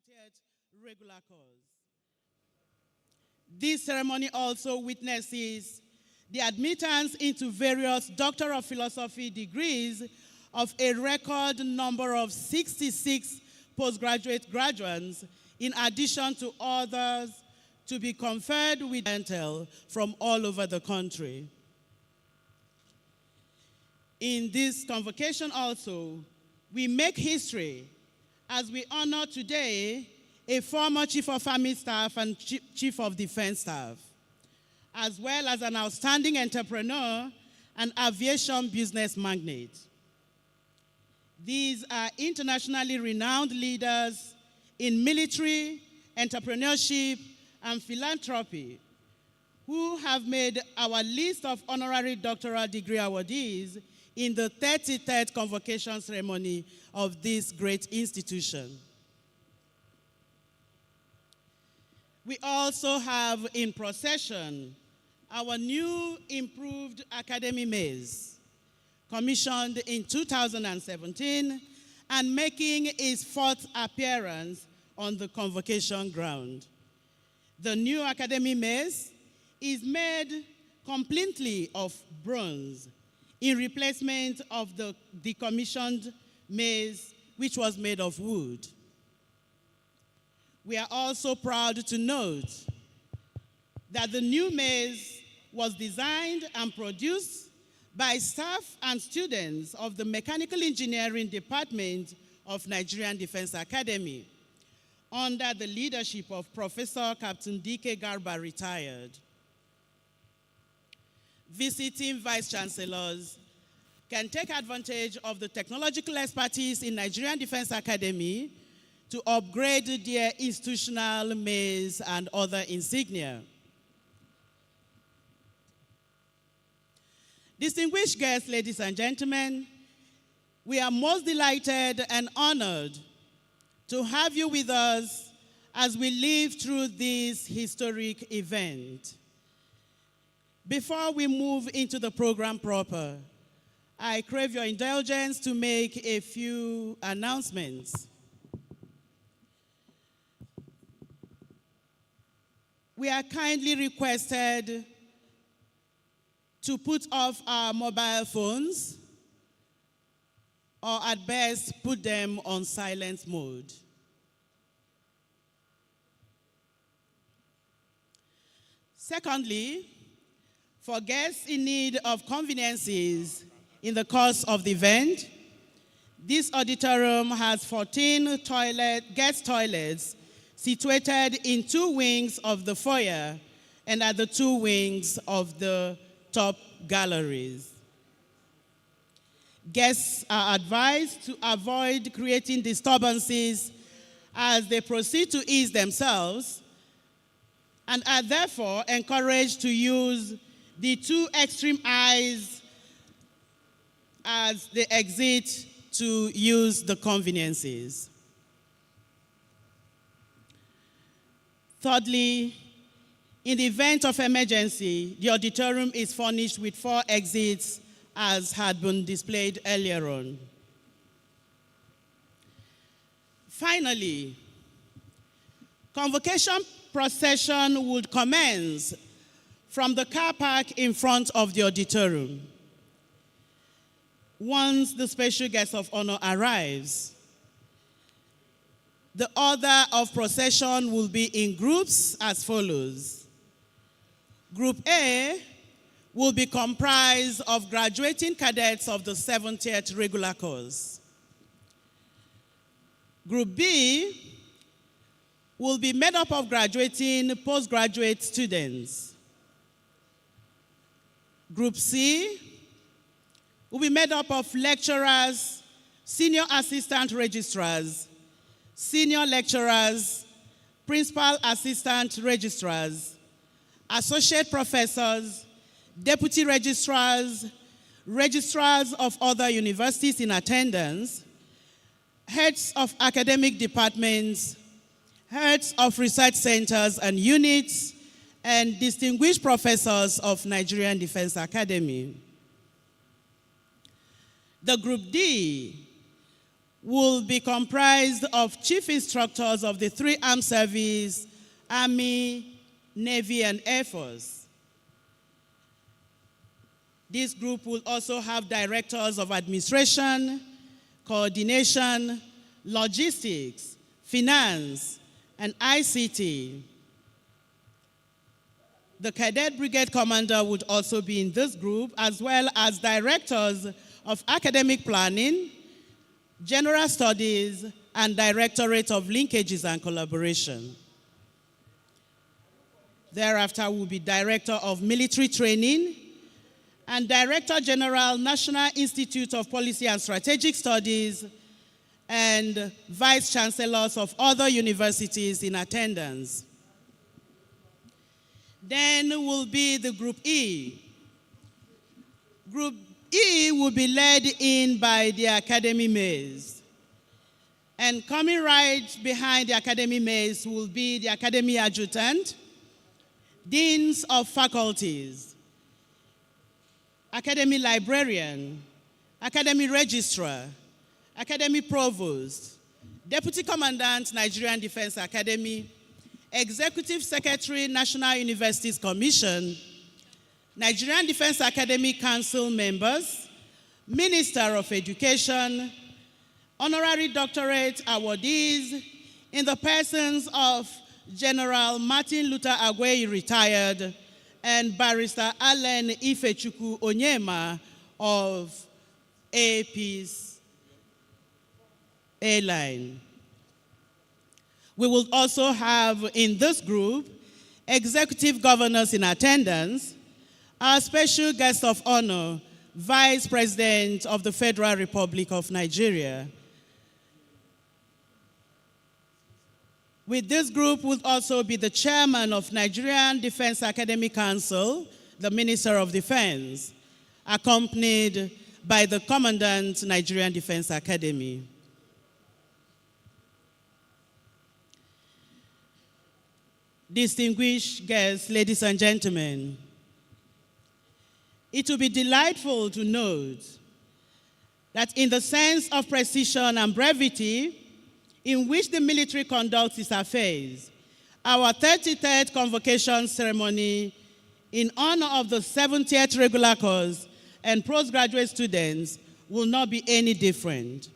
70th regular course. This ceremony also witnesses the admittance into various Doctor of Philosophy degrees of a record number of 66 postgraduate graduates, in addition to others to be conferred with intel from all over the country. In this convocation also, we make history as we honor today a former Chief of Army Staff and Chief of Defense Staff, as well as an outstanding entrepreneur and aviation business magnate. These are internationally renowned leaders in military, entrepreneurship, and philanthropy who have made our list of honorary doctoral degree awardees in the 33rd Convocation ceremony of this great institution. We also have in procession our new improved Academy Maze, commissioned in 2017 and making its fourth appearance on the convocation ground. The new Academy Maze is made completely of bronze in replacement of the decommissioned maze, which was made of wood. We are also proud to note that the new maze was designed and produced by staff and students of the Mechanical Engineering Department of Nigerian Defense Academy, under the leadership of Professor Captain D.K. Garba, retired. Visiting vice chancellors can take advantage of the technological expertise in Nigerian Defense Academy to upgrade their institutional maze and other insignia. Distinguished guests, ladies and gentlemen, we are most delighted and honored to have you with us as we live through this historic event. Before we move into the program proper, I crave your indulgence to make a few announcements. We are kindly requested to put off our mobile phones, or at best, put them on silent mode. Secondly, for guests in need of conveniences in the course of the event, this auditorium has 14 guest toilets situated in 2 wings of the foyer and at the 2 wings of the top galleries. Guests are advised to avoid creating disturbances as they proceed to ease themselves, and are therefore encouraged to use the 2 extreme aisles as they exit to use the conveniences. Thirdly, in the event of emergency, the auditorium is furnished with 4 exits as had been displayed earlier on. Finally, convocation procession would commence from the car park in front of the auditorium. Once the special guest of honor arrives, the order of procession will be in groups as follows. Group A will be comprised of graduating cadets of the 70th regular course. Group B will be made up of graduating postgraduate students. Group C will be made up of lecturers, senior assistant registrars, senior lecturers, principal assistant registrars, associate professors, deputy registrars, registrars of other universities in attendance, heads of academic departments, heads of research centers and units, and distinguished professors of Nigerian Defense Academy. The Group D will be comprised of chief instructors of the three armed services, Army, Navy, and Air Force. This group will also have directors of administration, coordination, logistics, finance, and ICT. The cadet brigade commander would also be in this group, as well as directors of academic planning, general studies, and directorate of linkages and collaboration. Thereafter will be director of military training and Director General, National Institute of Policy and Strategic Studies, and Vice Chancellors of other universities in attendance. Then will be the Group E. Group E will be led in by the Academy Maze. And coming right behind the Academy Maze will be the Academy Adjutant, Deans of Faculties, Academy Librarian, Academy Registrar, Academy Provost, Deputy Commandant, Nigerian Defense Academy, Executive Secretary, National Universities Commission, Nigerian Defense Academy Council members, Minister of Education, Honorary Doctorate awardees in the persons of General Martin Luther Agwei, retired, and Barrister Allen Ifechukwu Onyema of Peace Airline. We will also have in this group executive governors in attendance, our special guest of honor, Vice President of the Federal Republic of Nigeria. With this group will also be the chairman of Nigerian Defense Academy Council, the Minister of Defense, accompanied by the Commandant, Nigerian Defense Academy. Distinguished guests, ladies and gentlemen, it will be delightful to note that in the sense of precision and brevity in which the military conducts its affairs, our 33rd Convocation ceremony in honor of the 70th regular course and postgraduate students will not be any different.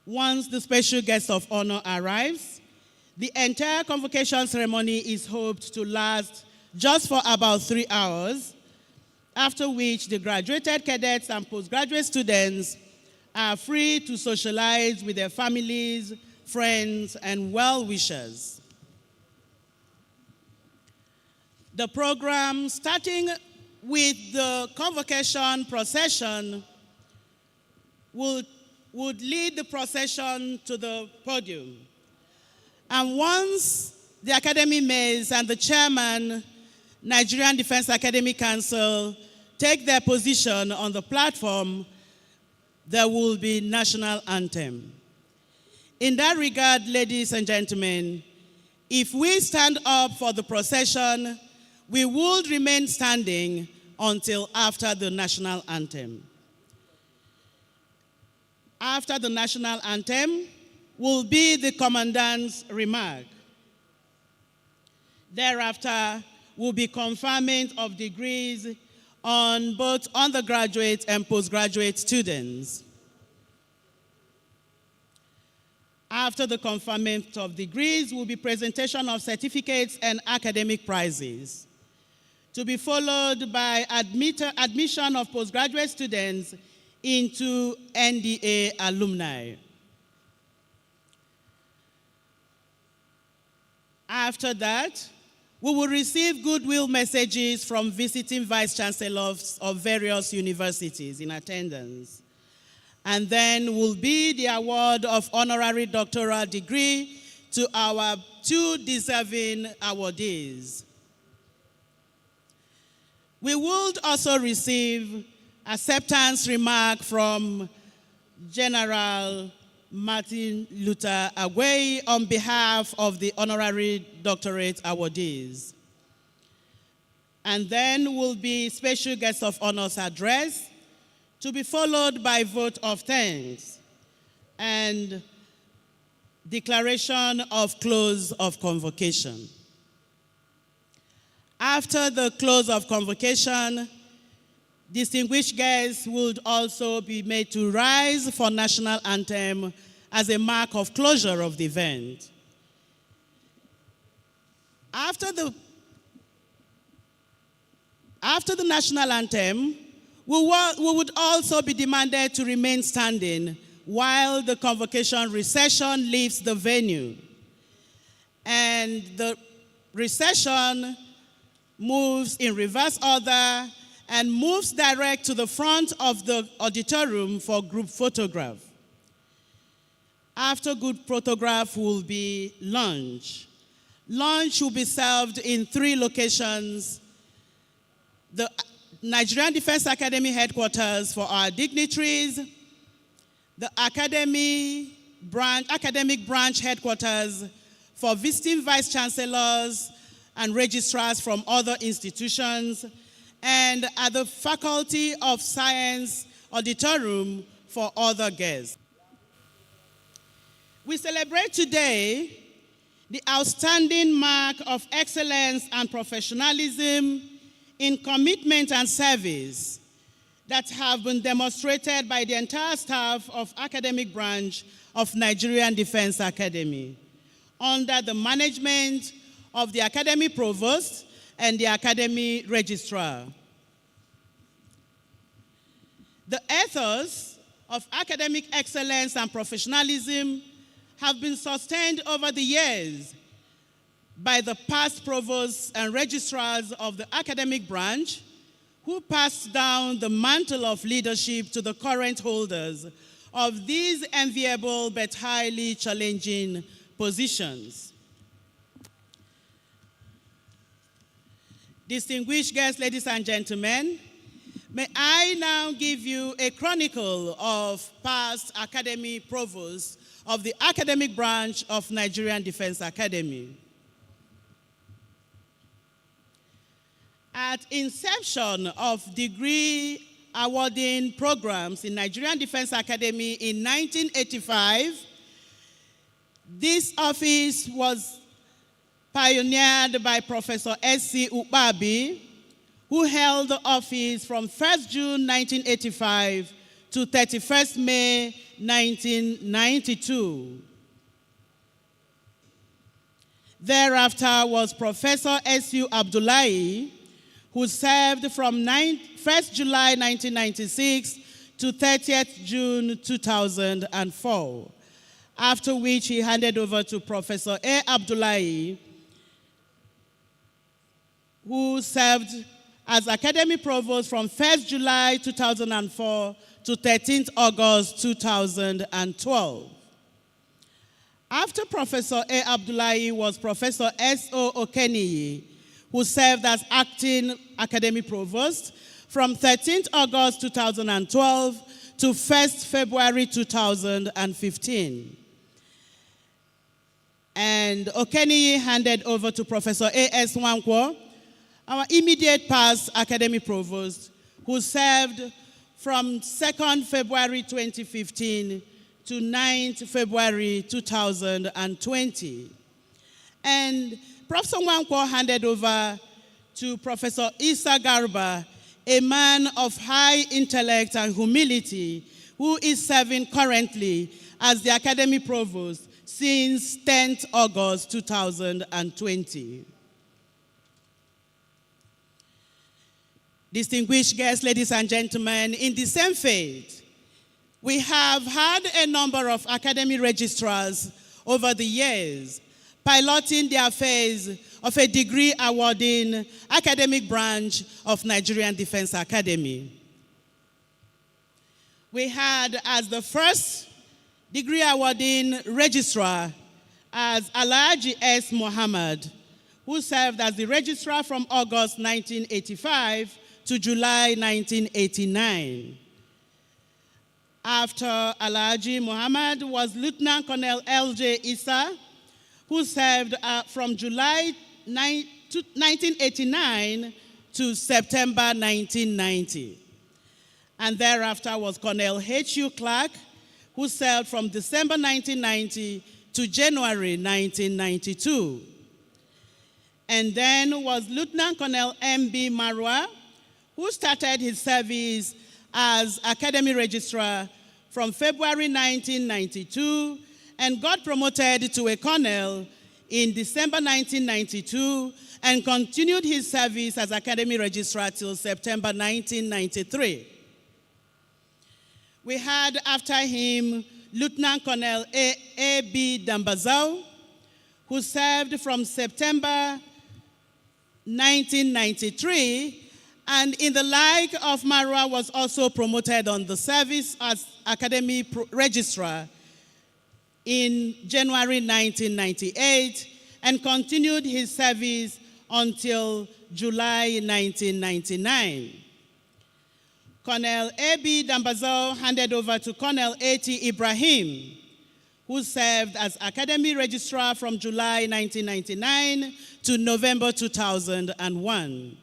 Once the special guest of honor arrives, the entire convocation ceremony is hoped to last just for about 3 hours, after which the graduated cadets and postgraduate students are free to socialize with their families, friends, and well-wishers. The program, starting with the convocation procession, would lead the procession to the podium. And once the Academy Maze and the chairman, Nigerian Defense Academy Council, take their position on the platform, there will be national anthem. In that regard, ladies and gentlemen, if we stand up for the procession, we would remain standing until after the national anthem. After the national anthem will be the commandant's remark. Thereafter will be conferment of degrees on both undergraduate and postgraduate students. After the conferment of degrees will be presentation of certificates and academic prizes, to be followed by admission of postgraduate students into NDA alumni. After that, we will receive goodwill messages from visiting vice chancellors of various universities in attendance. And then will be the award of honorary doctoral degree to our 2 deserving awardees. We would also receive acceptance remark from General Martin Luther Agwei on behalf of the honorary doctorate awardees. And then will be special guest of honor's address, to be followed by vote of thanks. and declaration of close of convocation. After the close of convocation, distinguished guests would also be made to rise for national anthem as a mark of closure of the event. After the national anthem, we would also be demanded to remain standing while the convocation recession leaves the venue. And the recession moves in reverse order and moves direct to the front of the auditorium for group photograph. After group photograph will be lunch. Lunch will be served in 3 locations: the Nigerian Defense Academy headquarters for our dignitaries, the academic branch headquarters for visiting vice chancellors and registrars from other institutions, and at the Faculty of Science auditorium for other guests. We celebrate today the outstanding mark of excellence and professionalism in commitment and service that have been demonstrated by the entire staff of academic branch of Nigerian Defense Academy under the management of the Academy Provost and the Academy Registrar. The ethos of academic excellence and professionalism have been sustained over the years by the past provosts and registrars of the academic branch, who passed down the mantle of leadership to the current holders of these enviable but highly challenging positions. Distinguished guests, ladies and gentlemen, may I now give you a chronicle of past academy provosts of the academic branch of Nigerian Defense Academy. At inception of degree awarding programs in Nigerian Defense Academy in 1985, this office was pioneered by Professor S.C. Ukpabi, who held the office from 1st June 1985 to 31st May 1992. Thereafter was Professor S.U. Abdullahi, who served from 1st July 1996 to 30th June 2004, after which he handed over to Professor A. Abdullahi, who served as Academy Provost from 1st July 2004 to 13th August 2012. After Professor A. Abdullahi was Professor S.O. Okeniyi, who served as Acting Academy Provost from 13th August 2012 to 1st February 2015. And Okeniyi handed over to Professor A.S. Nwankwo, our immediate past Academy Provost, who served from 2nd February 2015 to 9th February 2020. And Professor Nwankwo handed over to Professor Isa Garba, a man of high intellect and humility, who is serving currently as the Academy Provost since 10th August 2020. Distinguished guests, ladies and gentlemen, in the same faith, we have had a number of academy registrars over the years piloting the affairs of a degree awarding academic branch of Nigerian Defense Academy. We had as the first degree awarding registrar as Alhaji S. Muhammad, who served as the registrar from August 1985 to July 1989. After Alhaji Muhammad was Lieutenant Colonel L.J. Issa, who served from July 1989 to September 1990. And thereafter was Colonel H.U. Clark, who served from December 1990 to January 1992. And then was Lieutenant Colonel M.B. Marwa, who started his service as Academy Registrar from February 1992 and got promoted to a colonel in December 1992 and continued his service as Academy Registrar till September 1993. We had after him Lieutenant Colonel A.B. Dambazau, who served from September 1993, and in the like of Marwa was also promoted on the service as Academy Registrar in January 1998 and continued his service until July 1999. Colonel A.B. Dambazau handed over to Colonel A.T. Ibrahim, who served as Academy Registrar from July 1999 to November 2001.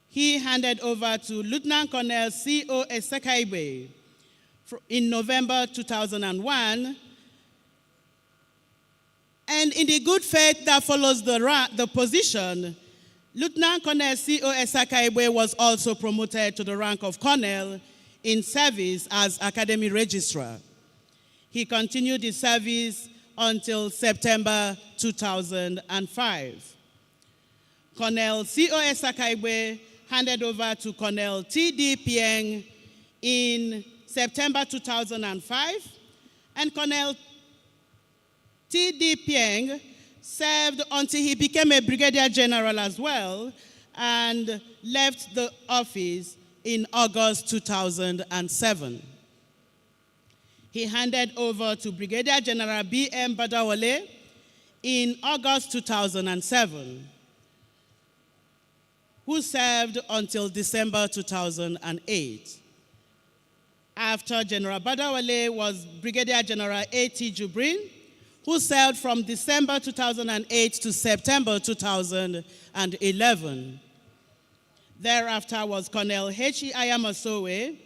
He handed over to Lieutenant Colonel C.O. Esekaibe in November 2001. And in the good faith that follows the position, Lieutenant Colonel C.O. Esekaibe was also promoted to the rank of Colonel in service as Academy Registrar. He continued his service until September 2005. Colonel C.O. Esekaibe handed over to Colonel T.D. Pieng in September 2005, and Colonel T.D. Pieng served until he became a brigadier general as well and left the office in August 2007. He handed over to Brigadier General B.M. Badawale in August 2007, who served until December 2008. After General Badawale was Brigadier General A.T. Jubrin, who served from December 2008 to September 2011. Thereafter was Colonel H.E. Ayamasowe,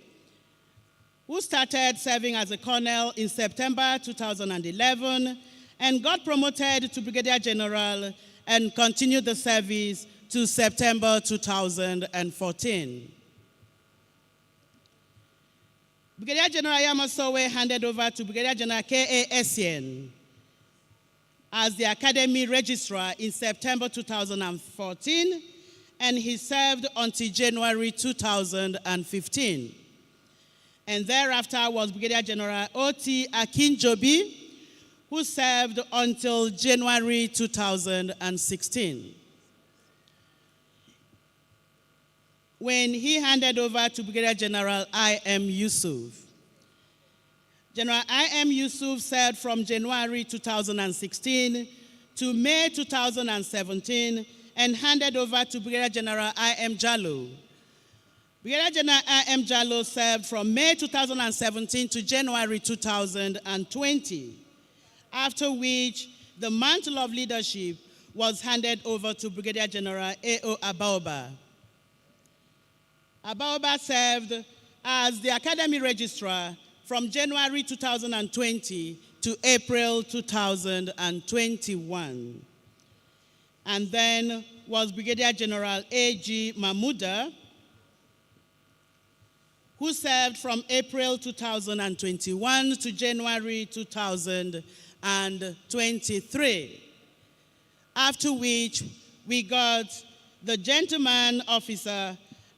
who started serving as a colonel in September 2011 and got promoted to Brigadier General and continued the service to September 2014. Brigadier General Ayamasowe handed over to Brigadier General K.A. Essien as the Academy Registrar in September 2014, and he served until January 2015. And thereafter was Brigadier General O.T. Akinjobi, who served until January 2016. When he handed over to Brigadier General I.M. Yusuf. General I.M. Yusuf served from January 2016 to May 2017 and handed over to Brigadier General I.M. Jallo. Brigadier General I.M. Jallo served from May 2017 to January 2020, after which the mantle of leadership was handed over to Brigadier General A.O. Abaoba. Abaoba served as the Academy Registrar from January 2020 to April 2021. And then was Brigadier General A.G. Mahmuda, who served from April 2021 to January 2023. After which we got the gentleman officer,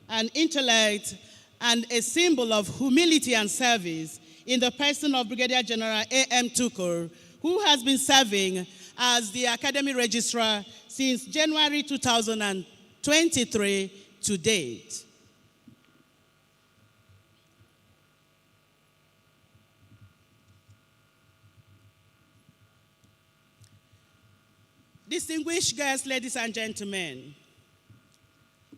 an intellect, and a symbol of humility and service in the person of Brigadier General A.M. Tukur, who has been serving as the Academy Registrar since January 2023 to date. Distinguished guests, ladies and gentlemen,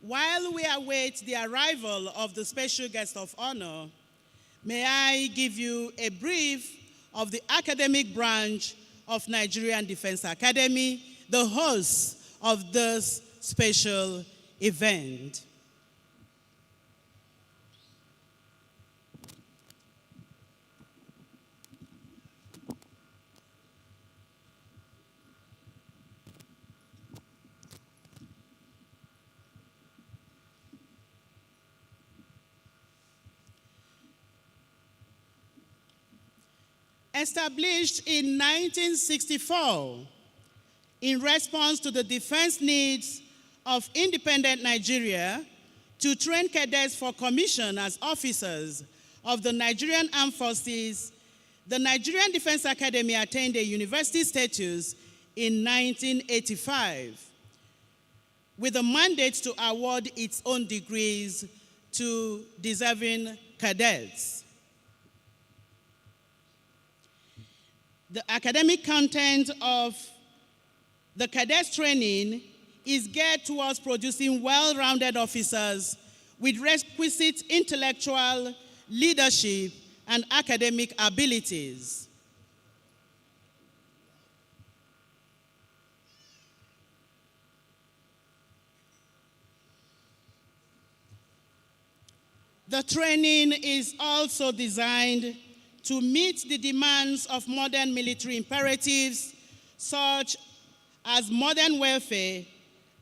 while we await the arrival of the special guest of honor, may I give you a brief of the academic branch of Nigerian Defense Academy, the host of this special event. Established in 1964 in response to the defense needs of independent Nigeria to train cadets for commission as officers of the Nigerian Armed Forces, the Nigerian Defense Academy attained a university status in 1985 with a mandate to award its own degrees to deserving cadets. The academic content of the cadets training is geared towards producing well-rounded officers with requisite intellectual, leadership, and academic abilities. The training is also designed to meet the demands of modern military imperatives, such as modern warfare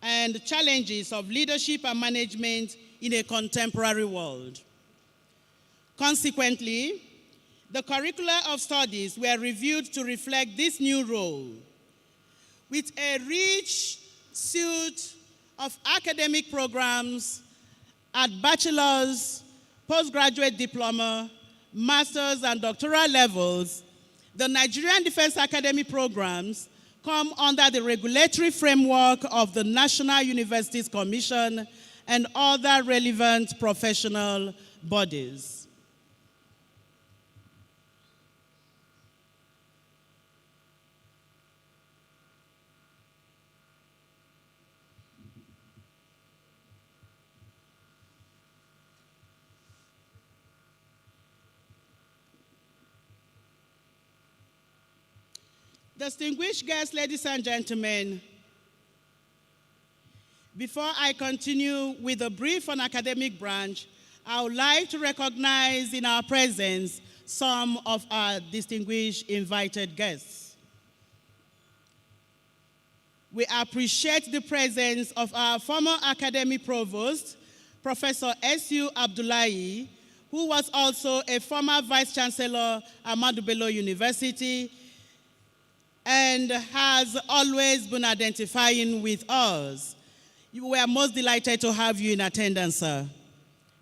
and challenges of leadership and management in a contemporary world. Consequently, the curricula of studies were reviewed to reflect this new role, with a rich suite of academic programs at bachelor's, postgraduate diploma, master's, and doctoral levels. The Nigerian Defense Academy programs come under the regulatory framework of the National Universities Commission and other relevant professional bodies. Distinguished guests, ladies and gentlemen, before I continue with a brief on academic branch, I would like to recognize in our presence some of our distinguished invited guests. We appreciate the presence of our former academic provost, Professor S.U. Abdullahi, who was also a former Vice Chancellor at Ahmadu Bello University, and has always been identifying with us. We are most delighted to have you in attendance, sir.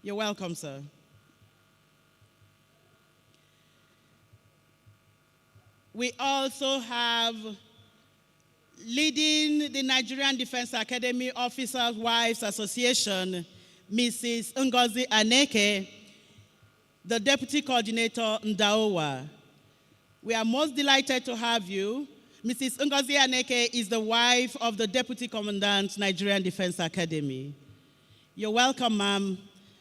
You're welcome, sir. We also have leading the Nigerian Defense Academy Officers' Wives Association, Mrs. Ngozi Aneke, the Deputy Coordinator Ndaowa. We are most delighted to have you. Mrs. Ngozi Aneke is the wife of the Deputy Commandant, Nigerian Defense Academy. You're welcome, ma'am,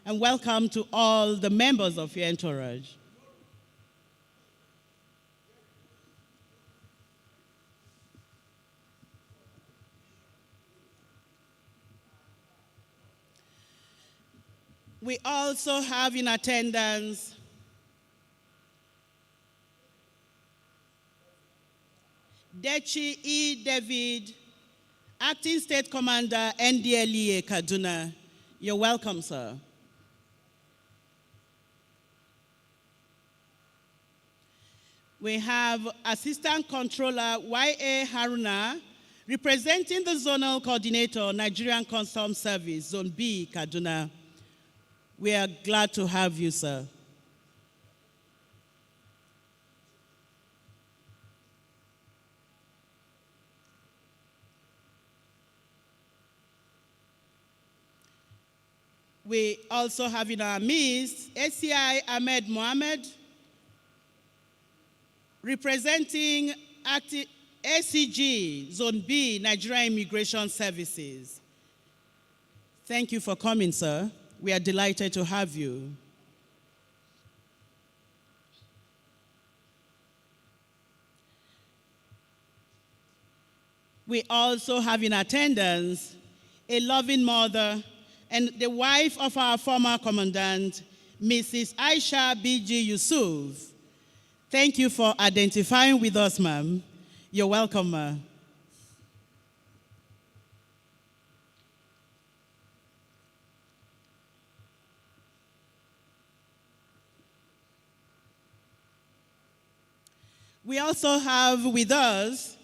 and welcome to all the members of your entourage. We also have in attendance Dechi E. David, Acting State Commander, NDLEA Kaduna. You're welcome, sir. We have Assistant Controller Y.A. Haruna, representing the Zonal Coordinator, Nigerian Customs Service, Zone B, Kaduna. We are glad to have you, sir. We also have in our midst SCI Ahmed Mohamed, representing ACG Zone B, Nigerian Immigration Services. Thank you for coming, sir. We are delighted to have you. We also have in attendance a loving mother and the wife of our former commandant, Mrs. Aisha B.G. Yusuf. Thank you for identifying with us, ma'am. You're welcome, ma'am. We also have with us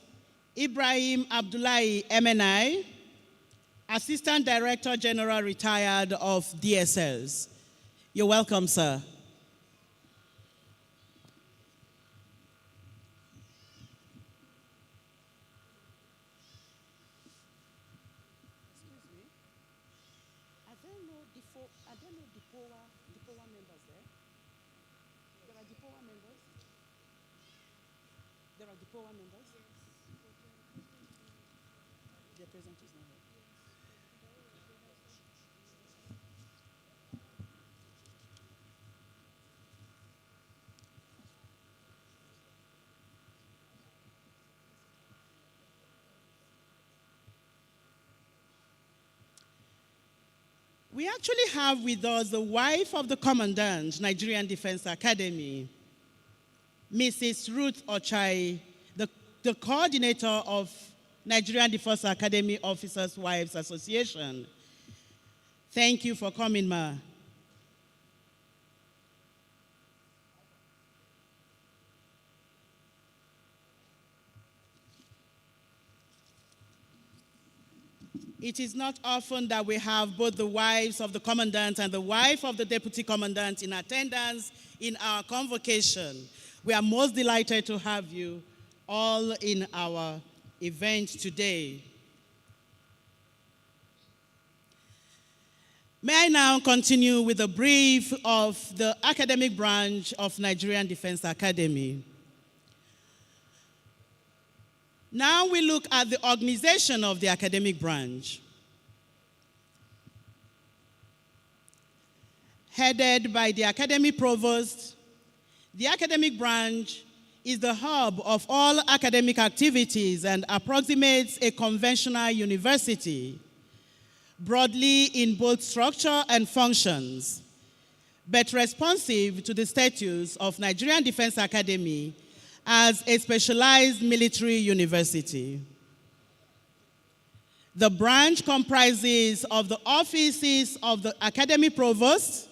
Ibrahim Abdullahi MNI, Assistant Director General Retired of DSS. You're welcome, sir. We actually have with us the wife of the Commandant, Nigerian Defense Academy, Mrs. Ruth Ochai, the coordinator of Nigerian Defense Academy Officers' Wives Association. Thank you for coming, ma. It is not often that we have both the wives of the commandant and the wife of the deputy commandant in attendance in our convocation. We are most delighted to have you all in our event today. May I now continue with a brief of the academic branch of Nigerian Defense Academy. Now we look at the organization of the academic branch. Headed by the academic provost, the academic branch is the hub of all academic activities and approximates a conventional university, broadly in both structure and functions, but responsive to the status of Nigerian Defense Academy as a specialized military university. The branch comprises of the offices of the academy provost,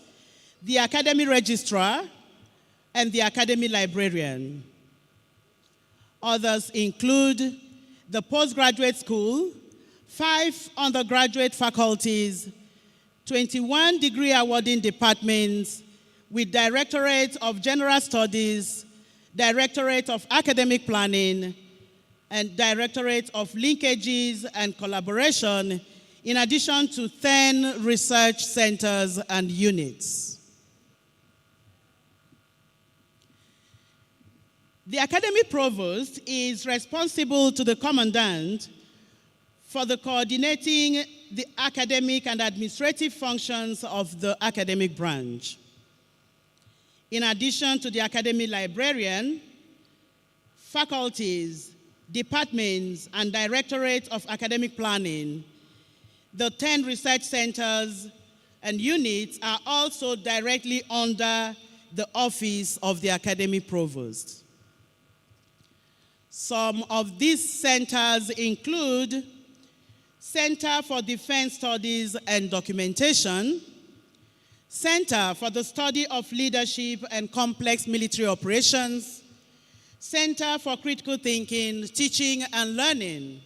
the academy registrar, and the academy librarian. Others include the postgraduate school, 5 undergraduate faculties, 21 degree awarding departments with Directorate of General Studies, Directorate of Academic Planning, and Directorate of Linkages and Collaboration, in addition to 10 research centers and units. The academy provost is responsible to the commandant for the coordinating the academic and administrative functions of the academic branch. In addition to the academy librarian, faculties, departments, and Directorate of Academic Planning, the 10 research centers and units are also directly under the office of the academic provost. Some of these centers include Center for Defense Studies and Documentation, Center for the Study of Leadership and Complex Military Operations, Center for Critical Thinking, Teaching and Learning,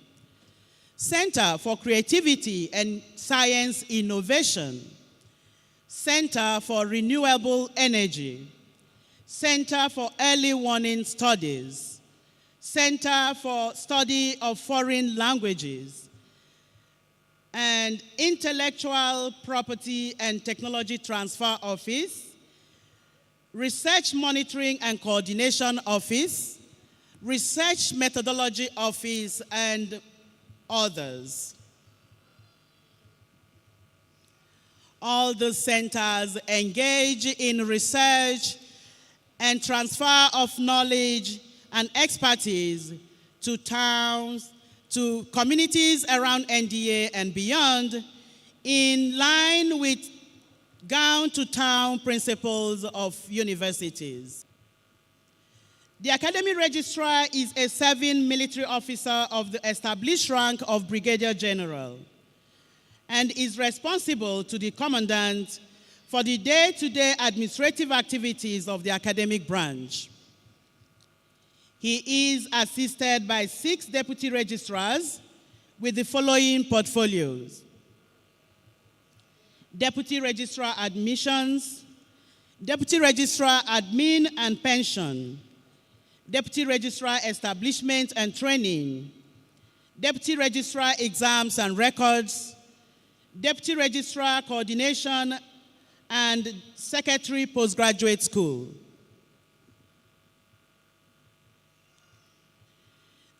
Center for Creativity and Science Innovation, Center for Renewable Energy, Center for Early Warning Studies, Center for Study of Foreign Languages, and Intellectual Property and Technology Transfer Office, Research Monitoring and Coordination Office, Research Methodology Office, and others. All the centers engage in research and transfer of knowledge and expertise to towns, to communities around NDA and beyond, in line with gown-to-town principles of universities. The academy registrar is a serving military officer of the established rank of Brigadier General and is responsible to the commandant for the day-to-day administrative activities of the academic branch. He is assisted by 6 deputy registrars with the following portfolios: Deputy Registrar Admissions, Deputy Registrar Admin and Pension, Deputy Registrar Establishment and Training, Deputy Registrar Exams and Records, Deputy Registrar Coordination, and Secretary Postgraduate School.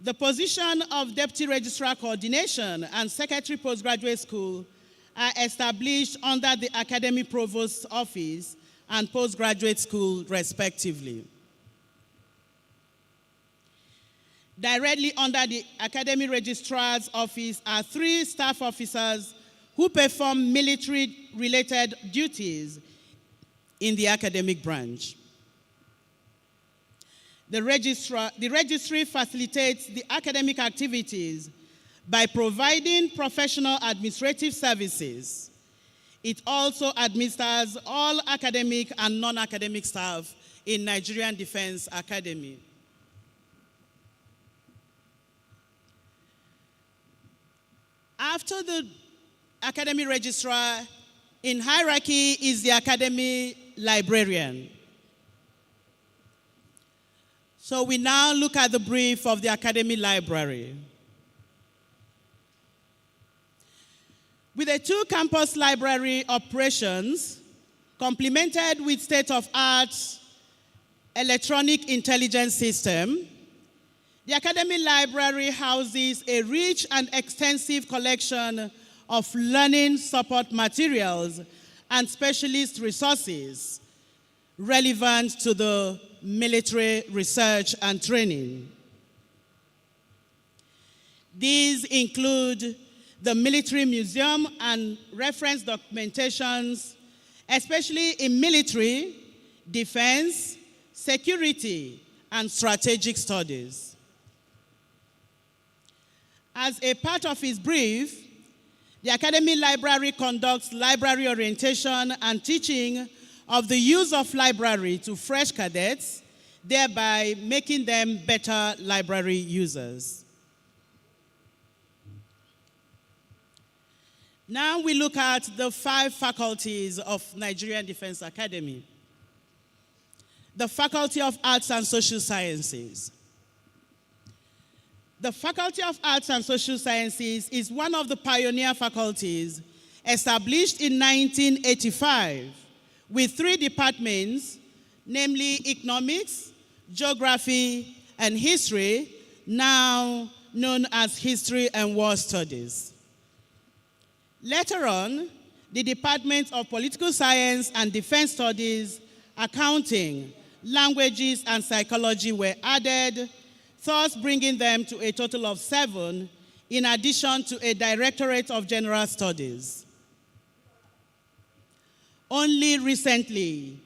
The position of Deputy Registrar Coordination and Secretary Postgraduate School are established under the Academic Provost's Office and Postgraduate School, respectively. Directly under the Academic Registrar's Office are 3 staff officers who perform military-related duties in the academic branch. The registry facilitates the academic activities by providing professional administrative services. It also administers all academic and non-academic staff in Nigerian Defense Academy. After the academy registrar, in hierarchy is the academy librarian. So we now look at the brief of the academy library. With a 2-campus library operations, complemented with state-of-art electronic intelligence system, the academy library houses a rich and extensive collection of learning support materials and specialist resources relevant to the military research and training. These include the Military Museum and reference documentations, especially in military, defense, security, and strategic studies. As a part of his brief, the Academy Library conducts library orientation and teaching of the use of library to fresh cadets, thereby making them better library users. Now we look at the 5 faculties of Nigerian Defense Academy. The Faculty of Arts and Social Sciences. The Faculty of Arts and Social Sciences is one of the pioneer faculties established in 1985 with 3 departments, namely Economics, Geography, and History, now known as History and War Studies. Later on, the Departments of Political Science and Defense Studies, Accounting, Languages, and Psychology were added, thus bringing them to a total of 7, in addition to a Directorate of General Studies. Only recently,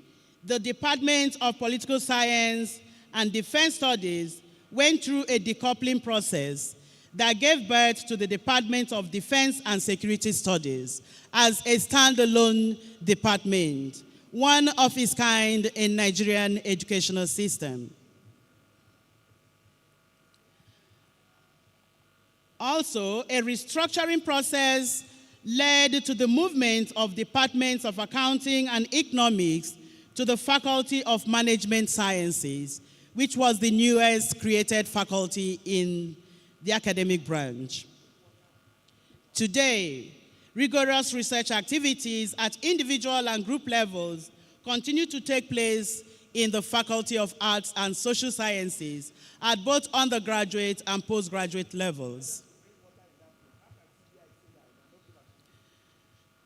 the Department of Political Science and Defense Studies went through a decoupling process that gave birth to the Department of Defense and Security Studies as a standalone department, one of its kind in Nigerian educational system. Also, a restructuring process led to the movement of departments of accounting and economics to the Faculty of Management Sciences, which was the newest created faculty in the academic branch. Today, rigorous research activities at individual and group levels continue to take place in the Faculty of Arts and Social Sciences at both undergraduate and postgraduate levels.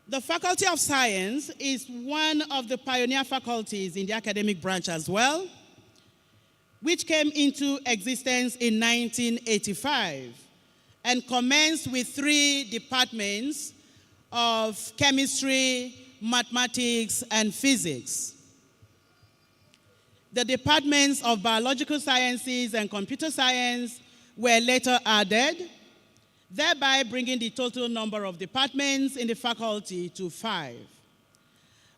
The Faculty of Science is one of the pioneer faculties in the academic branch as well, which came into existence in 1985 and commenced with 3 departments of chemistry, mathematics, and physics. The departments of biological sciences and computer science were later added, thereby bringing the total number of departments in the faculty to 5.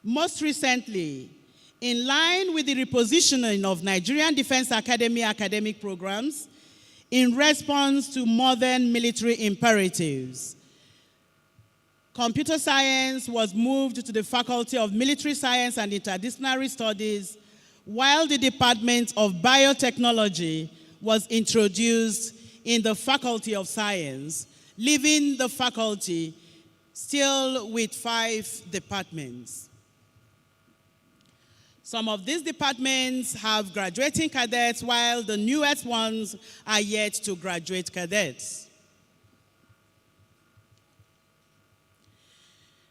Most recently, In line with the repositioning of Nigerian Defense Academy academic programs in response to modern military imperatives, computer science was moved to the Faculty of Military Science and Interdisciplinary Studies, while the Department of Biotechnology was introduced in the Faculty of Science, leaving the faculty still with 5 departments. Some of these departments have graduating cadets, while the newest ones are yet to graduate cadets.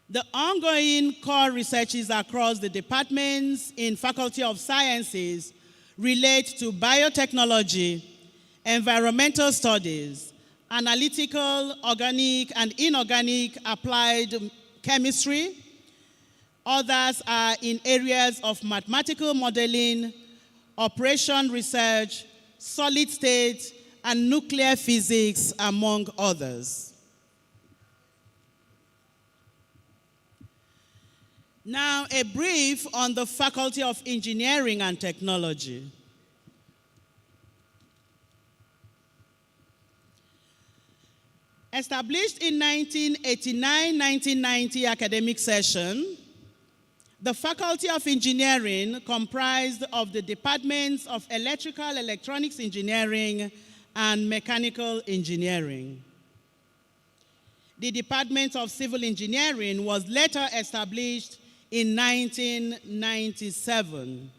The ongoing core researches across the departments in Faculty of Sciences relate to biotechnology, environmental studies, analytical, organic, and inorganic applied chemistry. Others are in areas of mathematical modeling, operation research, solid state, and nuclear physics, among others. Now, a brief on the Faculty of Engineering and Technology. Established in 1989-1990 academic session, the Faculty of Engineering comprised of the departments of Electrical, Electronics Engineering, and Mechanical Engineering. The Department of Civil Engineering was later established in 1997.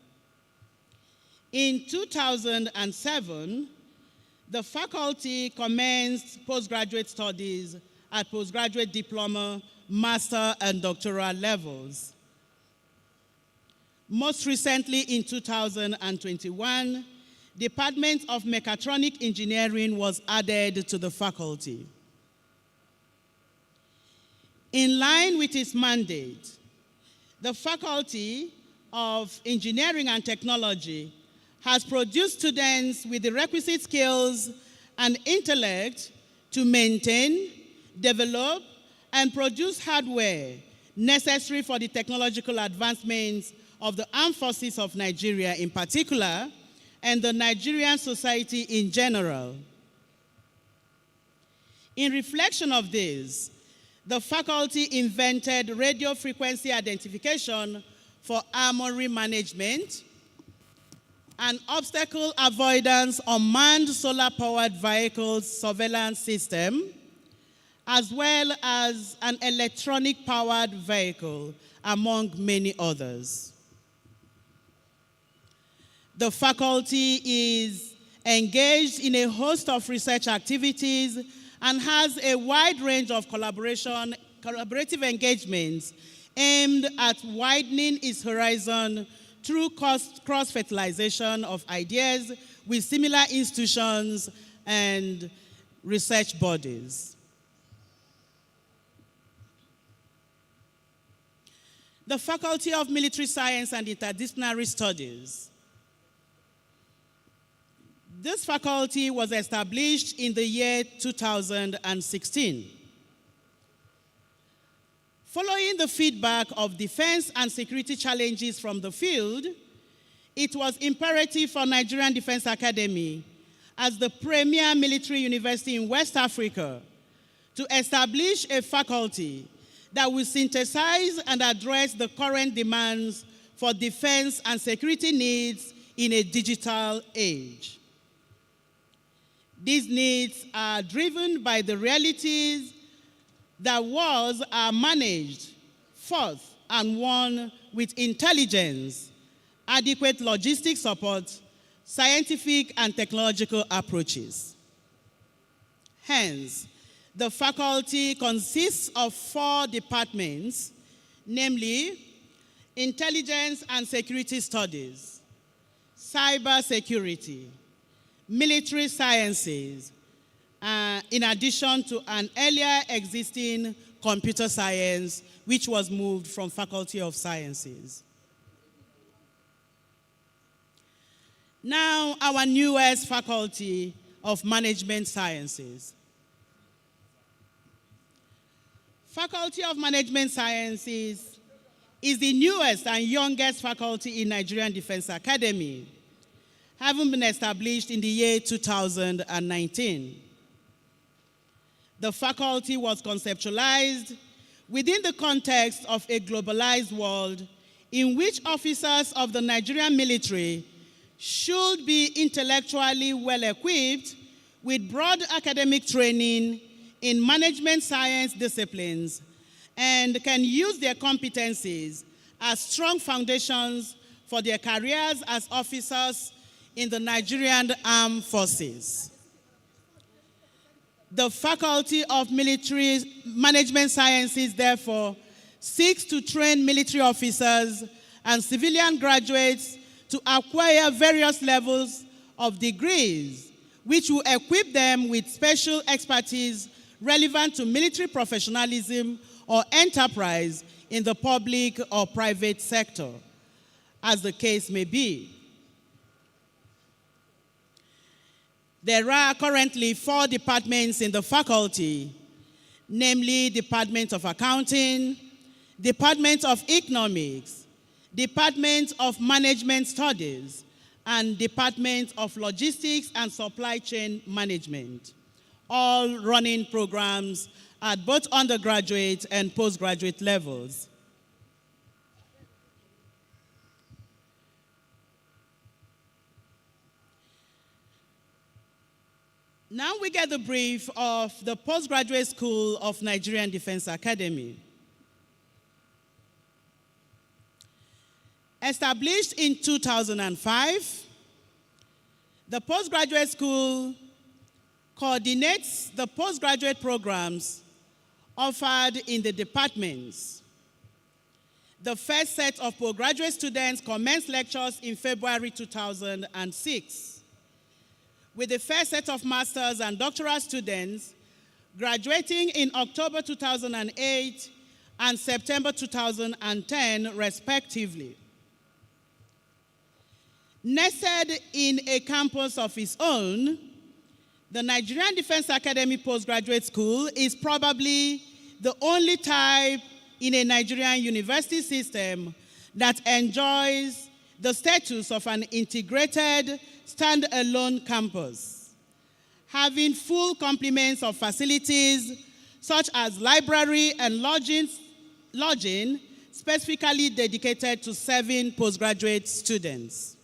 In 2007, the faculty commenced postgraduate studies at postgraduate diploma, master, and doctoral levels. Most recently, in 2021, Department of Mechatronic Engineering was added to the faculty. In line with its mandate, the Faculty of Engineering and Technology has produced students with the requisite skills and intellect to maintain, develop, and produce hardware necessary for the technological advancements of the armed forces of Nigeria in particular, and the Nigerian society in general. In reflection of this, the faculty invented radio frequency identification for armory management, an obstacle avoidance unmanned solar-powered vehicles surveillance system, as well as an electronic-powered vehicle, among many others. The faculty is engaged in a host of research activities and has a wide range of collaborative engagements aimed at widening its horizon through cross-fertilization of ideas with similar institutions and research bodies. The Faculty of Military Science and Interdisciplinary Studies. This faculty was established in the year 2016. Following the feedback of defense and security challenges from the field, it was imperative for Nigerian Defense Academy, as the premier military university in West Africa, to establish a faculty that will synthesize and address the current demands for defense and security needs in a digital age. These needs are driven by the realities that wars are managed, fought, and won with intelligence, adequate logistic support, scientific and technological approaches. Hence, the faculty consists of 4 departments, namely Intelligence and Security Studies, Cyber Security, Military Sciences, in addition to an earlier existing Computer Science, which was moved from Faculty of Sciences. Now, our newest Faculty of Management Sciences. Faculty of Management Sciences is the newest and youngest faculty in Nigerian Defense Academy, having been established in the year 2019. The faculty was conceptualized within the context of a globalized world in which officers of the Nigerian military should be intellectually well-equipped with broad academic training in management science disciplines and can use their competencies as strong foundations for their careers as officers in the Nigerian Armed Forces. The Faculty of Military Management Sciences, therefore, seeks to train military officers and civilian graduates to acquire various levels of degrees, which will equip them with special expertise relevant to military professionalism or enterprise in the public or private sector, as the case may be. There are currently 4 departments in the faculty, namely Department of Accounting, Department of Economics, Department of Management Studies, and Department of Logistics and Supply Chain Management, all running programs at both undergraduate and postgraduate levels. Now we get the brief of the Postgraduate School of Nigerian Defense Academy. Established in 2005, the Postgraduate School coordinates the postgraduate programs offered in the departments. The first set of postgraduate students commenced lectures in February 2006. With the first set of master's and doctoral students graduating in October 2008 and September 2010, respectively. Nested in a campus of its own, the Nigerian Defense Academy Postgraduate School is probably the only type in a Nigerian university system that enjoys the status of an integrated, stand-alone campus, having full complements of facilities such as library and lodging specifically dedicated to serving postgraduate students.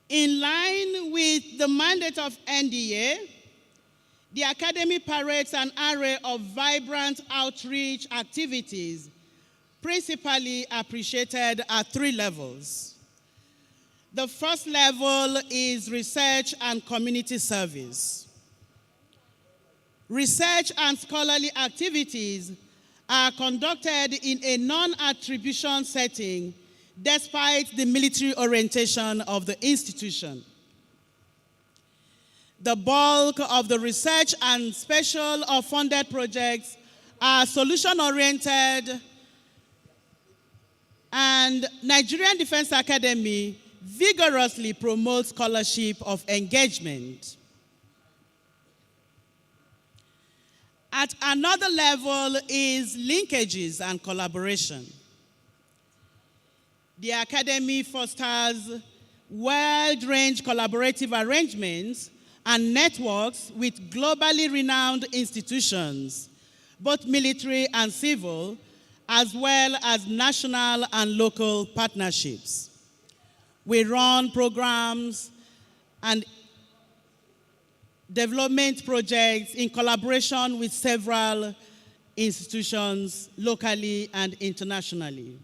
In line with the mandate of NDA, the Academy parades an array of vibrant outreach activities, principally appreciated at 3 levels. The first level is research and community service. Research and scholarly activities are conducted in a non-attribution setting despite the military orientation of the institution. The bulk of the research and special or funded projects are solution-oriented, and Nigerian Defense Academy vigorously promotes scholarship of engagement. At another level is linkages and collaboration. The Academy fosters wide-range collaborative arrangements and networks with globally renowned institutions, both military and civil, as well as national and local partnerships. We run programs and development projects in collaboration with several institutions locally and internationally.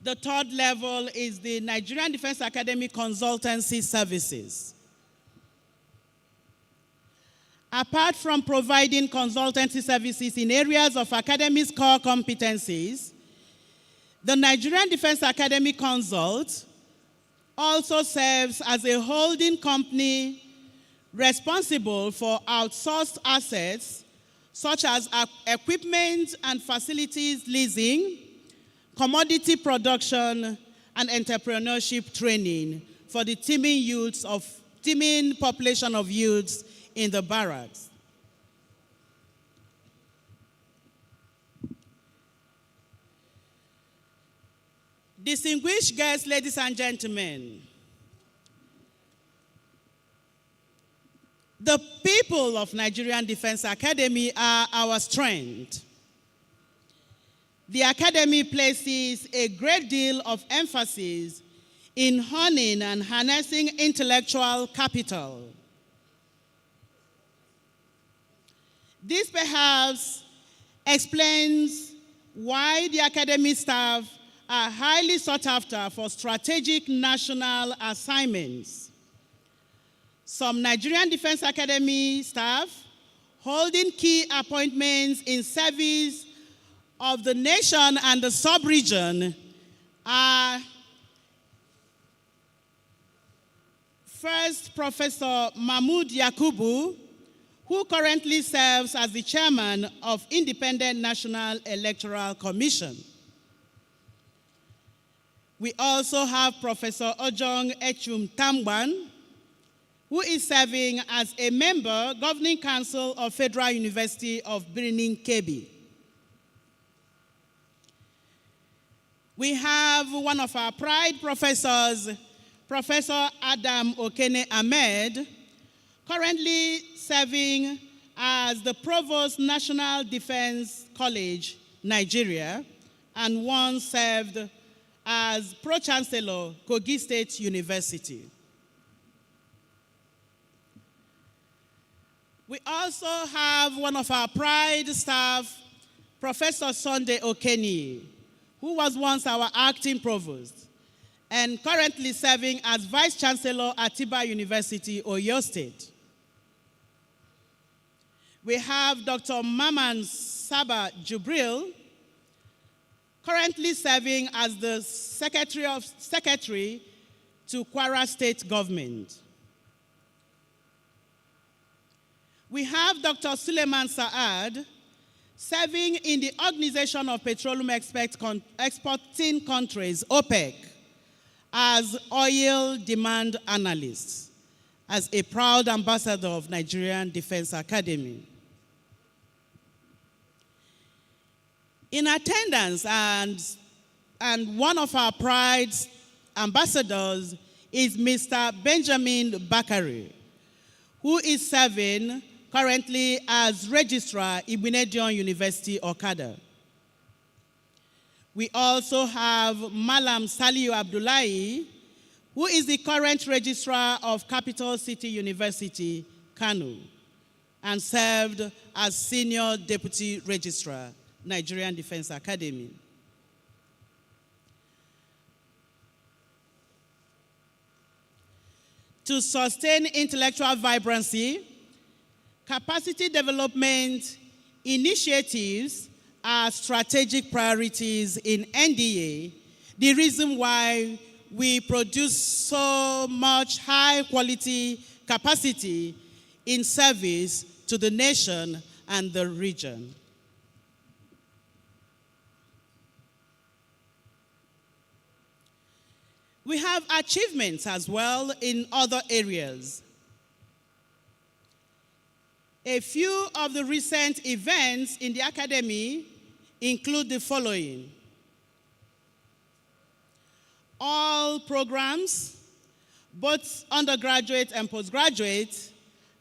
The third level is the Nigerian Defense Academy Consultancy Services. Apart from providing consultancy services in areas of academy's core competencies, the Nigerian Defense Academy Consult also serves as a holding company responsible for outsourced assets such as equipment and facilities leasing, commodity production, and entrepreneurship training for the teeming population of youths in the barracks. Distinguished guests, ladies and gentlemen, the people of Nigerian Defense Academy are our strength. The Academy places a great deal of emphasis in honing and harnessing intellectual capital. This perhaps explains why the Academy staff are highly sought after for strategic national assignments. Some Nigerian Defense Academy staff holding key appointments in service of the nation and the sub-region are first Professor Mahmoud Yakubu, who currently serves as the chairman of Independent National Electoral Commission. We also have Professor Ojong Echum Tambwan, who is serving as a member, Governing Council of Federal University of Birnin Kebbi. We have one of our pride professors, Professor Adam Okene Ahmed, currently serving as the Provost, National Defense College, Nigeria, and once served as Pro-Chancellor, Kogi State University. We also have one of our pride staff, Professor Sunday Okeni, who was once our acting provost and currently serving as Vice Chancellor at Tiba University, Oyo State. We have Dr. Maman Saba Jubril, currently serving as the Secretary to Kwara State Government. We have Dr. Suleiman Saad, serving in the Organization of Petroleum Exporting Countries, OPEC, as oil demand analyst, as a proud ambassador of Nigerian Defense Academy. In attendance, and one of our pride ambassadors is Mr. Benjamin Bakari, who is serving currently as Registrar, Ibinedion University, Okada. We also have Malam Saliu Abdullahi, who is the current Registrar of Capital City University, Kano, and served as Senior Deputy Registrar, Nigerian Defense Academy. To sustain intellectual vibrancy, capacity development initiatives are strategic priorities in NDA, the reason why we produce so much high-quality capacity in service to the nation and the region. We have achievements as well in other areas. A few of the recent events in the Academy include the following. All programs, both undergraduate and postgraduate,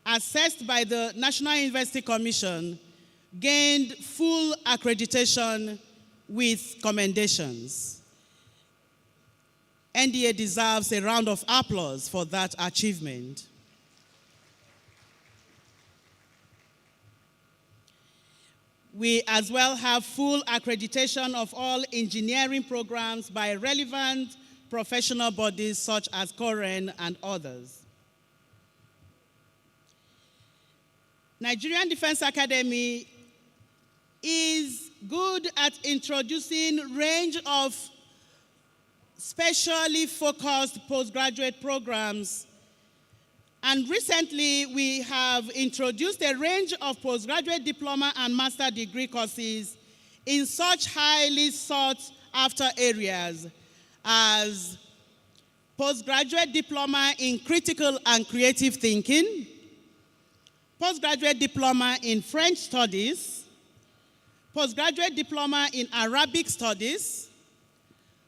assessed by the National University Commission, gained full accreditation with commendations. NDA deserves a round of applause for that achievement. We as well have full accreditation of all engineering programs by relevant professional bodies such as COREN and others. Nigerian Defense Academy is good at introducing range of specially focused postgraduate programs. And recently, we have introduced a range of postgraduate diploma and master degree courses in such highly sought after areas as postgraduate diploma in critical and creative thinking, postgraduate diploma in French studies, postgraduate diploma in Arabic studies,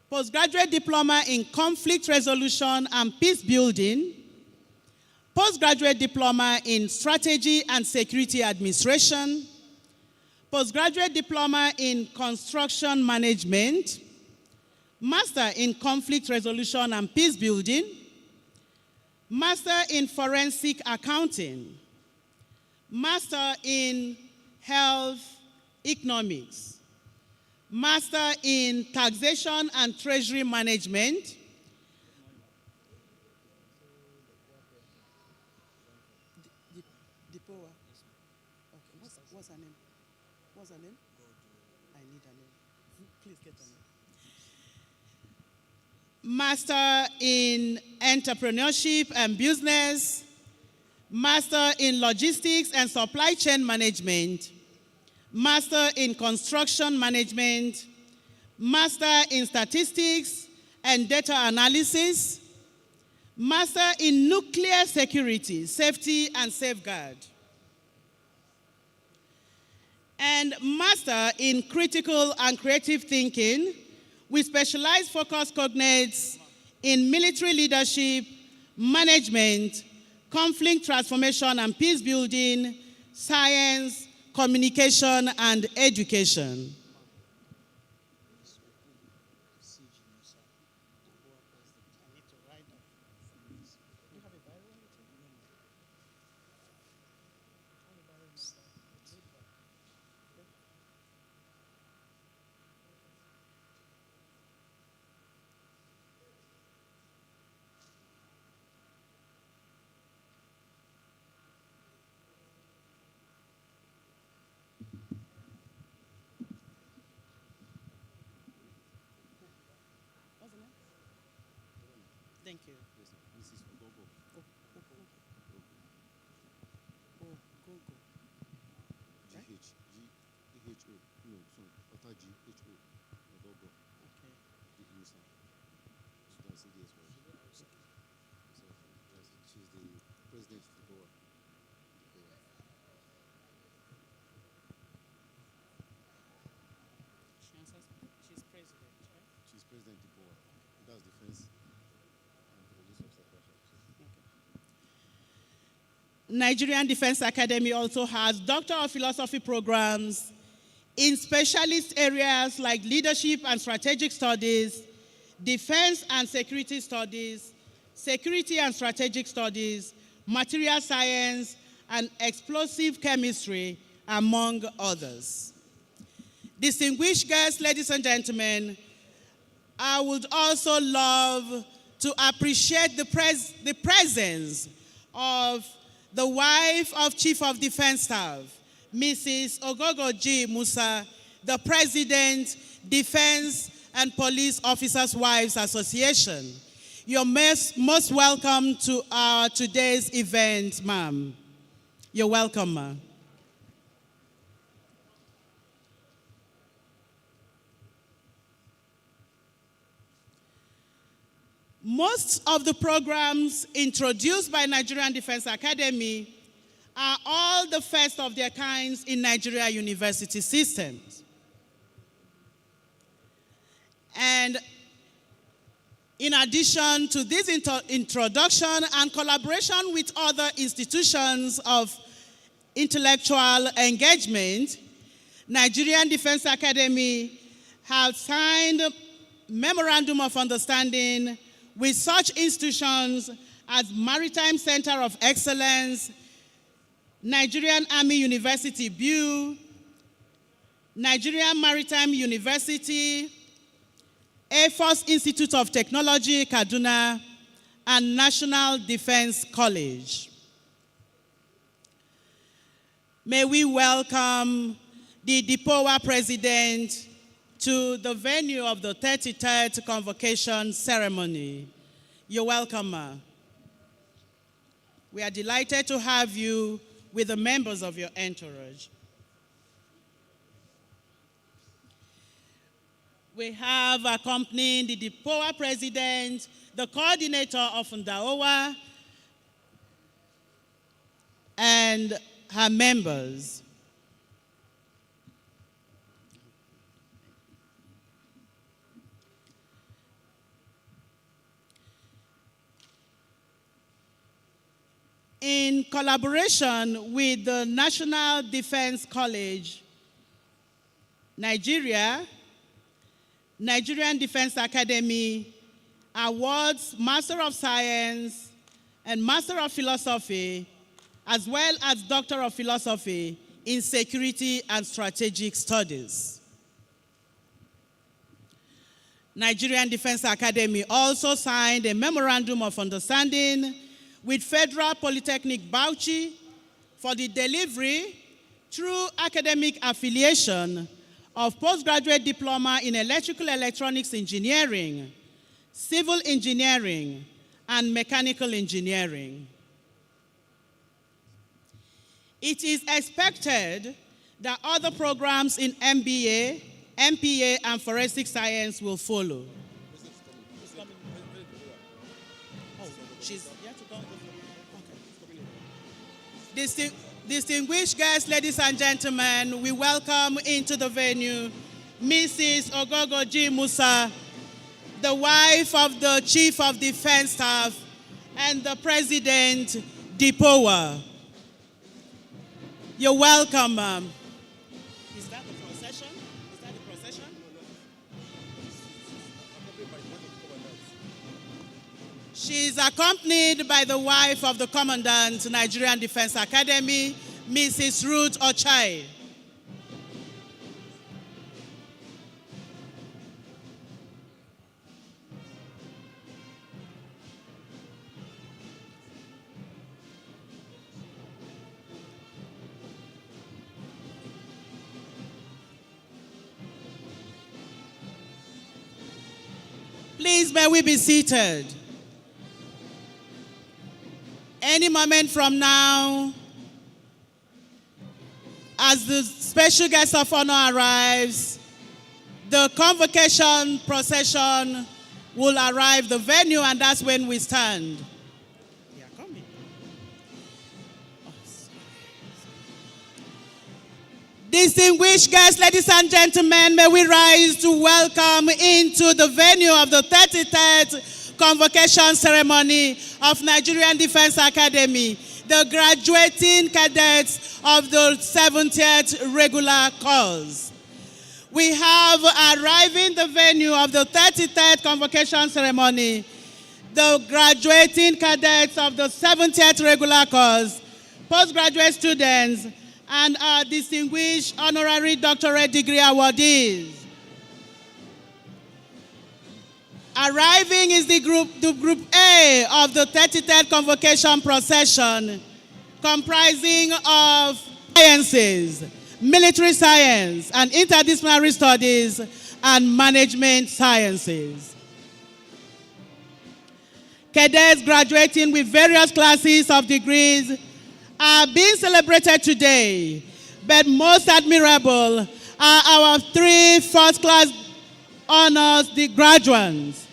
postgraduate diploma in conflict resolution and peace building, postgraduate diploma in strategy and security administration, postgraduate diploma in construction management, master in conflict resolution and peace building, master in forensic accounting, master in health economics, master in taxation and treasury management, what's her name? What's her name? I need her name. Please get her name. Master in entrepreneurship and business, master in logistics and supply chain management, master in construction management, master in statistics and data analysis, master in nuclear security, safety and safeguard, and master in critical and creative thinking with specialized focus cognates in military leadership, management, conflict transformation and peace building, science, communication, and education. Thank you. This is Gogo. Gogo. G-H-O. No, sorry. After G-H-O. Gogo. Okay. Musa. So that's it as well. So she's the president of the board. She's president, right? She's president of the board. That's defense. Nigerian Defense Academy also has Doctor of Philosophy programs in specialist areas like leadership and strategic studies, defense and security studies, security and strategic studies, material science, and explosive chemistry, among others. Distinguished guests, ladies and gentlemen, I would also love to appreciate the presence of the wife of Chief of Defense Staff, Mrs. Ogogo G. Musa, the President, Defense and Police Officers' Wives Association. You're most welcome to our today's event, ma'am. You're welcome, ma'am. Most of the programs introduced by Nigerian Defense Academy are all the first of their kinds in Nigeria university systems. And in addition to this introduction and collaboration with other institutions of intellectual engagement, Nigerian Defense Academy have signed Memorandum of Understanding with such institutions as Maritime Center of Excellence, Nigerian Army University, BU, Nigerian Maritime University, Air Force Institute of Technology, Kaduna, and National Defense College. May we welcome the DPOA President to the venue of the 33rd Convocation ceremony. You're welcome, ma. We are delighted to have you with the members of your entourage. We have accompanying the DPOA President, the coordinator of Ndaowa, and her members. In collaboration with the National Defense College, Nigeria, Nigerian Defense Academy awards Master of Science and Master of Philosophy, as well as Doctor of Philosophy in Security and Strategic Studies. Nigerian Defense Academy also signed a Memorandum of Understanding with Federal Polytechnic Bauchi for the delivery through academic affiliation of postgraduate diploma in electrical electronics engineering, civil engineering, and mechanical engineering. It is expected that other programs in MBA, MPA, and forensic science will follow. Oh, she's yet to come. Okay. Distinguished guests, ladies and gentlemen, we welcome into the venue Mrs. Ogogo G. Musa, the wife of the Chief of Defense Staff and the President, DPOA. You're welcome, ma'am. Is that the procession? Is that the procession? She is accompanied by the wife of the Commandant, Nigerian Defense Academy, Mrs. Ruth Ochai. Please, may we be seated. Any moment from now, as the special guest of honor arrives, the convocation procession will arrive the venue, and that's when we stand. They are coming. Oh, sorry. Distinguished guests, ladies and gentlemen, may we rise to welcome into the venue of the 33rd Convocation ceremony of Nigerian Defense Academy, the graduating cadets of the 70th regular course. We have arriving the venue of the 33rd Convocation ceremony, the graduating cadets of the 70th regular course, postgraduate students, and our distinguished honorary doctorate degree awardees. Arriving is the group A of the 33rd Convocation procession, comprising of sciences, military science, and interdisciplinary studies, and management sciences. Cadets graduating with various classes of degrees are being celebrated today, but most admirable are our 3 first-class honors graduates.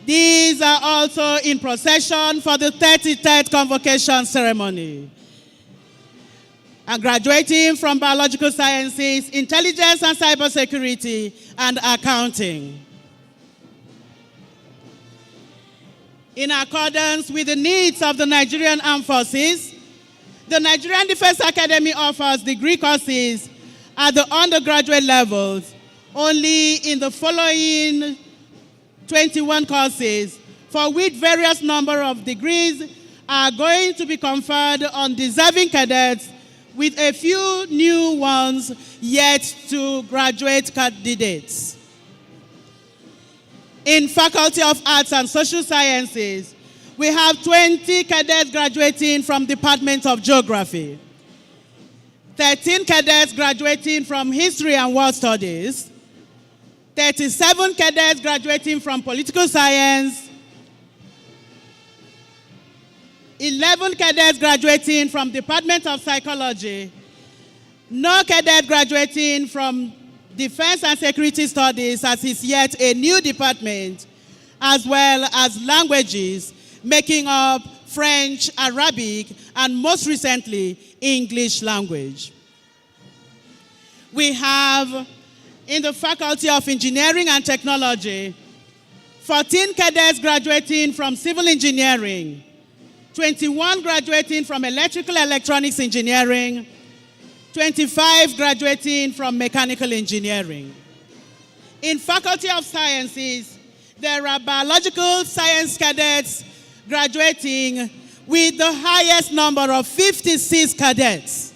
These are also in procession for the 33rd Convocation ceremony. And graduating from biological sciences, intelligence and cybersecurity, and accounting. In accordance with the needs of the Nigerian Armed Forces, the Nigerian Defense Academy offers degree courses at the undergraduate levels only in the following 21 courses, for which various number of degrees are going to be conferred on deserving cadets, with a few new ones yet to graduate candidates. In Faculty of Arts and Social Sciences, we have 20 cadets graduating from Department of Geography, 13 cadets graduating from History and World Studies, 37 cadets graduating from Political Science, 11 cadets graduating from Department of Psychology, no cadet graduating from Defense and Security Studies, as is yet a new department, as well as languages, making up French, Arabic, and most recently, English language. We have, in the Faculty of Engineering and Technology, 14 cadets graduating from civil engineering, 21 graduating from electrical electronics engineering, 25 graduating from mechanical engineering. In Faculty of Sciences, there are biological science cadets graduating with the highest number of 56 cadets.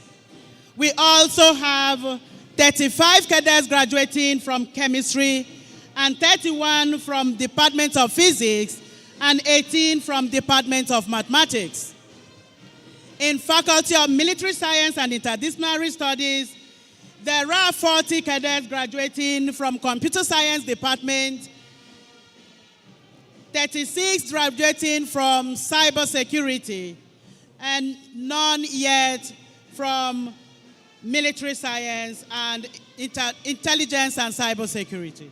We also have 35 cadets graduating from chemistry and 31 from Department of Physics and 18 from Department of Mathematics. In Faculty of Military Science and Interdisciplinary Studies, there are 40 cadets graduating from Computer Science Department, 36 graduating from Cybersecurity, and none yet from Military Science and Intelligence and Cybersecurity.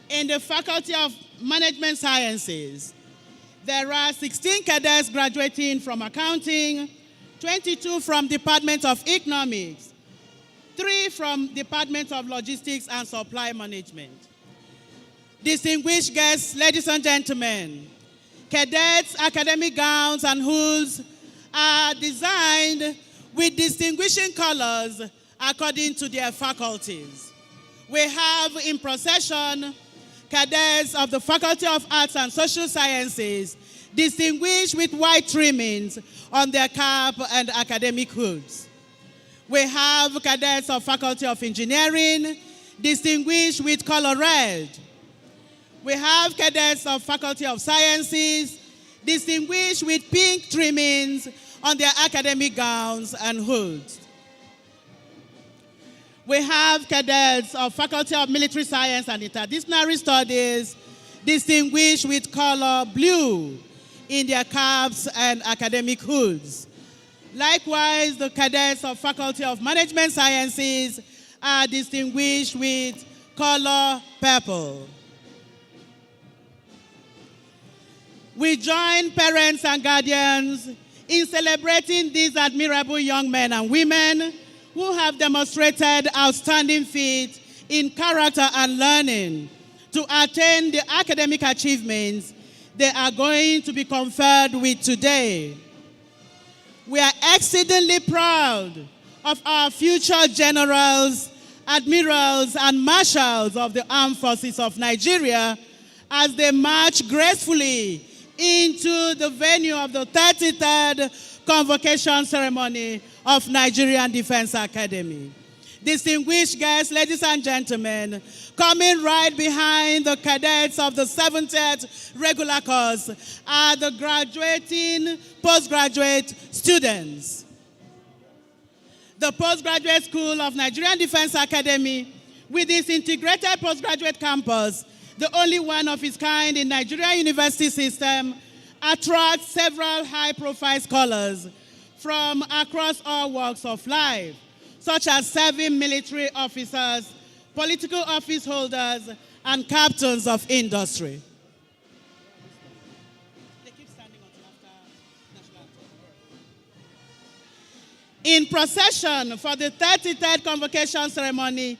In the Faculty of Management Sciences, there are 16 cadets graduating from Accounting, 22 from Department of Economics, 3 from Department of Logistics and Supply Management. Distinguished guests, ladies and gentlemen, cadets' academic gowns and hoods are designed with distinguishing colors according to their faculties. We have in procession cadets of the Faculty of Arts and Social Sciences, distinguished with white trimmings on their cap and academic hoods. We have cadets of Faculty of Engineering, distinguished with color red. We have cadets of Faculty of Sciences, distinguished with pink trimmings on their academic gowns and hoods. We have cadets of Faculty of Military Science and Interdisciplinary Studies, distinguished with color blue in their caps and academic hoods. Likewise, the cadets of Faculty of Management Sciences are distinguished with color purple. We join parents and guardians in celebrating these admirable young men and women who have demonstrated outstanding feat in character and learning to attain the academic achievements they are going to be conferred with today. We are exceedingly proud of our future generals, admirals, and marshals of the Armed Forces of Nigeria as they march gracefully into the venue of the 33rd Convocation ceremony of Nigerian Defense Academy. Distinguished guests, ladies and gentlemen, coming right behind the cadets of the 70th regular course are the graduating postgraduate students. The Postgraduate School of Nigerian Defense Academy, with its integrated postgraduate campus, the only one of its kind in Nigerian university system, attracts several high-profile scholars from across all walks of life, such as serving military officers, political office holders, and captains of industry. They keep standing until after national anthem. In procession for the 33rd Convocation ceremony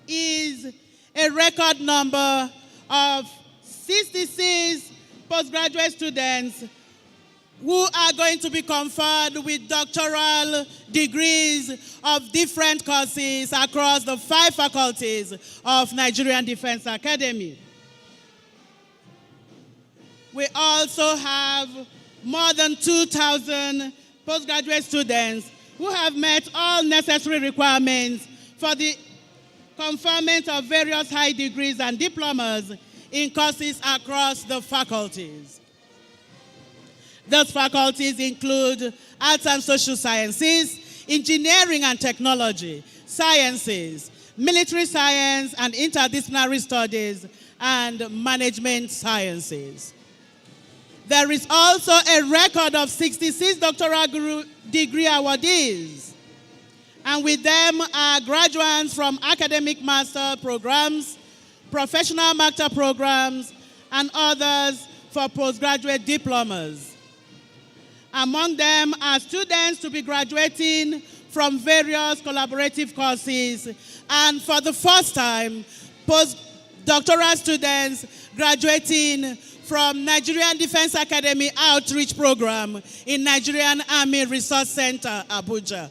is a record number of 66 postgraduate students who are going to be conferred with doctoral degrees of different courses across the 5 faculties of Nigerian Defense Academy. We also have more than 2,000 postgraduate students who have met all necessary requirements for the conferment of various high degrees and diplomas in courses across the faculties. Those faculties include Arts and Social Sciences, Engineering and Technology, Sciences, Military Science and Interdisciplinary Studies, and Management Sciences. There is also a record of 66 doctoral degree awardees, and with them are graduates from academic master programs, professional master programs, and others for postgraduate diplomas. Among them are students to be graduating from various collaborative courses, and for the first time, postdoctoral students graduating from Nigerian Defense Academy Outreach Program in Nigerian Army Resource Center, Abuja.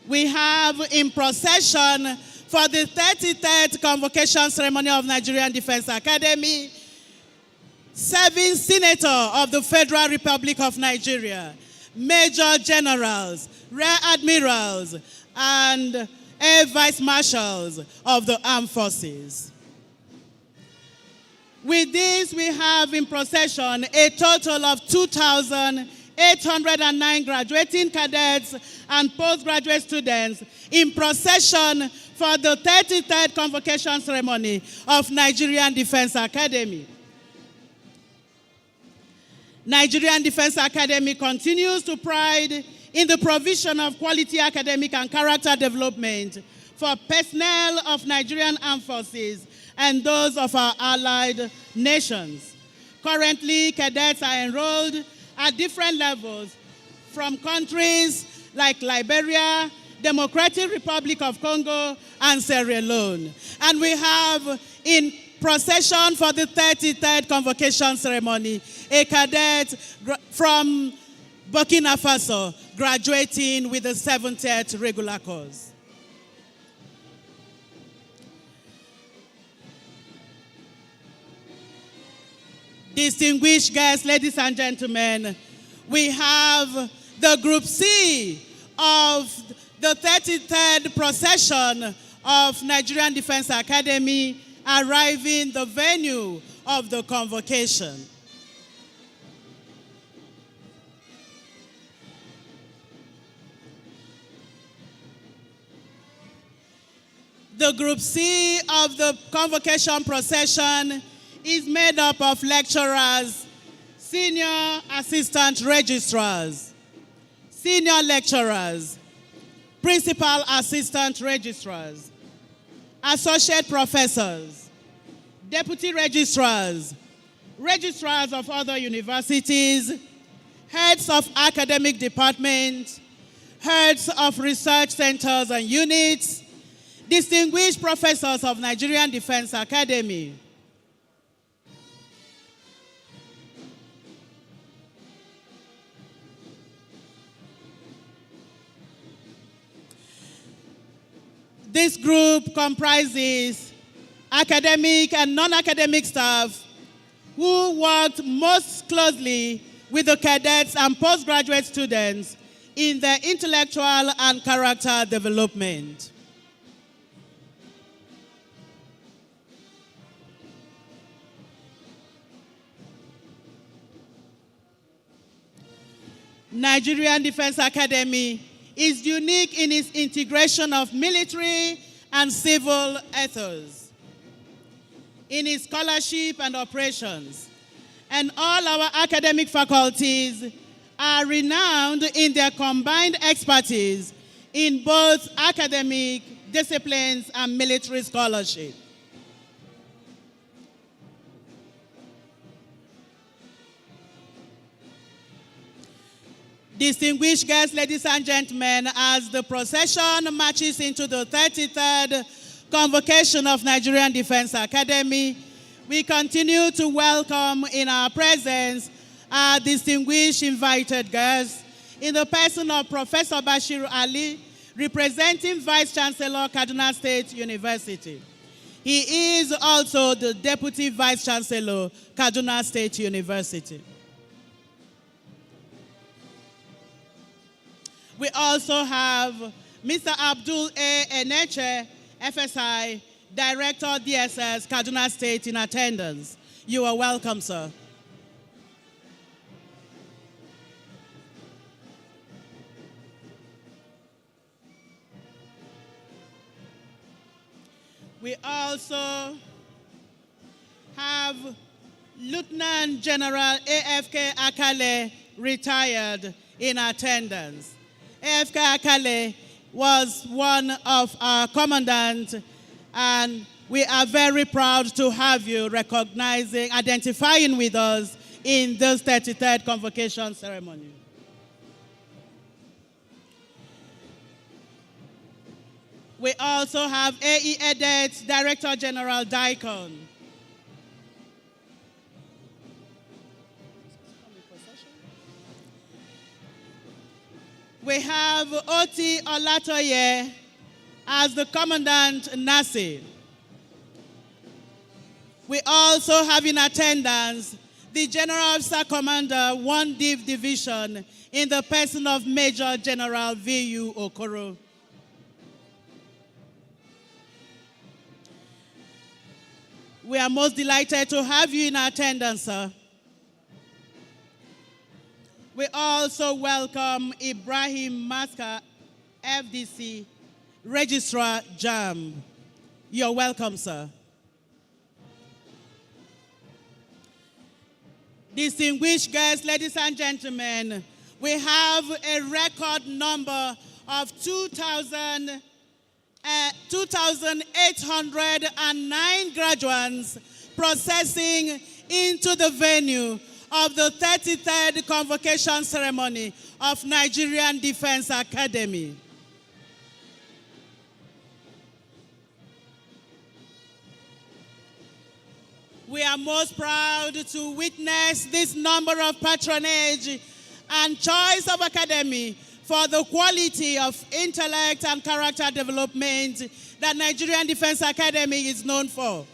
We have in procession for the 33rd Convocation Ceremony of Nigerian Defense Academy, 7 senators of the Federal Republic of Nigeria, major generals, rear admirals, and air vice marshals of the armed forces. With this, we have in procession a total of 2,809 graduating cadets and postgraduate students in procession for the 33rd Convocation Ceremony of Nigerian Defense Academy. Nigerian Defense Academy continues to pride in the provision of quality academic and character development for personnel of Nigerian armed forces and those of our allied nations. Currently, cadets are enrolled at different levels from countries like Liberia, Democratic Republic of Congo, and Sierra Leone. And we have in procession for the 33rd Convocation Ceremony a cadet from Burkina Faso graduating with the 70th regular course. Distinguished guests, ladies and gentlemen, we have the Group C of the 33rd procession of Nigerian Defense Academy arriving the venue of the convocation. The Group C of the convocation procession is made up of lecturers, senior assistant registrars, senior lecturers, principal assistant registrars, associate professors, deputy registrars, registrars of other universities, heads of academic departments, heads of research centers and units, distinguished professors of Nigerian Defense Academy. This group comprises academic and non-academic staff who worked most closely with the cadets and postgraduate students in their intellectual and character development. Nigerian Defense Academy is unique in its integration of military and civil ethos, in its scholarship and operations. And all our academic faculties are renowned in their combined expertise in both academic disciplines and military scholarship. Distinguished guests, ladies and gentlemen, as the procession marches into the 33rd Convocation of Nigerian Defense Academy, we continue to welcome in our presence our distinguished invited guests in the person of Professor Bashir Ali, representing Vice Chancellor, Kaduna State University. He is also the Deputy Vice Chancellor, Kaduna State University. We also have Mr. Abdul A. Eneche, FSI, Director, DSS, Kaduna State, in attendance. You are welcome, sir. We also have Lieutenant General AFK Akale, retired, in attendance. AFK Akale was one of our commandants and We are very proud to have you identifying with us in this 33rd Convocation ceremony. We also have AE Edet, Director General DICON. We have Oti Olatoye as the Commandant Nasi. We also have in attendance the General Officer Commander 1 Div Division in the person of Major General V.U. Okoro. We are most delighted to have you in attendance, sir. We also welcome Ibrahim Maska, FDC, Registrar JAM. You're welcome, sir. Distinguished guests, ladies and gentlemen, we have a record number of 2,809 graduates processing into the venue of the 33rd Convocation ceremony of Nigerian Defense Academy. We are most proud to witness this number of patronage and choice of academy for the quality of intellect and character development that Nigerian Defense Academy is known for.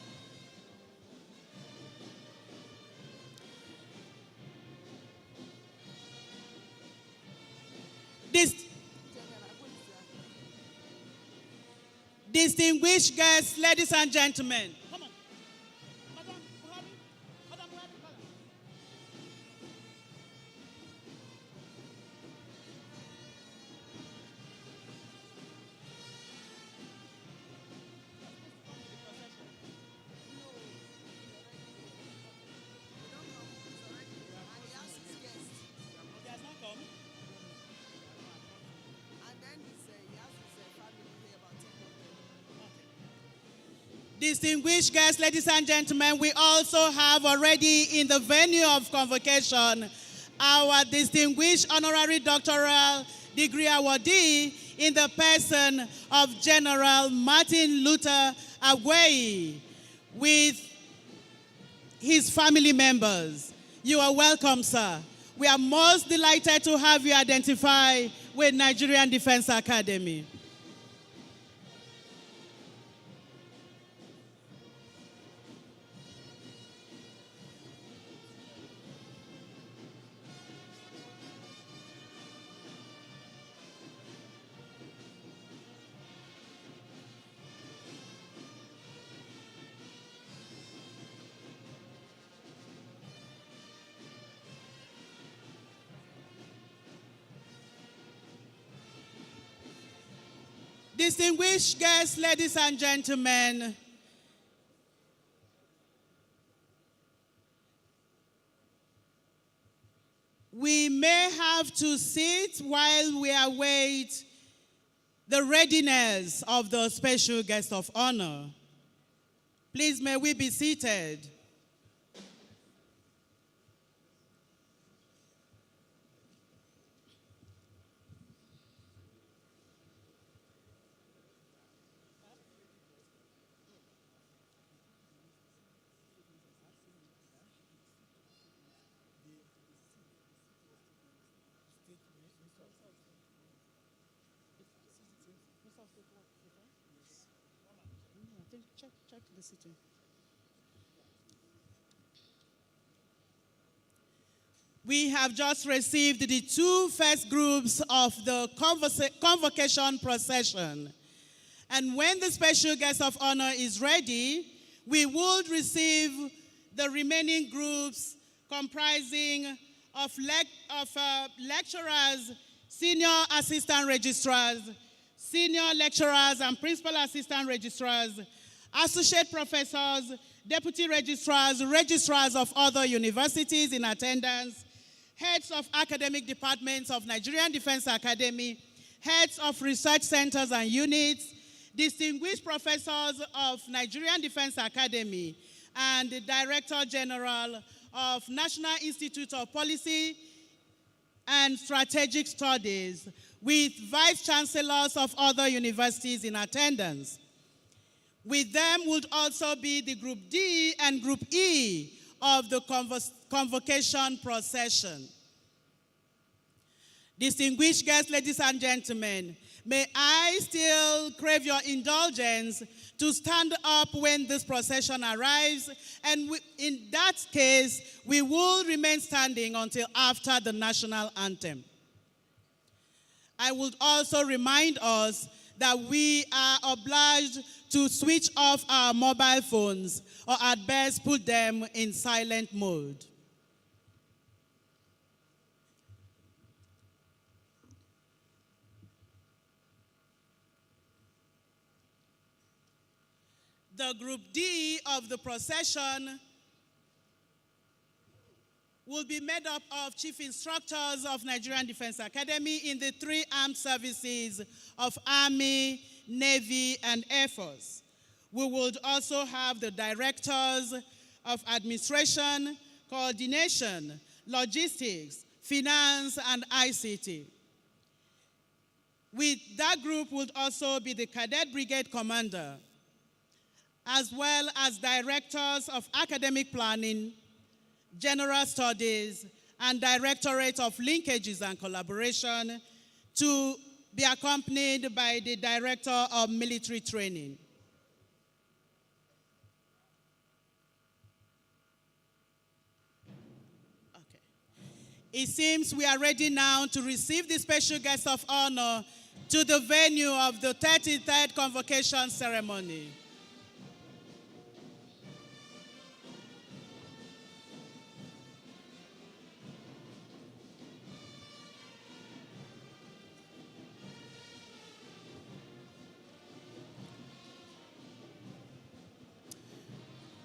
Distinguished guests, ladies and gentlemen. Come on. Madam Buhari. Madam Buhari, come on. He has not come. Distinguished guests, ladies and gentlemen, we also have already in the venue of convocation our distinguished honorary doctoral degree awardee in the person of General Martin Luther Agwei with his family members. You are welcome, sir. We are most delighted to have you identify with Nigerian Defense Academy. Distinguished guests, ladies and gentlemen, we may have to sit while we await the readiness of the special guest of honor. Please, may we be seated. Check the sitting. We have just received the two first groups of the convocation procession. And when the special guest of honor is ready, we would receive the remaining groups comprising of lecturers, senior assistant registrars, senior lecturers and principal assistant registrars, associate professors, deputy registrars, registrars of other universities in attendance, heads of academic departments of Nigerian Defense Academy, heads of research centers and units, distinguished professors of Nigerian Defense Academy, and the Director General of National Institute of Policy and Strategic Studies, with Vice Chancellors of other universities in attendance. With them would also be the Group D and Group E of the convocation procession. Distinguished guests, ladies and gentlemen, may I still crave your indulgence to stand up when this procession arrives, and in that case, we will remain standing until after the national anthem. I would also remind us that we are obliged to switch off our mobile phones, or at best put them in silent mode. The Group D of the procession will be made up of chief instructors of Nigerian Defense Academy in the three armed services of Army, Navy, and Air Force. We would also have the directors of administration, coordination, logistics, finance, and ICT. With that group would also be the cadet brigade commander, as well as directors of academic planning, general studies, and directorate of linkages and collaboration, to be accompanied by the director of military training. Okay. It seems we are ready now to receive the special guest of honor to the venue of the 33rd Convocation ceremony.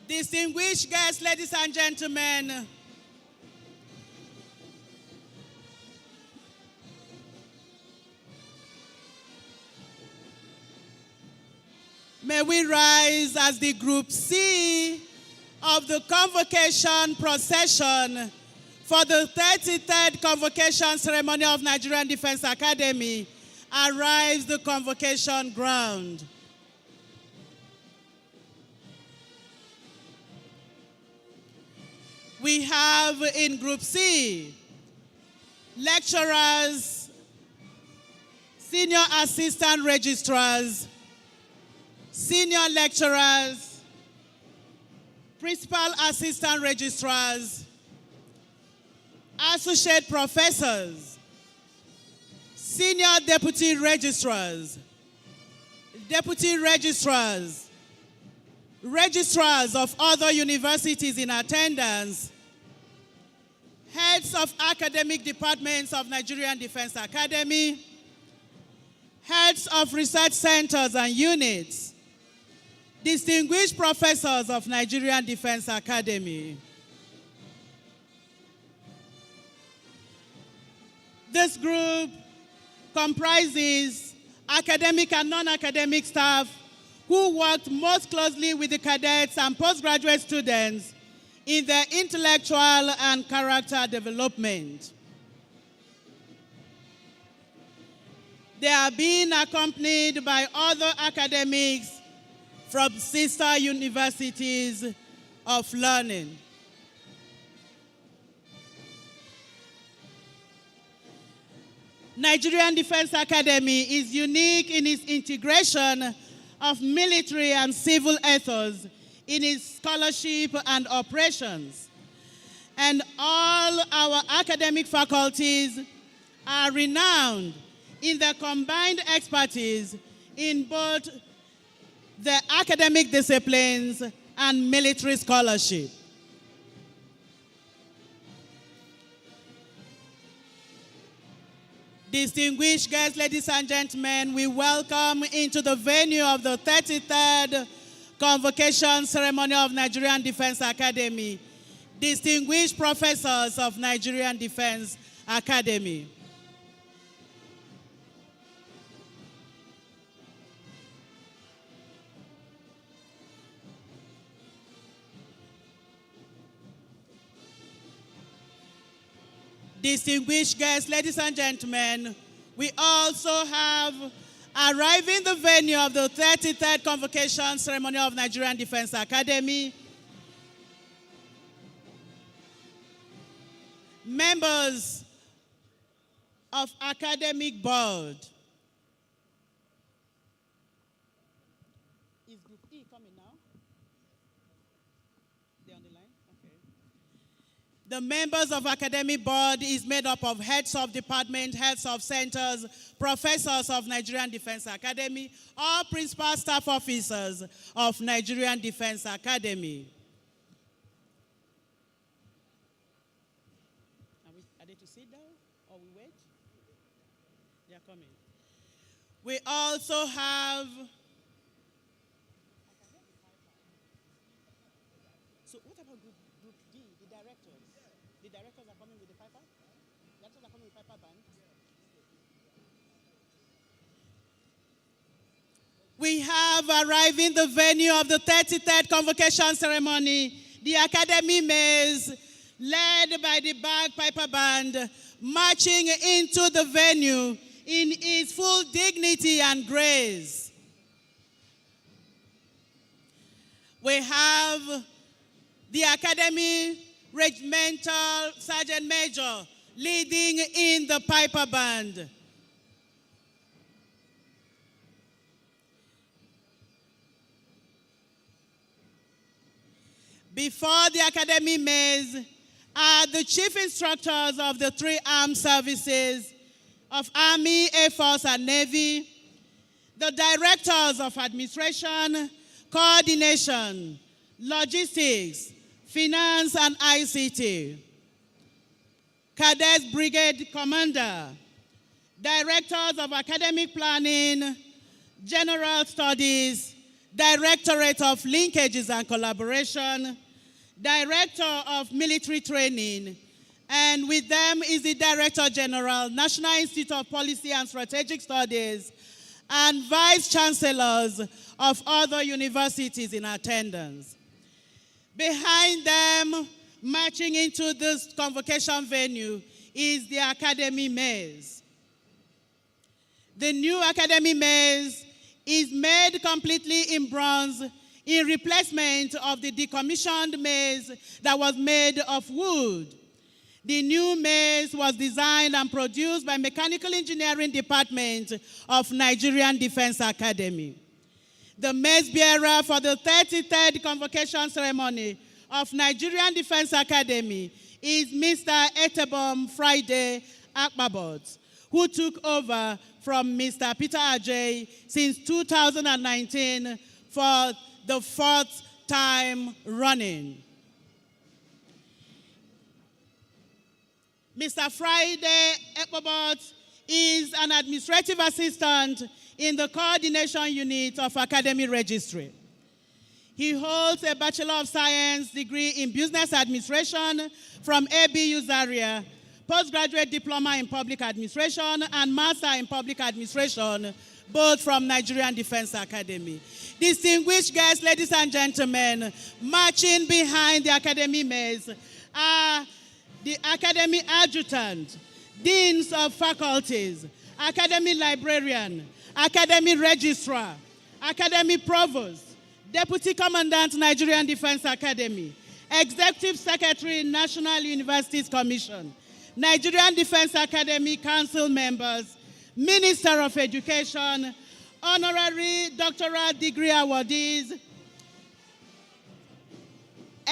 Distinguished guests, ladies and gentlemen, may we rise as the Group C of the convocation procession for the 33rd Convocation Ceremony of Nigerian Defense Academy arrives the convocation ground. We have in Group C, lecturers, senior assistant registrars, senior lecturers, principal assistant registrars, associate professors, senior deputy registrars, registrars of other universities in attendance, heads of academic departments of Nigerian Defense Academy, heads of research centers and units, distinguished professors of Nigerian Defense Academy. This group comprises academic and non-academic staff who worked most closely with the cadets and postgraduate students in their intellectual and character development. They are being accompanied by other academics from sister universities of learning. Nigerian Defense Academy is unique in its integration of military and civil ethos in its scholarship and operations. And all our academic faculties are renowned in their combined expertise in both the academic disciplines and military scholarship. Distinguished guests, ladies and gentlemen, we welcome into the venue of the 33rd Convocation Ceremony of Nigerian Defense Academy, distinguished professors of Nigerian Defense Academy. Distinguished guests, ladies and gentlemen, we also have arriving the venue of the 33rd Convocation Ceremony of Nigerian Defense Academy, members of academic board. Is Group E coming now? They're on the line? Okay. The members of academic board is made up of heads of department, heads of centers, professors of Nigerian Defense Academy, all principal staff officers of Nigerian Defense Academy. Are they to sit down or we wait? They are coming. We also have... So what about Group D, the directors? The directors are coming with the piper? The directors are coming with piper band? We have arrived in the venue of the 33rd Convocation Ceremony, the Academy Maze, led by the bagpiper band, marching into the venue in its full dignity and grace. We have the Academy Regimental Sergeant Major leading in the piper band. Before the Academy Maze are the chief instructors of the three armed services of Army, Air Force, and Navy, the directors of administration, coordination, logistics, finance, and ICT, Cadets Brigade Commander, directors of academic planning, general studies, Directorate of Linkages and Collaboration, Director of Military Training, and with them is the Director General, National Institute of Policy and Strategic Studies, and Vice Chancellors of other universities in attendance. Behind them, marching into this convocation venue, is the Academy Maze. The new Academy Maze is made completely in bronze in replacement of the decommissioned maze that was made of wood. The new maze was designed and produced by Mechanical Engineering Department of Nigerian Defense Academy. The maze bearer for the 33rd Convocation Ceremony of Nigerian Defense Academy is Mr. Etebom Friday Akpabot, who took over from Mr. Peter Ajay since 2019 for the fourth time running. Mr. Friday Ekpobot is an administrative assistant in the coordination unit of Academy Registry. He holds a Bachelor of Science degree in Business Administration from ABU Zaria, Postgraduate Diploma in Public Administration, and Master in Public Administration, both from Nigerian Defense Academy. Distinguished guests, ladies and gentlemen, marching behind the Academy Maze are the Academy Adjutant, Deans of Faculties, Academy Librarian, Academy Registrar, Academy Provost, Deputy Commandant, Nigerian Defense Academy, Executive Secretary, National Universities Commission, Nigerian Defense Academy Council members, Minister of Education, honorary doctoral degree awardees,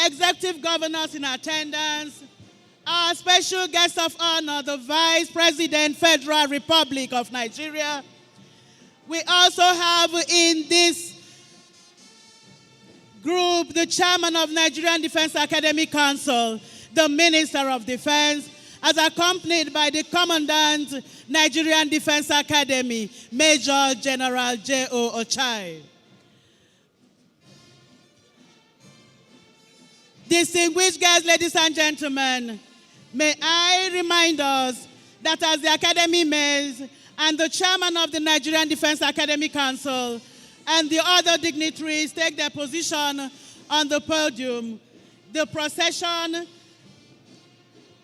executive governors in attendance, our special guest of honor, the Vice President, Federal Republic of Nigeria. We also have in this group the Chairman of Nigerian Defense Academy Council, the Minister of Defense, as accompanied by the Commandant, Nigerian Defense Academy, Major General J.O. Ochai. Distinguished guests, ladies and gentlemen, may I remind us that as the Academy Maze and the Chairman of the Nigerian Defense Academy Council and the other dignitaries take their position on the podium, the procession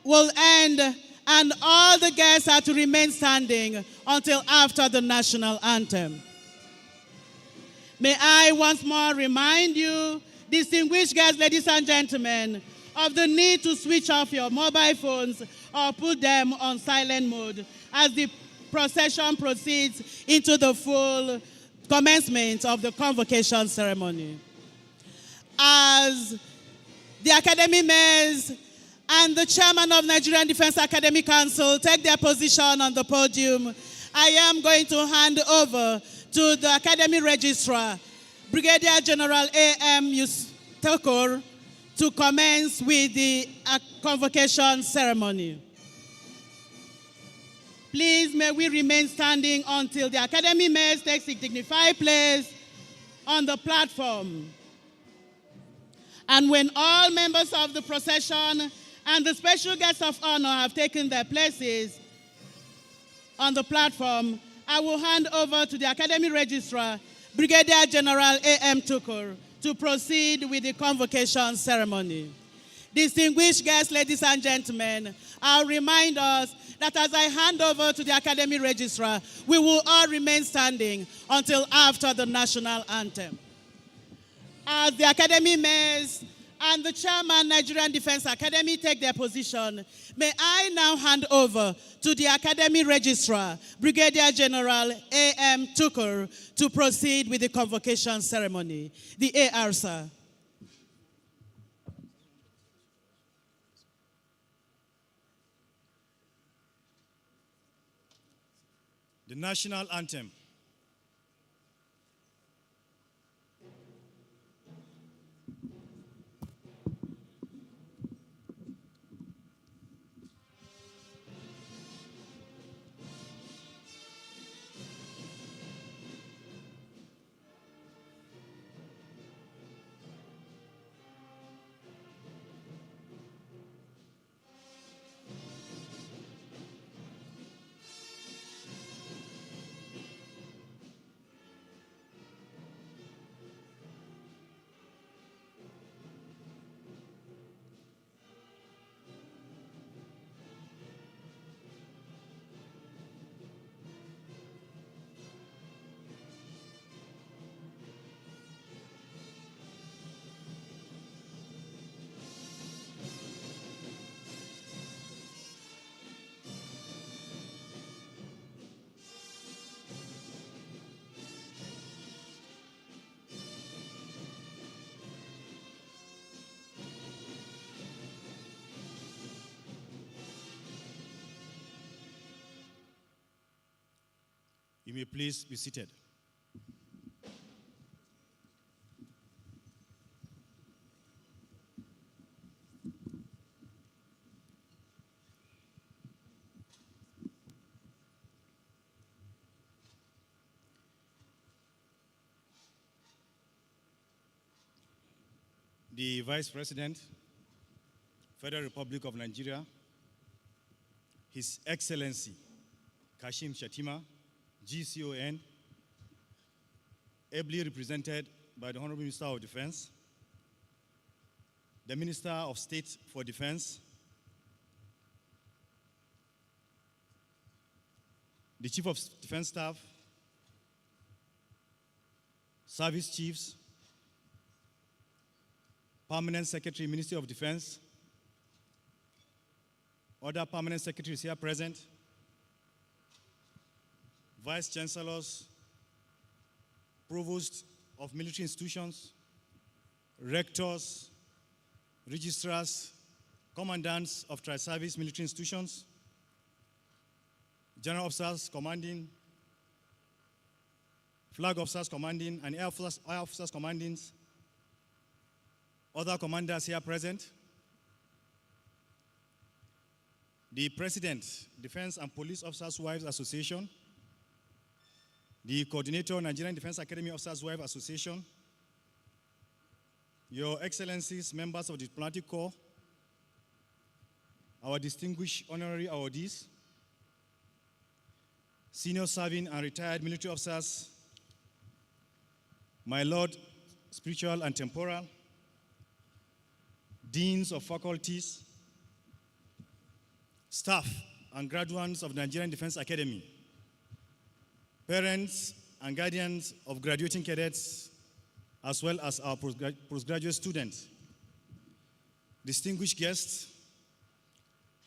will end and all the guests are to remain standing until after the national anthem. May I once more remind you, distinguished guests, ladies and gentlemen, of the need to switch off your mobile phones or put them on silent mode as the procession proceeds into the full commencement of the convocation ceremony. As the Academy Mayors and the Chairman of Nigerian Defense Academy Council take their position on the podium, I am going to hand over to the Academy Registrar, Brigadier General A.M. Tukur, to commence with the convocation ceremony. Please, may we remain standing until the Academy Mayors takes a dignified place on the platform. And when all members of the procession and the special guests of honor have taken their places on the platform, I will hand over to the Academy Registrar, Brigadier General A.M. Tukur, to proceed with the convocation ceremony. Distinguished guests, ladies and gentlemen, I'll remind us that as I hand over to the Academy Registrar, we will all remain standing until after the national anthem. As the Academy Mayors and the Chairman Nigerian Defense Academy take their position, may I now hand over to the Academy Registrar, Brigadier General A.M. Tukur, to proceed with the convocation ceremony. The AR, sir. The national anthem. You may please be seated. The Vice President, Federal Republic of Nigeria, His Excellency Kashim Shettima, GCON, ably represented by the Honorable Minister of Defense, the Minister of State for Defense, the Chief of Defense Staff, Service Chiefs, Permanent Secretary, Ministry of Defense, other Permanent Secretaries here present, Vice Chancellors, Provosts of military institutions, Rectors, Registrars, Commandants of Tri-Service military institutions, General Officers Commanding, Flag Officers Commanding, and Air Officers Commanding, other commanders here present, the President, Defense and Police Officers' Wives Association, the Coordinator, Nigerian Defense Academy Officers' Wives Association, Your Excellencies, members of the Diplomatic Corps, our distinguished honorary awardees, senior serving and retired military officers, my Lord, spiritual and temporal, deans of faculties, staff and graduates of the Nigerian Defense Academy, parents and guardians of graduating cadets, as well as our postgraduate students, distinguished guests,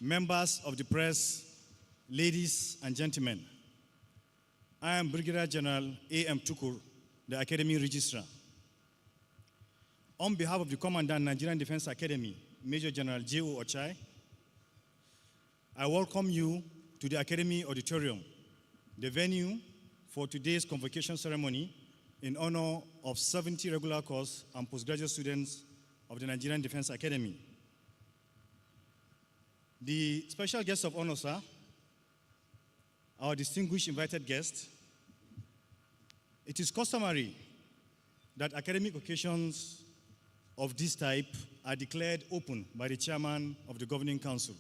members of the press, ladies and gentlemen. I am Brigadier General A.M. Tukur, the Academy Registrar. On behalf of the Commandant, Nigerian Defense Academy, Major General J.O. Ochai, I welcome you to the Academy Auditorium, the venue for today's convocation ceremony in honor of 70 regular course and postgraduate students of the Nigerian Defense Academy. The special guest of honor, sir, our distinguished invited guest. It is customary that academic occasions of this type are declared open by the chairman of the Governing Council.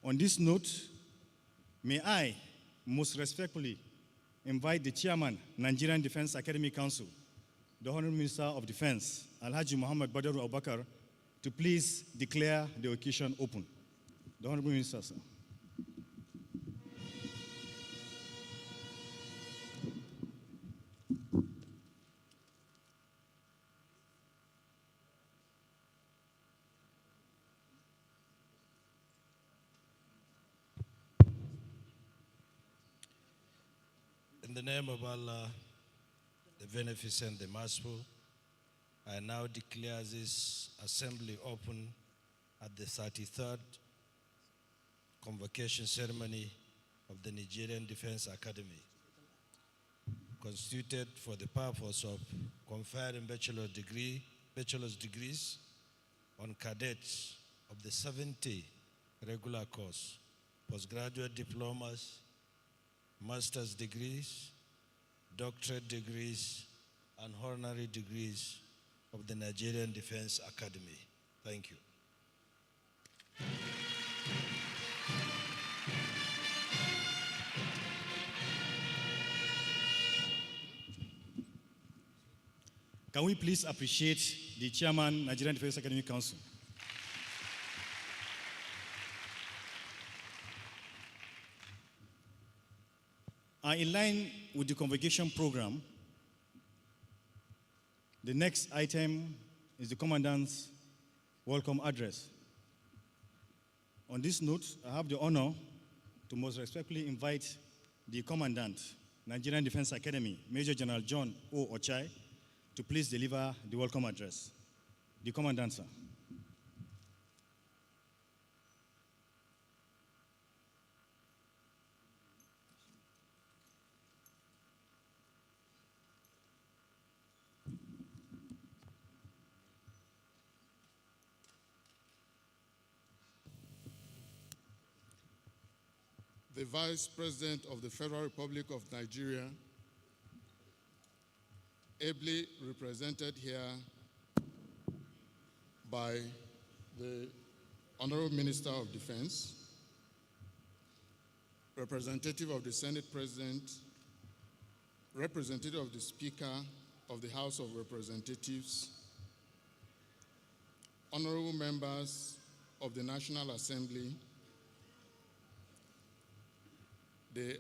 On this note, may I most respectfully invite the chairman, Nigerian Defense Academy Council, the Honorable Minister of Defense, Alhaji Muhammad Badaru Abubakar, to please declare the occasion open. The Honorable Minister, sir. In the name of Allah, the Beneficent, the Merciful, I now declare this assembly open at the 33rd Convocation ceremony of the Nigerian Defense Academy, constituted for the purpose of conferring bachelor's degrees on cadets of the 70 regular course, postgraduate diplomas, master's degrees, doctorate degrees, and honorary degrees of the Nigerian Defense Academy. Thank you. Can we please appreciate the chairman, Nigerian Defense Academy Council? In line with the convocation program, the next item is the Commandant's welcome address. On this note, I have the honor to most respectfully invite the Commandant, Nigerian Defense Academy, Major General John O. Ochai, to please deliver the welcome address. The Commandant, sir. The Vice President of the Federal Republic of Nigeria, ably represented here by the Honorable Minister of Defense, representative of the Senate President, representative of the Speaker of the House of Representatives, honorable members of the National Assembly, the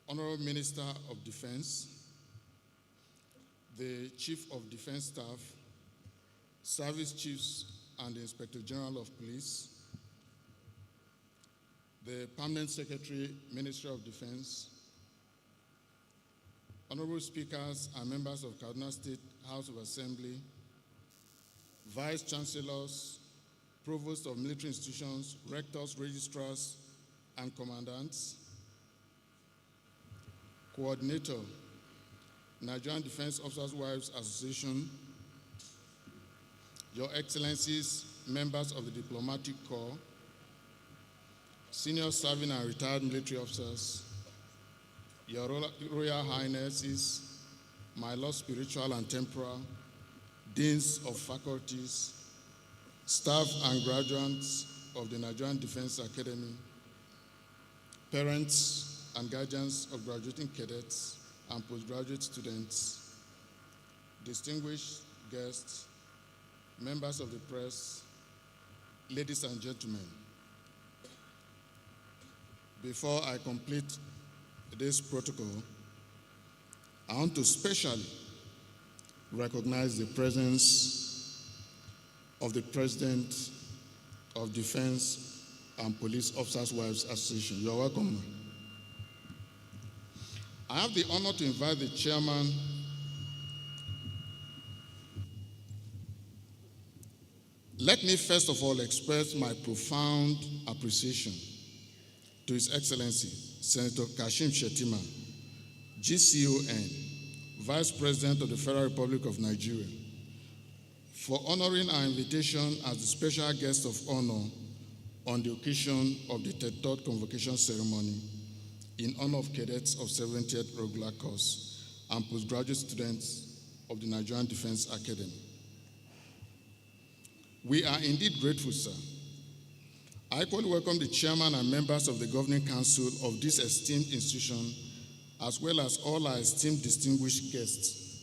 Honorable Minister of Defense, the Chief of Defense Staff, Service Chiefs and the Inspector General of Police, the Permanent Secretary, Ministry of Defense, Honorable Speakers and members of Kaduna State House of Assembly, Vice Chancellors, Provosts of military institutions, Rectors, Registrars, and Commandants, Coordinator, Nigerian Defense Officers' Wives Association, Your Excellencies, members of the Diplomatic Corps, senior serving and retired military officers, Your Royal Highnesses, my Lord Spiritual and Temporal, Deans of Faculties, staff and graduates of the Nigerian Defense Academy, parents and guardians of graduating cadets and postgraduate students, distinguished guests, members of the press, ladies and gentlemen. Before I complete this protocol, I want to specially recognize the presence of the President of Defense and Police Officers' Wives Association. You are welcome. I have the honor to invite the chairman Let me first of all express my profound appreciation to His Excellency, Senator Kashim Shettima, GCON, Vice President of the Federal Republic of Nigeria, for honoring our invitation as the special guest of honor on the occasion of the 33rd Convocation ceremony in honor of cadets of 70th Regular Course and postgraduate students of the Nigerian Defense Academy. We are indeed grateful, sir. I equally welcome the chairman and members of the governing council of this esteemed institution, as well as all our esteemed distinguished guests.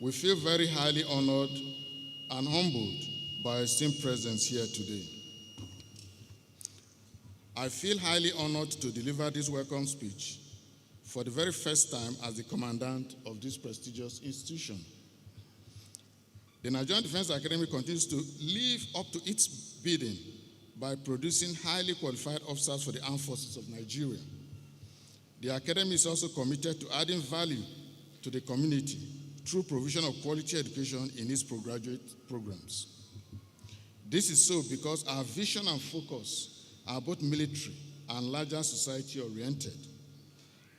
We feel very highly honored and humbled by our esteemed presence here today. I feel highly honored to deliver this welcome speech for the very first time as the commandant of this prestigious institution. The Nigerian Defense Academy continues to live up to its bidding by producing highly qualified officers for the armed forces of Nigeria. The Academy is also committed to adding value to the community through provision of quality education in its postgraduate programs. This is so because our vision and focus are both military and larger society oriented.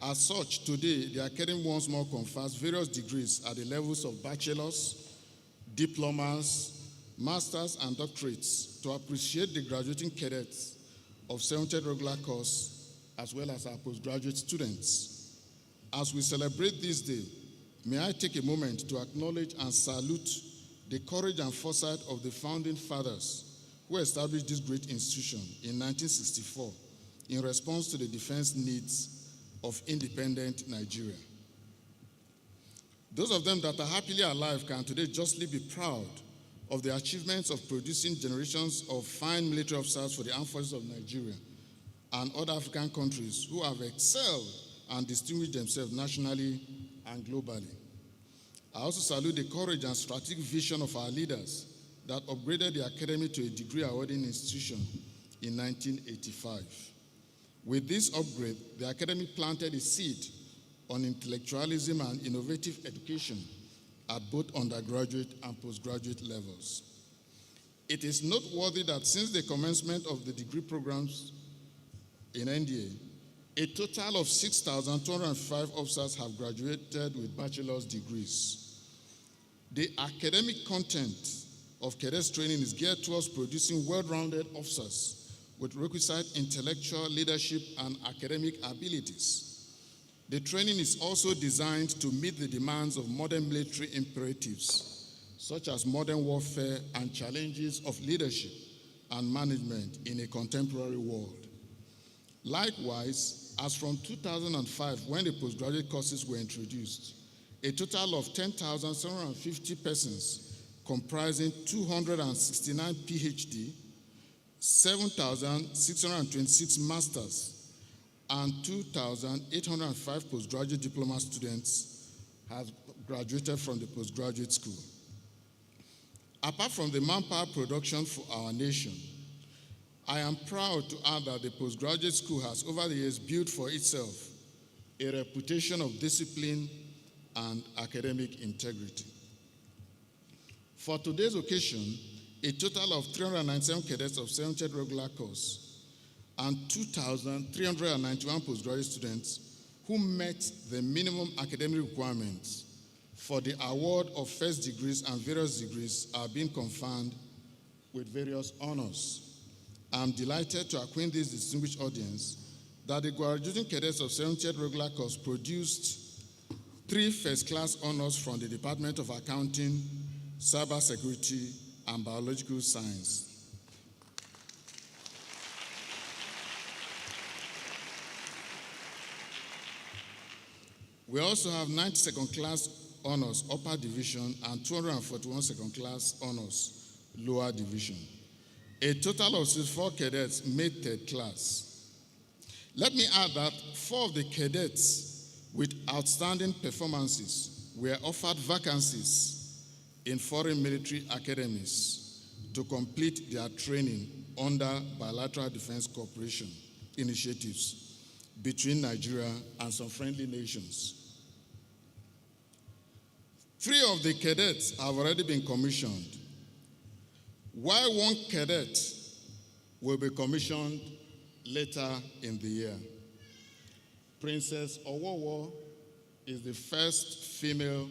As such, today, the Academy once more confers various degrees at the levels of bachelor's, diplomas, masters, and doctorates to appreciate the graduating cadets of 70th Regular Course as well as our postgraduate students. As we celebrate this day, may I take a moment to acknowledge and salute the courage and foresight of the founding fathers who established this great institution in 1964 in response to the defense needs of independent Nigeria. Those of them that are happily alive can today justly be proud of the achievements of producing generations of fine military officers for the armed forces of Nigeria and other African countries who have excelled and distinguished themselves nationally and globally. I also salute the courage and strategic vision of our leaders that upgraded the Academy to a degree-awarding institution in 1985. With this upgrade, the Academy planted a seed on intellectualism and innovative education at both undergraduate and postgraduate levels. It is noteworthy that since the commencement of the degree programs in NDA, a total of 6,205 officers have graduated with bachelor's degrees. The academic content of cadets training is geared towards producing well-rounded officers with requisite intellectual, leadership, and academic abilities. The training is also designed to meet the demands of modern military imperatives, such as modern warfare and challenges of leadership and management in a contemporary world. Likewise, as from 2005, when the postgraduate courses were introduced, a total of 10,750 persons comprising 269 PhD, 7,626 masters, and 2,805 postgraduate diploma students have graduated from the postgraduate school. Apart from the manpower production for our nation, I am proud to add that the postgraduate school has over the years built for itself a reputation of discipline and academic integrity. For today's occasion, a total of 397 cadets of 70th Regular Course and 2,391 postgraduate students who met the minimum academic requirements for the award of first degrees and various degrees are being conferred with various honors. I'm delighted to acquaint this distinguished audience that the graduating cadets of 70th Regular Course produced 3 first-class honors from the Department of Accounting, Cybersecurity, and Biological Science. We also have 90 second-class honors upper division and 241 second-class honors lower division. A total of 64 cadets made third class. Let me add that 4 of the cadets with outstanding performances were offered vacancies in foreign military academies to complete their training under bilateral defense cooperation initiatives between Nigeria and some friendly nations. 3 of the cadets have already been commissioned, while 1 cadet will be commissioned later in the year. Princess Owowo is the first female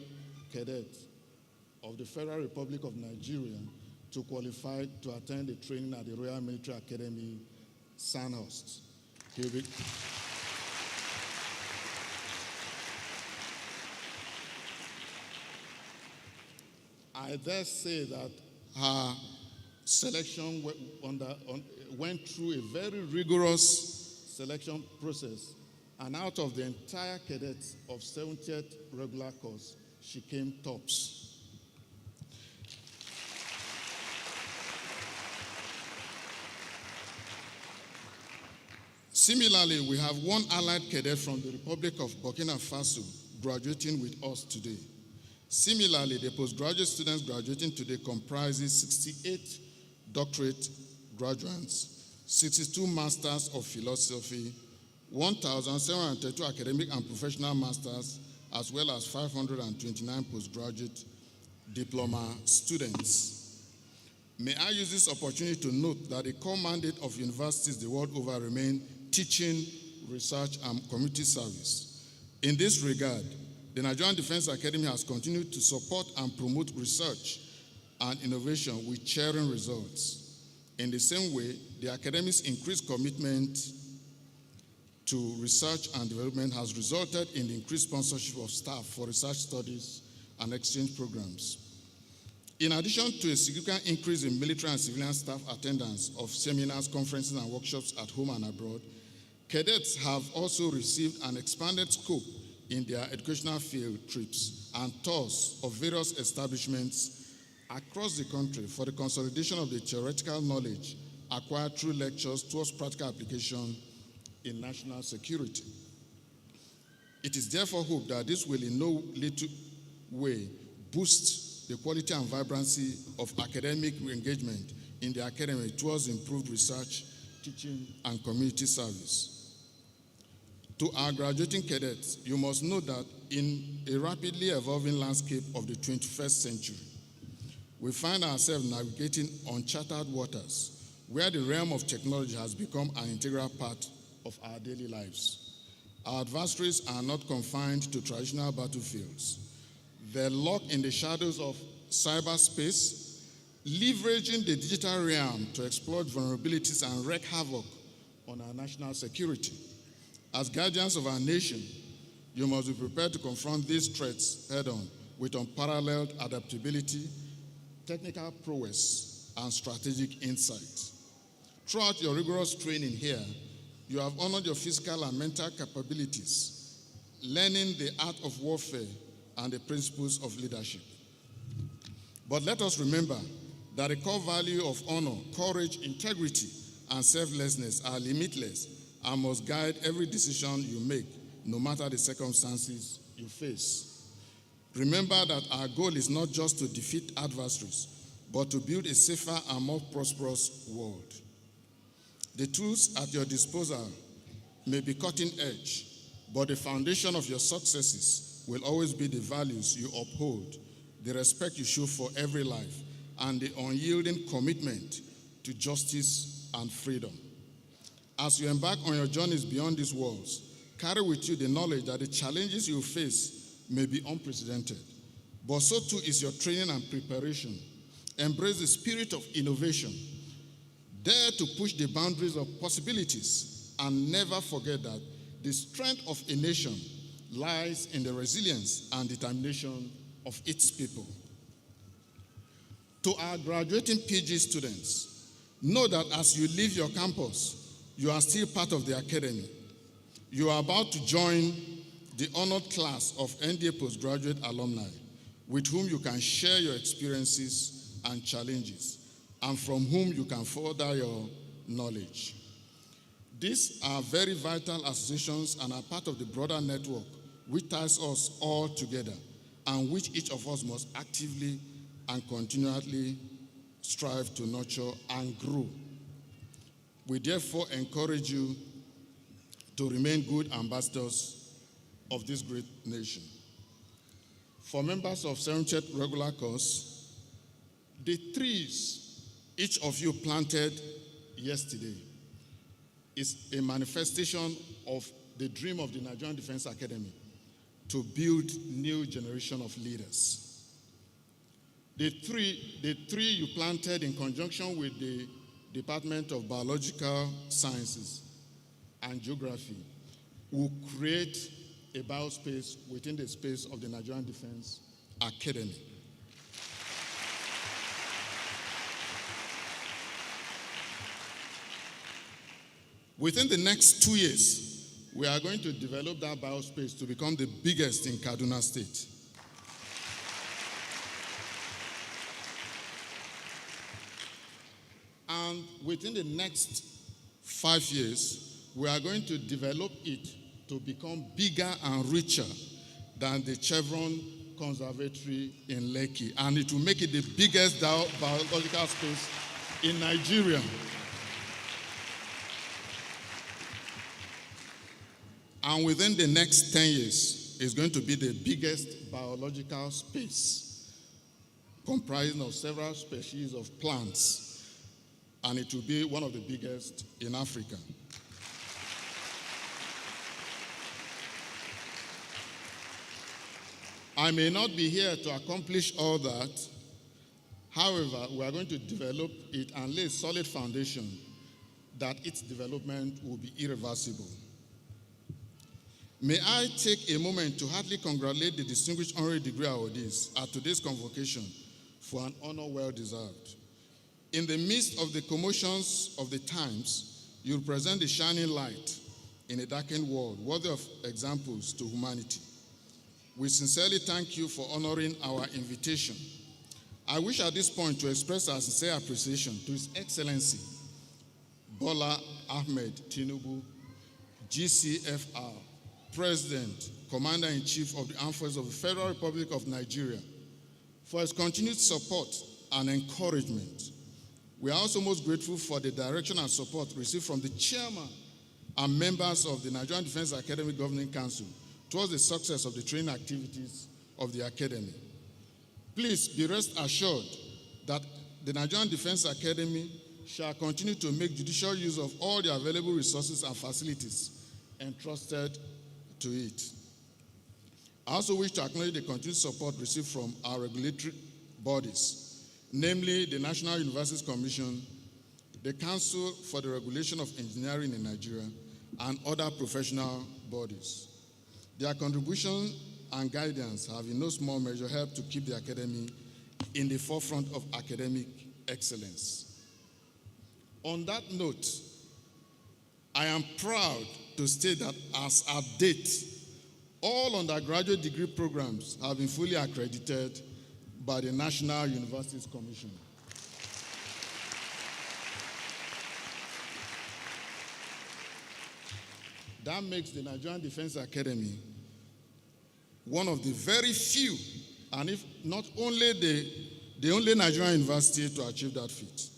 cadet of the Federal Republic of Nigeria to qualify to attend the training at the Royal Military Academy, Sandhurst. I dare say that her selection went through a very rigorous selection process, and out of the entire cadets of 70th regular course, she came tops. Similarly, we have 1 allied cadet from the Republic of Burkina Faso graduating with us today. Similarly, the postgraduate students graduating today comprises 68 doctorate graduates, 62 masters of philosophy, 1,732 academic and professional masters, as well as 529 postgraduate diploma students. May I use this opportunity to note that the core mandate of universities the world over remain teaching, research, and community service. In this regard, the Nigerian Defense Academy has continued to support and promote research and innovation with cheering results. In the same way, the Academy's increased commitment to research and development has resulted in the increased sponsorship of staff for research studies and exchange programs. In addition to a significant increase in military and civilian staff attendance of seminars, conferences, and workshops at home and abroad, cadets have also received an expanded scope in their educational field trips and tours of various establishments across the country for the consolidation of the theoretical knowledge acquired through lectures towards practical application in national security. It is therefore hoped that this will in no little way boost the quality and vibrancy of academic engagement in the academy towards improved research, teaching, and community service. To our graduating cadets, you must know that in a rapidly evolving landscape of the 21st century, we find ourselves navigating uncharted waters where the realm of technology has become an integral part of our daily lives. Our adversaries are not confined to traditional battlefields. They're locked in the shadows of cyberspace, leveraging the digital realm to exploit vulnerabilities and wreak havoc on our national security. As guardians of our nation, you must be prepared to confront these threats head-on with unparalleled adaptability, technical prowess, and strategic insight. Throughout your rigorous training here, you have honored your physical and mental capabilities, learning the art of warfare and the principles of leadership. But let us remember that the core value of honor, courage, integrity, and selflessness are limitless and must guide every decision you make, no matter the circumstances you face. Remember that our goal is not just to defeat adversaries, but to build a safer and more prosperous world. The tools at your disposal may be cutting edge, but the foundation of your successes will always be the values you uphold, the respect you show for every life, and the unyielding commitment to justice and freedom. As you embark on your journeys beyond these walls, carry with you the knowledge that the challenges you face may be unprecedented, but so too is your training and preparation. Embrace the spirit of innovation. Dare to push the boundaries of possibilities, and never forget that the strength of a nation lies in the resilience and determination of its people. To our graduating PG students, know that as you leave your campus, you are still part of the academy. You are about to join the honored class of NDA postgraduate alumni with whom you can share your experiences and challenges and from whom you can further your knowledge. These are very vital associations and are part of the broader network which ties us all together and which each of us must actively and continually strive to nurture and grow. We therefore encourage you to remain good ambassadors of this great nation. For members of 70th regular course, the trees each of you planted yesterday is a manifestation of the dream of the Nigerian Defense Academy to build new generation of leaders. The tree you planted in conjunction with the Department of Biological Sciences and Geography will create a biospace within the space of the Nigerian Defense Academy. Within the next 2 years, we are going to develop that biospace to become the biggest in Kaduna State. And within the next 5 years, we are going to develop it to become bigger and richer than the Chevron Conservatory in Lekki. And it will make it the biggest biological space in Nigeria. And within the next 10 years, it's going to be the biggest biological space, comprising of several species of plants, and it will be one of the biggest in Africa. I may not be here to accomplish all that. However, we are going to develop it and lay a solid foundation that its development will be irreversible. May I take a moment to heartily congratulate the distinguished honorary degree awardees at today's convocation for an honor well deserved. In the midst of the commotions of the times, you represent the shining light in a darkened world, worthy of examples to humanity. We sincerely thank you for honoring our invitation. I wish at this point to express our sincere appreciation to His Excellency Bola Ahmed Tinubu, GCFR, President, Commander-in-Chief of the Armed Forces of the Federal Republic of Nigeria, for his continued support and encouragement. We are also most grateful for the direction and support received from the chairman and members of the Nigerian Defense Academy Governing Council towards the success of the training activities of the Academy. Please be rest assured that the Nigerian Defense Academy shall continue to make judicial use of all the available resources and facilities entrusted to it. I also wish to acknowledge the continued support received from our regulatory bodies, namely the National Universities Commission, the Council for the Regulation of Engineering in Nigeria, and other professional bodies. Their contribution and guidance have in no small measure helped to keep the Academy in the forefront of academic excellence. On that note, I am proud to state that as at date, all undergraduate degree programs have been fully accredited by the National Universities Commission. That makes the Nigerian Defense Academy one of the very few, and if not only the only Nigerian university to achieve that feat.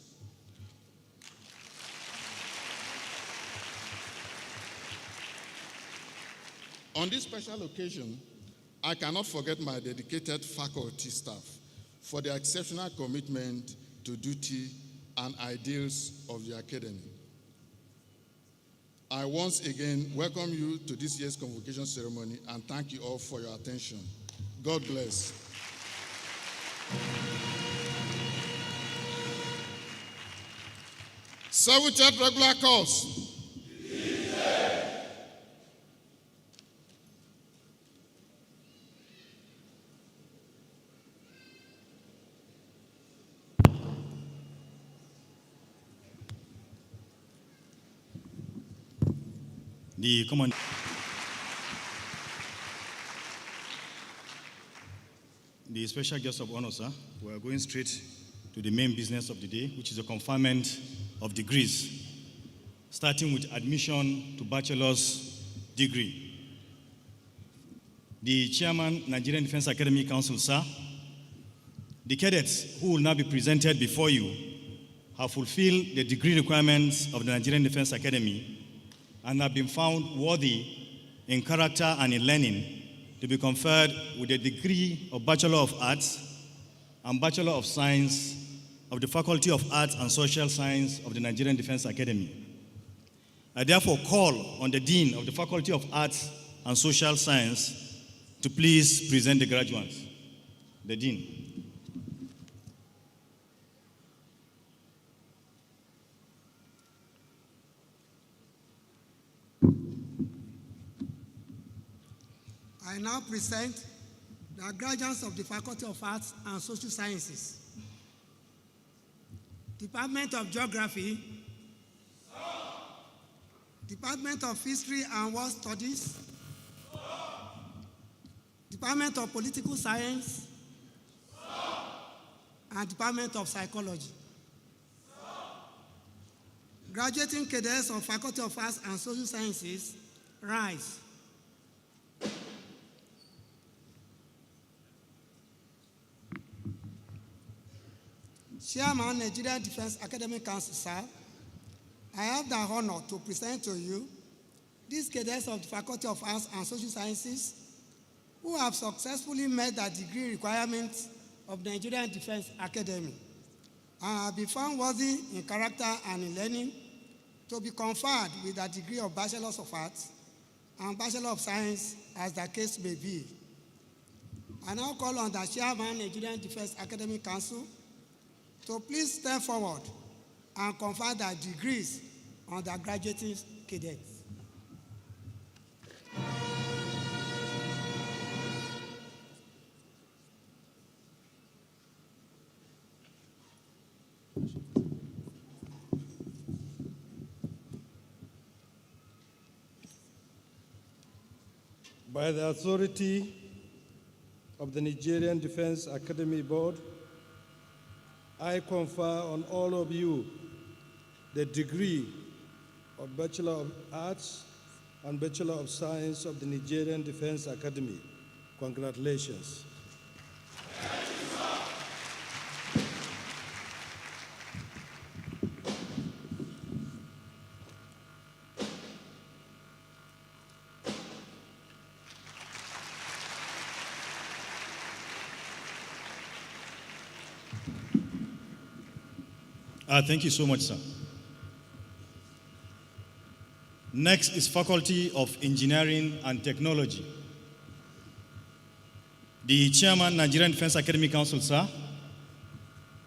On this special occasion, I cannot forget my dedicated faculty staff for their exceptional commitment to duty and ideals of the Academy. I once again welcome you to this year's convocation ceremony and thank you all for your attention. God bless. Seventh regular course. The special guest of honor, sir, we are going straight to the main business of the day, which is the conferment of degrees. starting with admission to bachelor's degree. The Chairman, Nigerian Defense Academy Council, sir, the cadets who will now be presented before you have fulfilled the degree requirements of the Nigerian Defense Academy and have been found worthy in character and in learning to be conferred with a degree of Bachelor of Arts and Bachelor of Science of the Faculty of Arts and Social Science of the Nigerian Defense Academy. I therefore call on the Dean of the Faculty of Arts and Social Science to please present the graduates. The Dean. I now present the graduates of the Faculty of Arts and Social Sciences, Department of Geography, Department of History and World Studies, Department of Political Science, and Department of Psychology. Graduating cadets of Faculty of Arts and Social Sciences, rise. Chairman, Nigerian Defense Academy Council, sir, I have the honor to present to you these cadets of the Faculty of Arts and Social Sciences who have successfully met the degree requirements of the Nigerian Defense Academy and have been found worthy in character and in learning to be conferred with a degree of Bachelor of Arts and Bachelor of Science as the case may be. I now call on the Chairman, Nigerian Defense Academy Council to please step forward and confer their degrees on the graduating cadets. By the authority of the Nigerian Defense Academy Board, I confer on all of you the degree of Bachelor of Arts and Bachelor of Science of the Nigerian Defense Academy. Congratulations. Thank you so much, sir. Next is Faculty of Engineering and Technology. The Chairman, Nigerian Defense Academy Council, sir,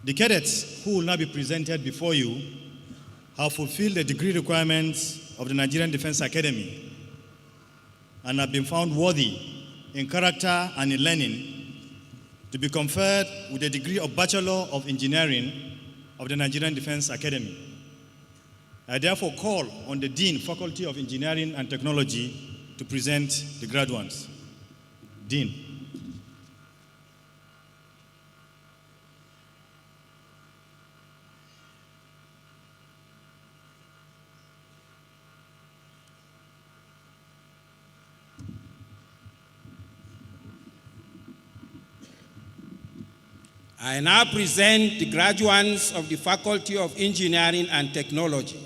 the cadets who will now be presented before you have fulfilled the degree requirements of the Nigerian Defense Academy and have been found worthy in character and in learning to be conferred with the degree of Bachelor of Engineering of the Nigerian Defense Academy. I therefore call on the Dean, Faculty of Engineering and Technology, to present the graduates. Dean. I now present the graduates of the Faculty of Engineering and Technology,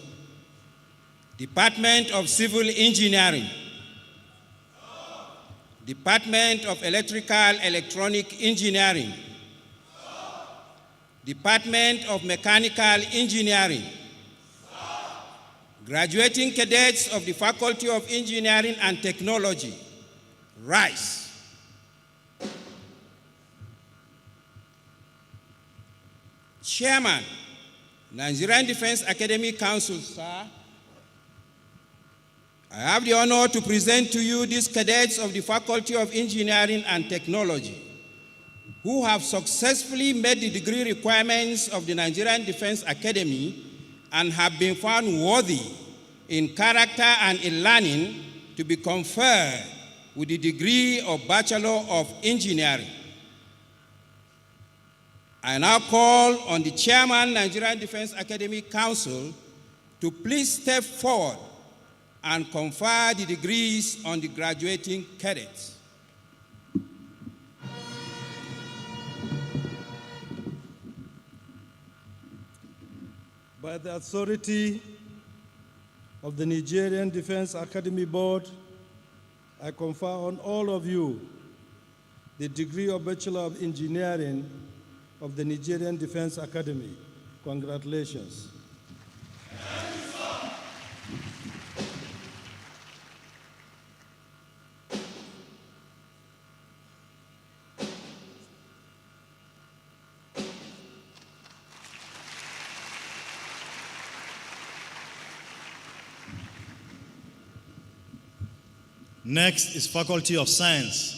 Department of Civil Engineering, Department of Electrical Electronic Engineering, Department of Mechanical Engineering, graduating cadets of the Faculty of Engineering and Technology, rise. Chairman, Nigerian Defense Academy Council, sir, I have the honor to present to you these cadets of the Faculty of Engineering and Technology who have successfully met the degree requirements of the Nigerian Defense Academy and have been found worthy in character and in learning to be conferred with the degree of Bachelor of Engineering. I now call on the Chairman, Nigerian Defense Academy Council, to please step forward and confer the degrees on the graduating cadets. By the authority of the Nigerian Defense Academy Board, I confer on all of you the degree of Bachelor of Engineering of the Nigerian Defense Academy. Congratulations. Next is Faculty of Science.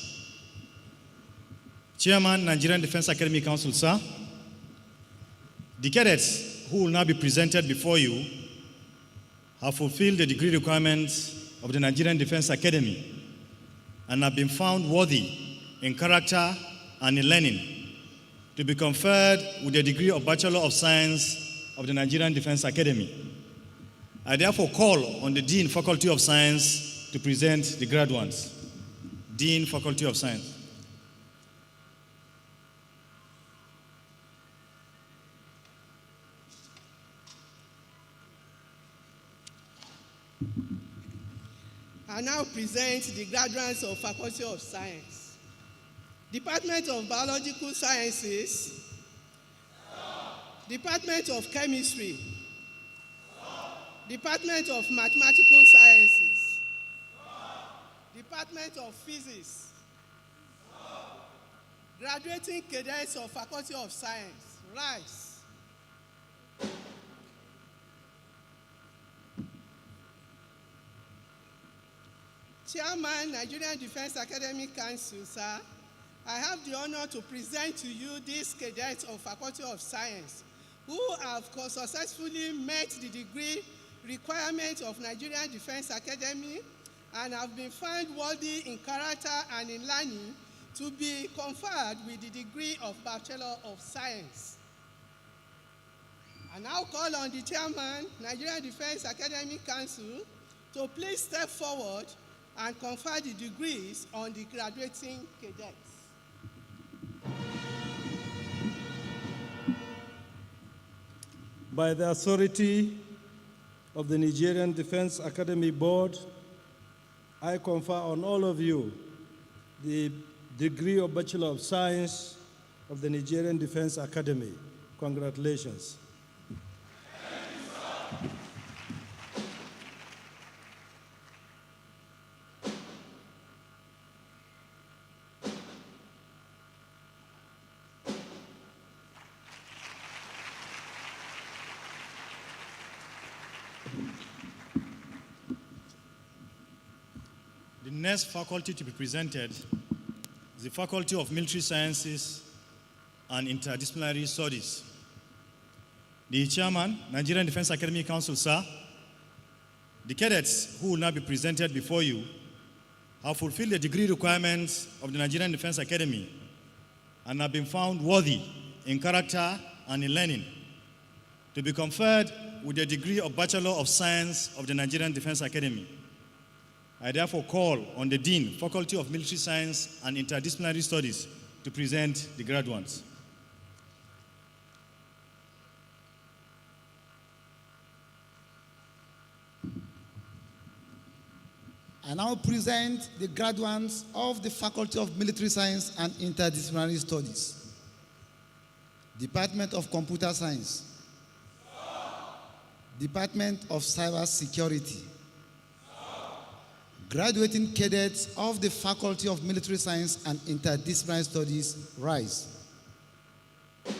Chairman, Nigerian Defense Academy Council, sir. The cadets who will now be presented before you have fulfilled the degree requirements of the Nigerian Defense Academy and have been found worthy in character and in learning to be conferred with the degree of Bachelor of Science of the Nigerian Defense Academy. I therefore call on the Dean, Faculty of Science, to present the graduates. Dean, Faculty of Science. I now present the graduates of Faculty of Science. Department of Biological Sciences, Department of Chemistry, Department of Mathematical Sciences, Department of Physics, graduating cadets of Faculty of Science, rise. Chairman, Nigerian Defense Academy Council, sir, I have the honor to present to you these cadets of Faculty of Science who have successfully met the degree requirements of Nigerian Defense Academy and have been found worthy in character and in learning to be conferred with the degree of Bachelor of Science. I now call on the Chairman, Nigerian Defense Academy Council, to please step forward and confer the degrees on the graduating cadets. By the authority of the Nigerian Defense Academy Board, I confer on all of you the degree of Bachelor of Science of the Nigerian Defense Academy. Congratulations. The next faculty to be presented is the Faculty of Military Sciences and Interdisciplinary Studies. The Chairman, Nigerian Defense Academy Council, sir, the cadets who will now be presented before you have fulfilled the degree requirements of the Nigerian Defense Academy and have been found worthy in character and in learning to be conferred with the degree of Bachelor of Science of the Nigerian Defense Academy. I therefore call on the Dean, Faculty of Military Science and Interdisciplinary Studies, to present the graduates. I now present the graduates of the Faculty of Military Science and Interdisciplinary Studies. Department of Computer Science. Department of Cyber Security. Graduating cadets of the Faculty of Military Science and Interdisciplinary Studies, rise. The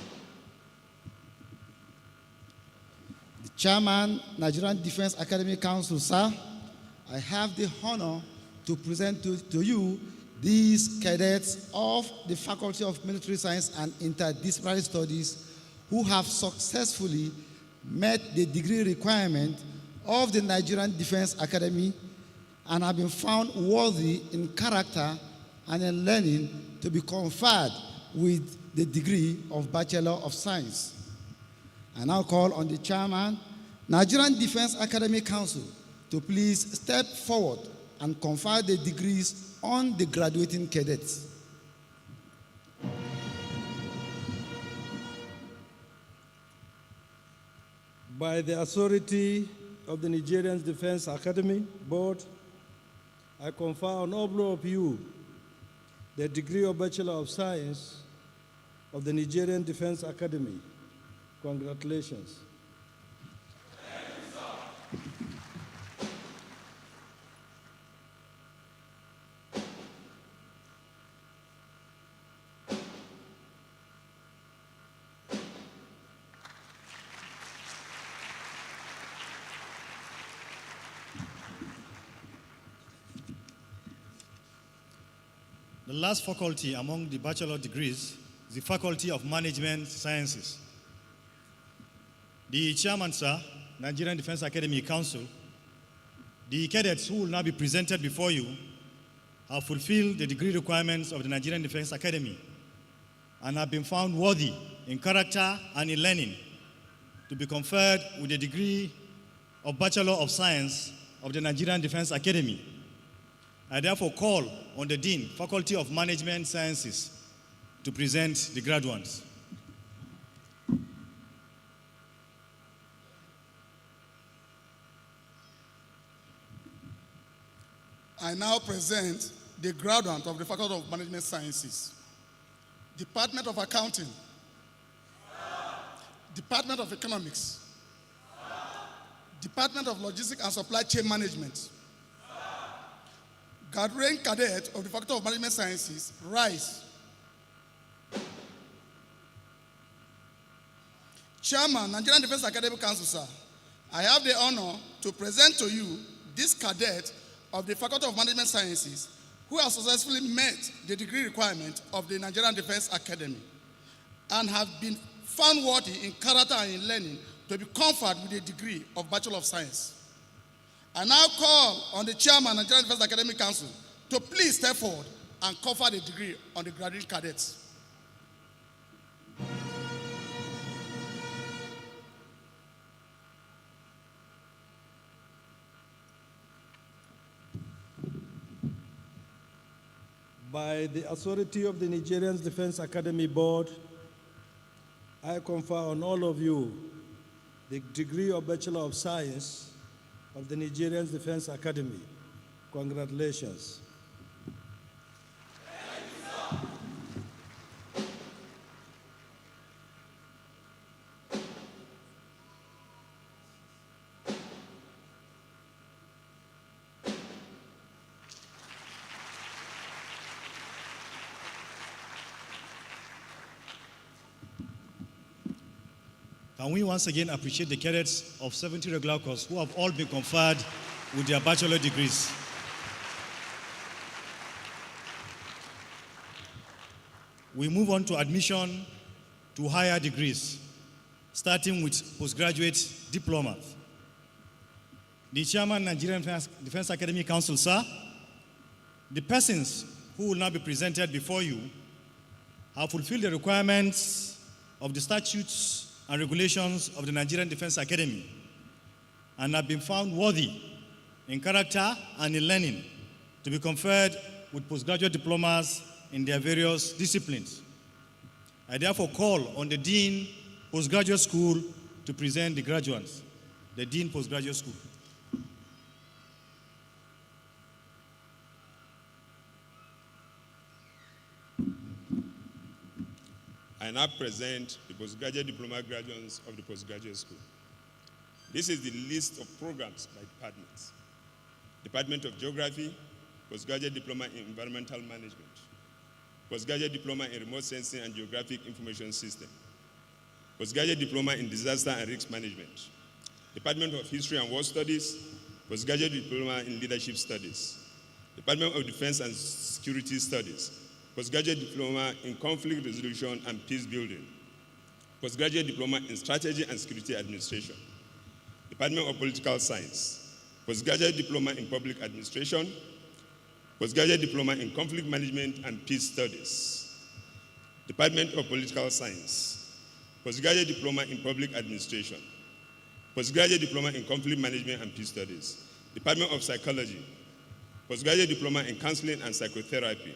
Chairman, Nigerian Defense Academy Council, sir, I have the honor to present to you these cadets of the Faculty of Military Science and Interdisciplinary Studies who have successfully met the degree requirement of the Nigerian Defense Academy and have been found worthy in character and in learning to be conferred with the degree of Bachelor of Science. I now call on the Chairman, Nigerian Defense Academy Council to please step forward and confer the degrees on the graduating cadets. By the authority of the Nigerian Defense Academy Board, I confer on all of you the degree of Bachelor of Science of the Nigerian Defense Academy. Congratulations. The last faculty among the bachelor degrees is the Faculty of Management Sciences. The chairman, sir, Nigerian Defense Academy Council, the cadets who will now be presented before you have fulfilled the degree requirements of the Nigerian Defense Academy and have been found worthy in character and in learning to be conferred with the degree of Bachelor of Science of the Nigerian Defense Academy. I therefore call on the Dean, Faculty of Management Sciences, to present the graduates. I now present the graduate of the Faculty of Management Sciences, Department of Accounting, Department of Economics, Department of Logistics and Supply Chain Management, graduating cadet of the Faculty of Management Sciences, Rice. Chairman, Nigerian Defense Academy Council, sir, I have the honor to present to you this cadet of the Faculty of Management Sciences who has successfully met the degree requirement of the Nigerian Defense Academy and have been found worthy in character and in learning to be conferred with a degree of Bachelor of Science. I now call on the chairman of the Nigerian Defense Academy Council to please step forward and confer the degree on the graduating cadets. By the authority of the Nigerian Defense Academy Board, I confer on all of you the degree of Bachelor of Science of the Nigerian Defense Academy. Congratulations. Can we once again appreciate the cadets of 70 regular course who have all been conferred with their bachelor degrees. We move on to admission to higher degrees, starting with postgraduate diplomas. The chairman, Nigerian Defense Academy Council, sir, the persons who will now be presented before you have fulfilled the requirements of the statutes and regulations of the Nigerian Defense Academy and have been found worthy in character and in learning to be conferred with postgraduate diplomas in their various disciplines. I therefore call on the Dean Postgraduate School to present the graduates. The Dean Postgraduate School. I now present the postgraduate diploma graduates of the postgraduate school. This is the list of programs by departments. Department of Geography, postgraduate diploma in environmental management, postgraduate diploma in remote sensing and geographic information system, postgraduate diploma in disaster and risk management, Department of History and War Studies, postgraduate diploma in leadership studies, Department of Defense and Security Studies, postgraduate diploma in conflict resolution and peace building, postgraduate diploma in strategy and security administration, Department of Political Science, postgraduate diploma in public administration, postgraduate diploma in conflict management and peace studies, Department of Political Science, postgraduate diploma in public administration, Postgraduate Diploma in Conflict Management and Peace Studies. Department of Psychology. Postgraduate Diploma in Counseling and Psychotherapy.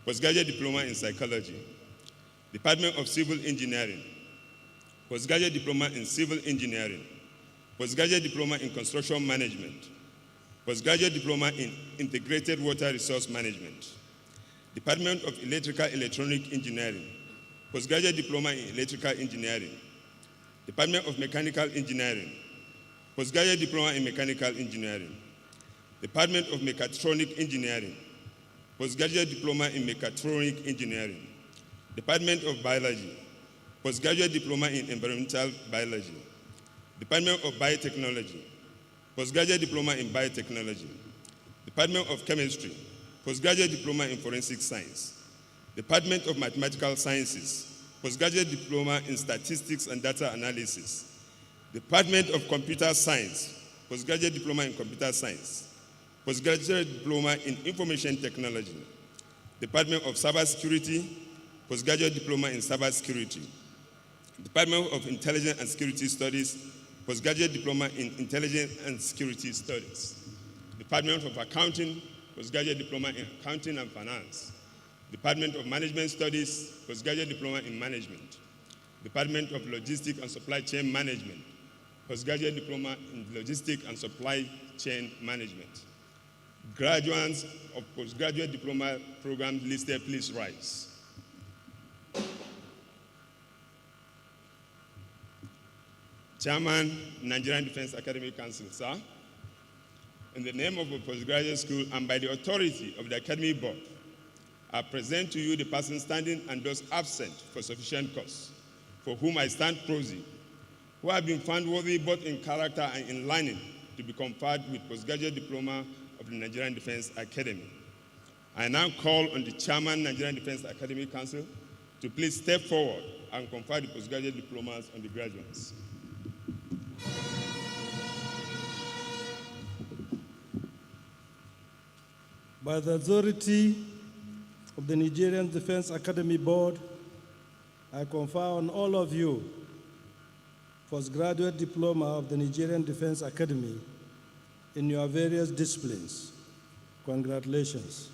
Postgraduate Diploma in Psychology. Department of Civil Engineering. Postgraduate Diploma in Civil Engineering. Postgraduate Diploma in Construction Management. Postgraduate Diploma in Integrated Water Resource Management. Department of Electrical Electronic Engineering. Postgraduate Diploma in Electrical Engineering. Department of Mechanical Engineering. Postgraduate Diploma in Mechanical Engineering. Department of Mechatronic Engineering. Postgraduate Diploma in Mechatronic Engineering. Department of Biology. Postgraduate Diploma in Environmental Biology. Department of Biotechnology. Postgraduate Diploma in Biotechnology. Department of Chemistry. Postgraduate Diploma in Forensic Science. Department of Mathematical Sciences. Postgraduate Diploma in Statistics and Data Analysis. Department of Computer Science. Postgraduate Diploma in Computer Science. Postgraduate Diploma in Information Technology. Department of Cybersecurity. Postgraduate Diploma in Cybersecurity. Department of Intelligence and Security Studies. Postgraduate Diploma in Intelligence and Security Studies. Department of Accounting. Postgraduate Diploma in Accounting and Finance. Department of Management Studies. Postgraduate Diploma in Management. Department of Logistics and Supply Chain Management. Postgraduate Diploma in Logistics and Supply Chain Management. Graduates of postgraduate diploma programs listed, please rise. Chairman, Nigerian Defense Academy Council, sir. In the name of the postgraduate school and by the authority of the Academy Board, I present to you the person standing and those absent for sufficient cause, for whom I stand prosy, who have been found worthy both in character and in learning to be conferred with postgraduate diploma of the Nigerian Defense Academy. I now call on the Chairman, Nigerian Defense Academy Council, to please step forward and confer the postgraduate diplomas on the graduates. By the authority of the Nigerian Defense Academy Board, I confer on all of you postgraduate diploma of the Nigerian Defense Academy in your various disciplines. Congratulations.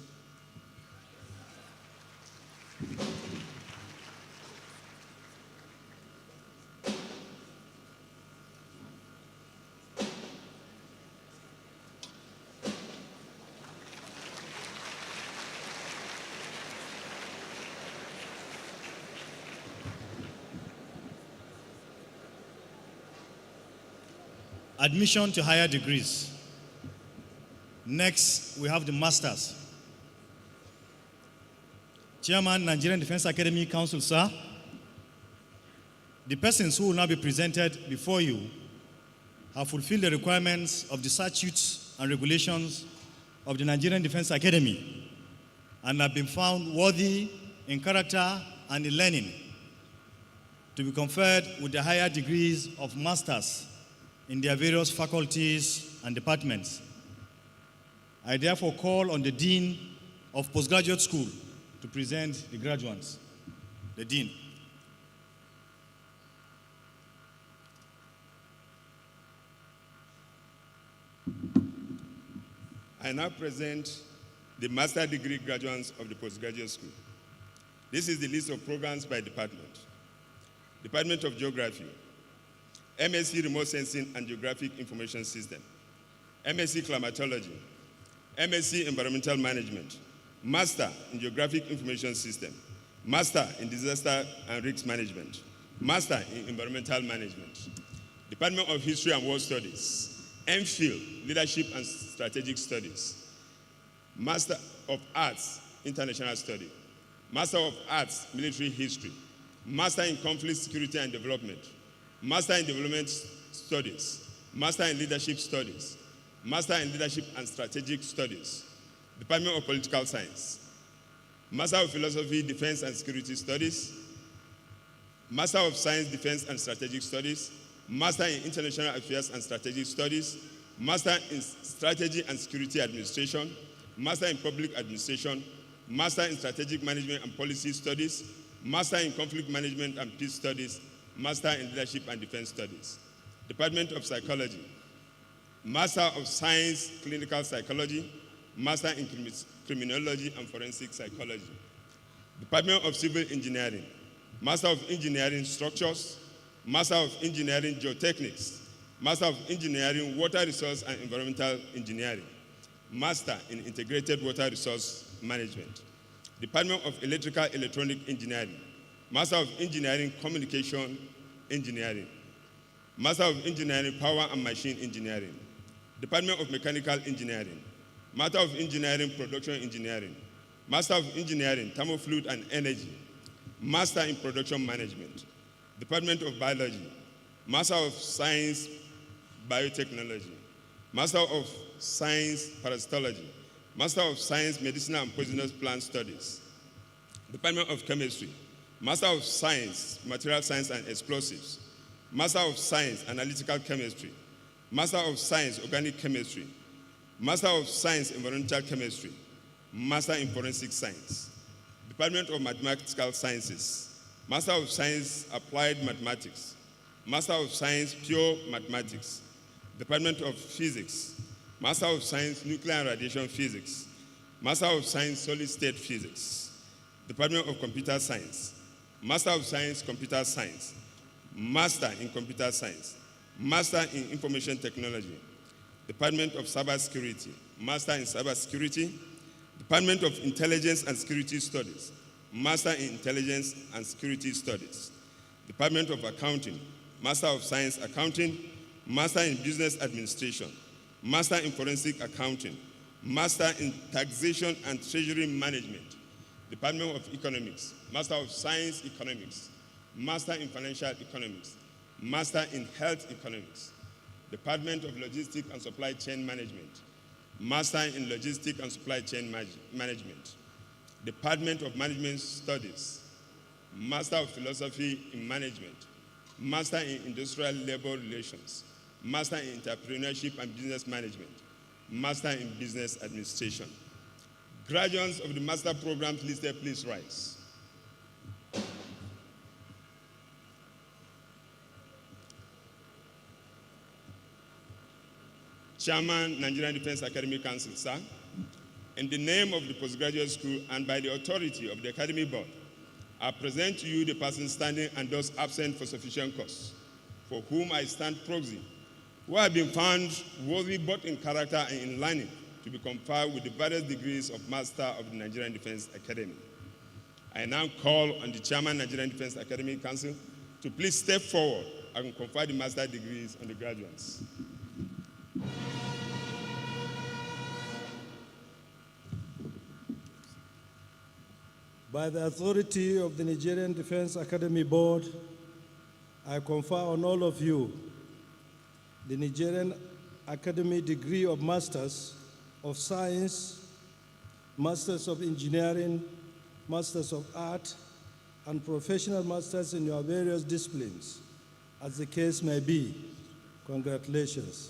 Admission to higher degrees. Next, we have the masters. Chairman, Nigerian Defense Academy Council, sir. The persons who will now be presented before you have fulfilled the requirements of the statutes and regulations of the Nigerian Defense Academy and have been found worthy in character and in learning to be conferred with the higher degrees of masters in their various faculties and departments. I therefore call on the Dean of Postgraduate School to present the graduates. The Dean. I now present the master degree graduates of the postgraduate school. This is the list of programs by department. Department of Geography, MSc Remote Sensing and Geographic Information System, MSc Climatology, MSc Environmental Management, Master in Geographic Information System, Master in Disaster and Risk Management, Master in Environmental Management, Department of History and World Studies, MPhil, Leadership and Strategic Studies, Master of Arts, International Study, Master of Arts, Military History, Master in Conflict, Security and Development, Master in Development Studies, Master in Leadership Studies, Master in Leadership and Strategic Studies, Department of Political Science, Master of Philosophy, Defense and Security Studies, Master of Science, Defense and Strategic Studies, Master in International Affairs and Strategic Studies, Master in Strategy and Security Administration, Master in Public Administration, Master in Strategic Management and Policy Studies, Master in Conflict Management and Peace Studies, Master in Leadership and Defense Studies. Department of Psychology, Master of Science, Clinical Psychology, Master in Criminology and Forensic Psychology. Department of Civil Engineering, Master of Engineering Structures, Master of Engineering Geotechnics, Master of Engineering Water Resource and Environmental Engineering, Master in Integrated Water Resource Management. Department of Electrical Electronic Engineering, Master of Engineering Communication Engineering, Master of Engineering Power and Machine Engineering, Department of Mechanical Engineering, Master of Engineering Production Engineering, Master of Engineering Thermofluid and Energy, Master in Production Management, Department of Biology, Master of Science Biotechnology, Master of Science Parasitology, Master of Science Medicinal and Poisonous Plant Studies, Department of Chemistry, Master of Science Material Science and Explosives, Master of Science Analytical Chemistry, Master of Science Organic Chemistry, Master of Science Environmental Chemistry, Master in Forensic Science, Department of Mathematical Sciences, Master of Science Applied Mathematics, Master of Science Pure Mathematics, Department of Physics, Master of Science Nuclear and Radiation Physics, Master of Science Solid State Physics, Department of Computer Science, Master of Science Computer Science, Master in Computer Science, Master in Information Technology, Department of Cybersecurity, Master in Cybersecurity, Department of Intelligence and Security Studies, Master in Intelligence and Security Studies, Department of Accounting, Master of Science Accounting, Master in Business Administration, Master in Forensic Accounting, Master in Taxation and Treasury Management, Department of Economics, Master of Science Economics, Master in Financial Economics, Master in Health Economics, Department of Logistics and Supply Chain Management, Master in Logistics and Supply Chain Management, Department of Management Studies, Master of Philosophy in Management, Master in Industrial Labor Relations, Master in Entrepreneurship and Business Management, Master in Business Administration. Graduates of the master programs listed, please rise. Chairman, Nigerian Defense Academy Council, sir, in the name of the postgraduate school and by the authority of the Academy Board, I present to you the person standing and those absent for sufficient cause, for whom I stand proxy, who have been found worthy both in character and in learning to be conferred with the various degrees of Master of the Nigerian Defense Academy. I now call on the Chairman, Nigerian Defense Academy Council, to please step forward and confer the master degrees on the graduates. By the authority of the Nigerian Defense Academy Board, I confer on all of you the Nigerian Academy degree of Masters of Science, Masters of Engineering, Masters of Art, and Professional Masters in your various disciplines, as the case may be. Congratulations.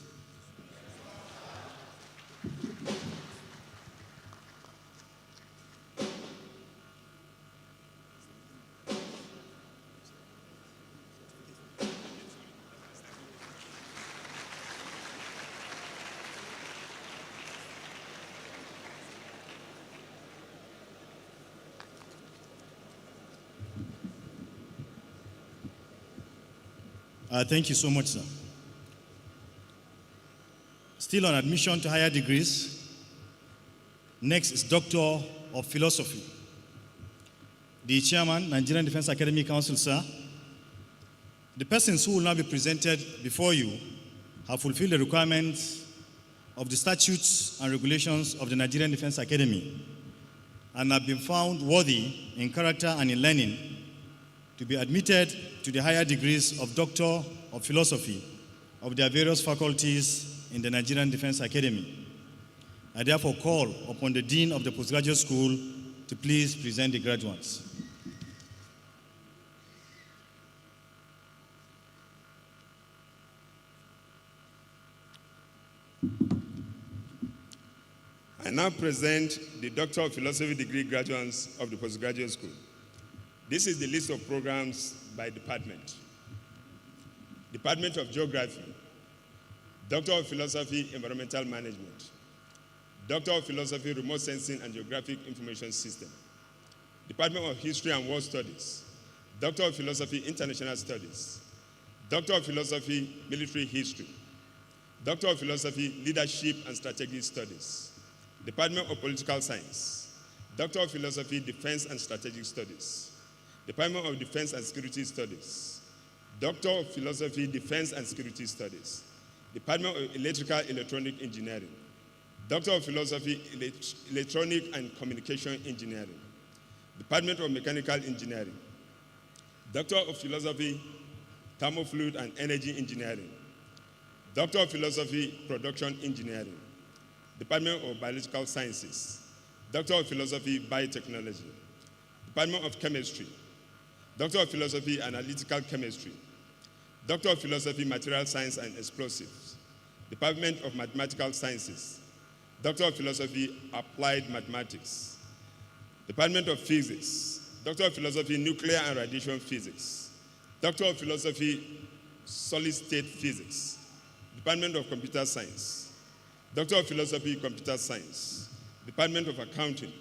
Thank you so much, sir. Still on admission to higher degrees, next is Doctor of Philosophy. The Chairman, Nigerian Defense Academy Council, sir. The persons who will now be presented before you have fulfilled the requirements of the statutes and regulations of the Nigerian Defense Academy and have been found worthy in character and in learning to be admitted to the higher degrees of Doctor of Philosophy of their various faculties in the Nigerian Defense Academy. I therefore call upon the Dean of the Postgraduate School to please present the graduates. I now present the Doctor of Philosophy degree graduates of the Postgraduate School. This is the list of programs by department. Department of Geography, Doctor of Philosophy, Environmental Management, Doctor of Philosophy, Remote Sensing and Geographic Information System, Department of History and World Studies, Doctor of Philosophy, International Studies, Doctor of Philosophy, Military History, Doctor of Philosophy, Leadership and Strategic Studies, Department of Political Science, Doctor of Philosophy, Defense and Strategic Studies, Department of Defense and Security Studies, Doctor of Philosophy, Defense and Security Studies, Department of Electrical Electronic Engineering, Doctor of Philosophy, Electronic and Communication Engineering, Department of Mechanical Engineering, Doctor of Philosophy, Thermofluid and Energy Engineering, Doctor of Philosophy, Production Engineering, Department of Biological Sciences, Doctor of Philosophy, Biotechnology, Department of Chemistry, Doctor of Philosophy, Analytical Chemistry, Doctor of Philosophy, Material Science and Explosives, Department of Mathematical Sciences, Doctor of Philosophy, Applied Mathematics, Department of Physics, Doctor of Philosophy, Nuclear and Radiation Physics, Doctor of Philosophy, Solid State Physics, Department of Computer Science, Doctor of Philosophy, Computer Science, Department of Accounting,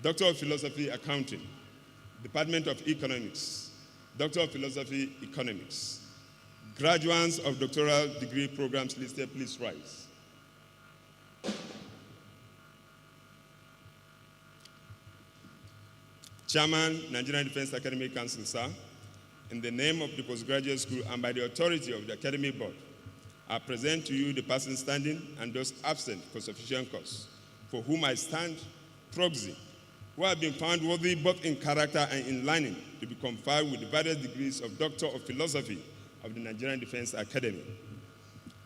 Doctor of Philosophy, Accounting, Department of Economics, Doctor of Philosophy, Economics. Graduates of doctoral degree programs listed, please rise. Chairman, Nigerian Defense Academy Council, sir, in the name of the postgraduate school and by the authority of the Academy Board, I present to you the persons standing and those absent for sufficient cause, for whom I stand proxy, who have been found worthy both in character and in learning to be conferred with the various degrees of Doctor of Philosophy of the Nigerian Defense Academy.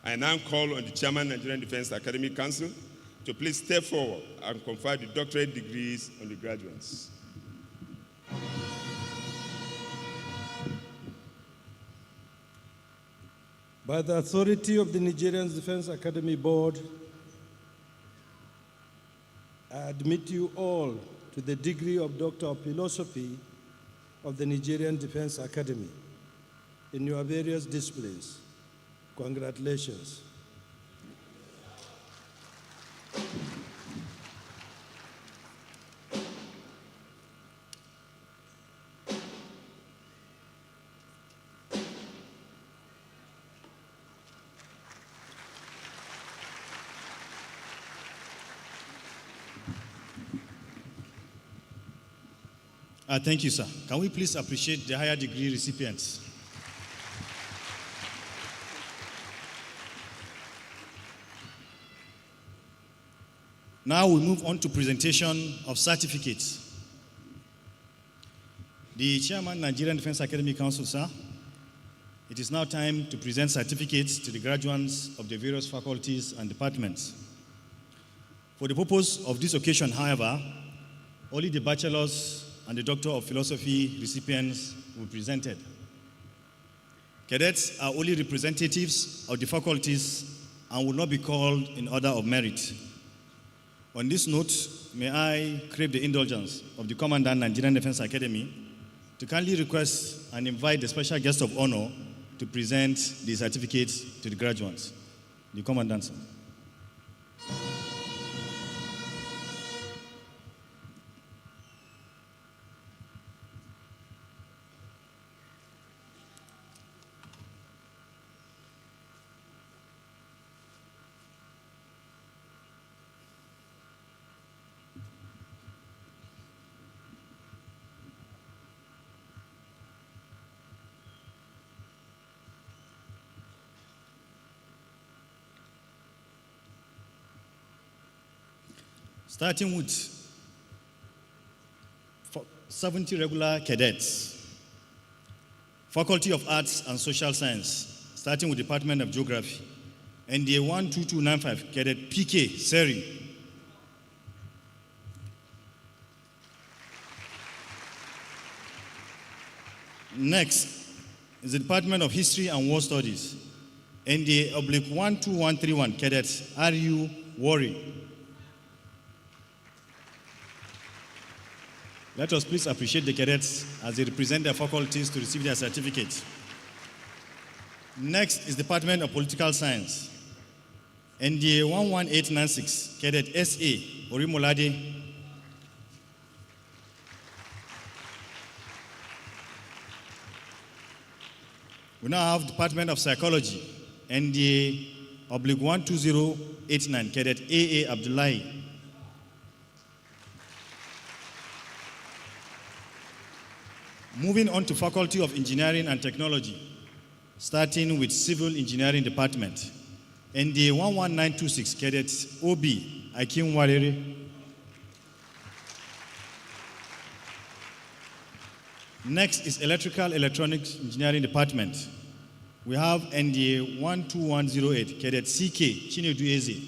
I now call on the Chairman, Nigerian Defense Academy Council, to please step forward and confer the doctorate degrees on the graduates. By the authority of the Nigerian Defense Academy Board, I admit you all to the degree of Doctor of Philosophy of the Nigerian Defense Academy in your various disciplines. Congratulations. Thank you, sir. Can we please appreciate the higher degree recipients? Now we move on to presentation of certificates. The Chairman, Nigerian Defense Academy Council, sir, it is now time to present certificates to the graduates of the various faculties and departments. For the purpose of this occasion, however, only the bachelor's and the Doctor of Philosophy recipients will be presented. Cadets are only representatives of the faculties and will not be called in order of merit. On this note, may I crave the indulgence of the Commandant, Nigerian Defense Academy, to kindly request and invite the special guest of honor to present the certificates to the graduates. The Commandant, sir. Starting with 70 regular cadets, Faculty of Arts and Social Science, starting with Department of Geography, NDA 12295, Cadet PK Seri. Next is the Department of History and World Studies, NDA /12131, Cadet RU Worry. Let us please appreciate the cadets as they represent their faculties to receive their certificates. Next is Department of Political Science. NDA 11896, Cadet S.A. Orimolade. We now have Department of Psychology, NDA /12089, Cadet A.A. Abdullahi. Moving on to Faculty of Engineering and Technology, starting with Civil Engineering Department, NDA 11926, Cadet O.B. Akim Warere. Next is Electrical Electronics Engineering Department. We have NDA 12108, Cadet C.K. Chinedu Eze.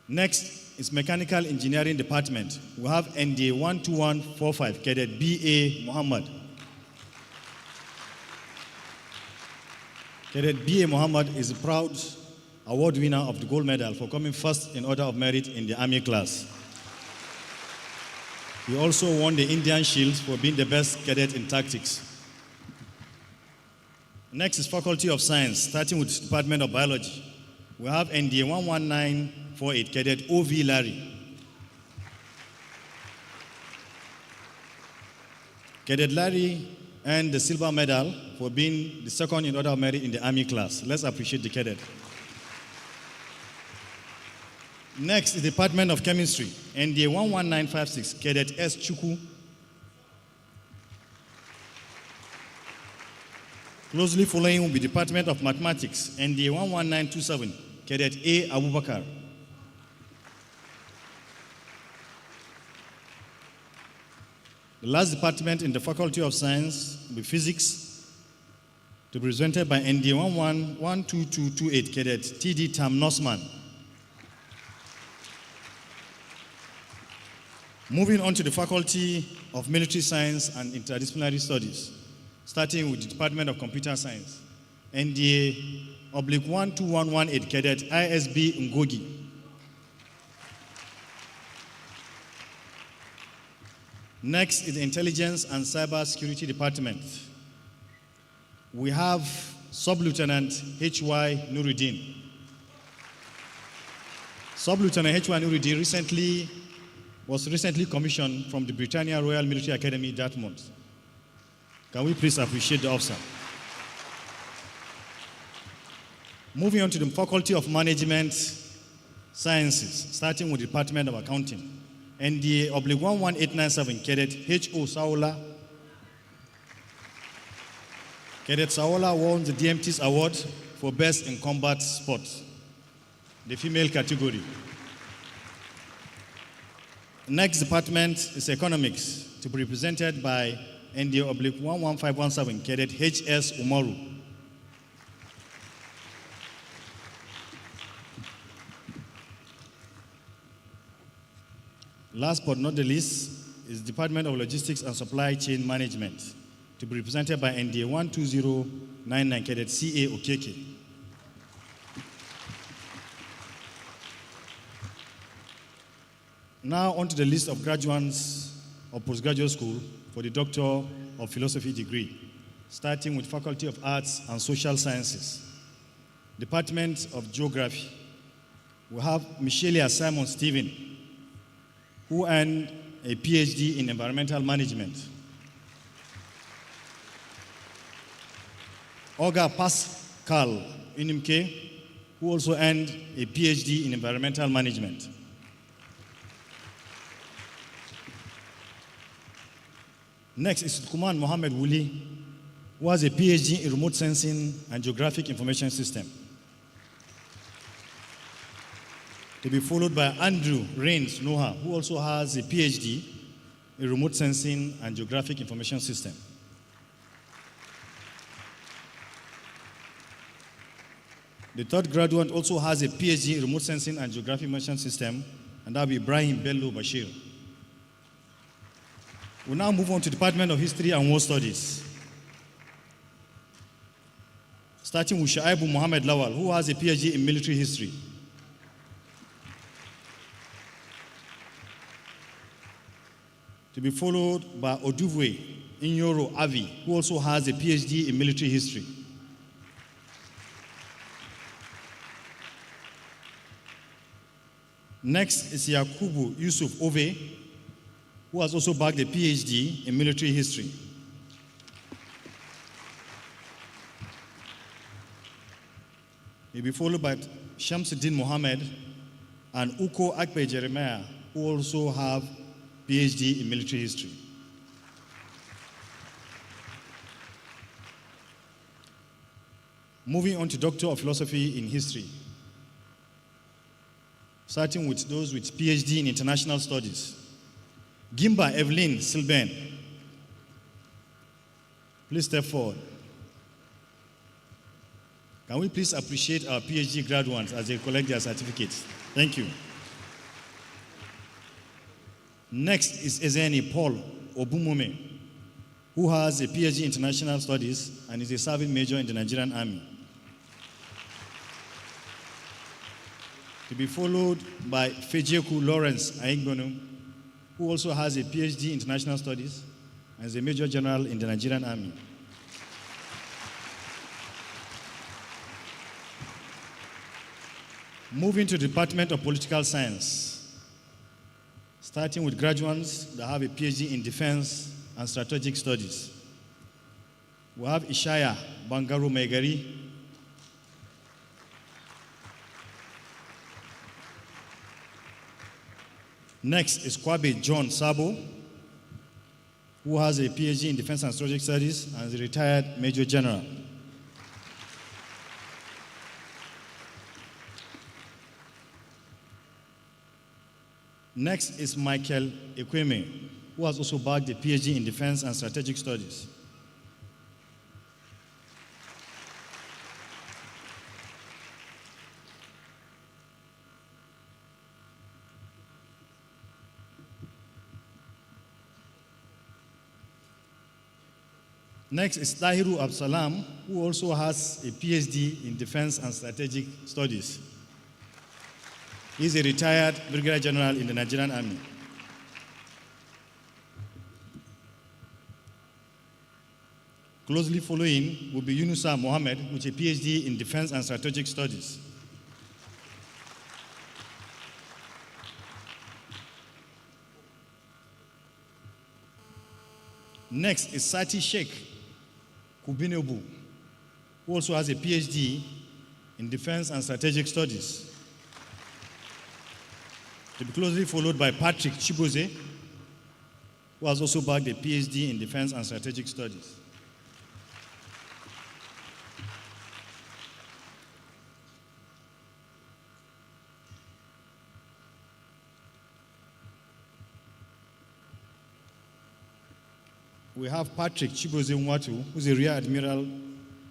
Next is Mechanical Engineering Department. We have NDA 12145, Cadet B.A. Muhammad. Cadet B.A. Muhammad is a proud award winner of the gold medal for coming first in order of merit in the Army class. He also won the Indian Shield for being the best cadet in tactics. Next is Faculty of Science, starting with Department of Biology. We have NDA 11948, Cadet O.V. Larry. Cadet Larry earned the silver medal for being the second in order of merit in the Army class. Let's appreciate the cadet. Next is Department of Chemistry, NDA 11956, Cadet S. Chuku. Closely following will be Department of Mathematics, NDA 11927, Cadet A. Abubakar. The last department in the Faculty of Science will be Physics, to be presented by NDA 12228, Cadet T.D. Tam Nosman. Moving on to the Faculty of Military Science and Interdisciplinary Studies, starting with the Department of Computer Science, NDA /12118, Cadet ISB Ngogi. Next is the Intelligence and Cyber Security Department. We have Sub-Lieutenant H.Y. Nuruddin. Sub-Lieutenant H.Y. Nuruddin was recently commissioned from the Britannia Royal Military Academy, Dartmouth. Can we please appreciate the officer? Moving on to the Faculty of Management Sciences, starting with the Department of Accounting. NDA /11897, Cadet H.O. Saola. Cadet Saola won the DMT's award for Best in Combat Sports, the female category. Next department is Economics, to be represented by NDA /11517, Cadet H.S. Umaru. Last but not the least is Department of Logistics and Supply Chain Management, to be represented by NDA 12099, Cadet C.A. Okeke. Now on to the list of graduates of postgraduate school for the Doctor of Philosophy degree, starting with Faculty of Arts and Social Sciences. Department of Geography. We have Michelia Simon Stephen, who earned a PhD in Environmental Management. Olga Pascal Inimke, who also earned a PhD in Environmental Management. Next is Kuman Mohammed Wuli, who has a PhD in Remote Sensing and Geographic Information System. To be followed by Andrew Rains Noha, who also has a PhD in Remote Sensing and Geographic Information System. The third graduate also has a PhD in Remote Sensing and Geographic Information System, and that will be Ibrahim Bello Bashir. We'll now move on to the Department of History and War Studies, starting with Shaibu Muhammad Lawal, who has a PhD in Military History. to be followed by Oduvwe Inyoro Avi, who also has a PhD in military history. Next is Yakubu Yusuf Ove, who has also bagged a PhD in military history. He'll be followed by Shamsuddin Mohammed and Uko Akpe Jeremiah, who also have PhD in military history. Moving on to Doctor of Philosophy in History, starting with those with PhD in International Studies. Gimba Evelyn Silben, please step forward. Can we please appreciate our PhD graduates as they collect their certificates? Thank you. Next is Ezeni Paul Obumome, who has a PhD in International Studies and is a serving major in the Nigerian Army. To be followed by Fejeku Lawrence Aingbono, who also has a PhD in International Studies and is a Major General in the Nigerian Army. Moving to the Department of Political Science, starting with graduates that have a PhD in Defense and Strategic Studies. We have Ishaya Bangaru Megari, next is Kwabe John Sabo, who has a PhD in Defense and Strategic Studies and is a retired Major General. Next is Michael Ekweme, who has also bagged a PhD in Defense and Strategic Studies. Next is Tahiru Absalam, who also has a PhD in Defense and Strategic Studies. He's a retired Brigadier General in the Nigerian Army. Closely following will be Yunusa Mohammed, with a PhD in Defense and Strategic Studies. Next is Sati Sheikh Kubinobu, who also has a PhD in Defense and Strategic Studies. To be closely followed by Patrick Chiboze, who has also bagged a PhD in Defense and Strategic Studies. We have Patrick Chiboze Nwatu, who's a Rear Admiral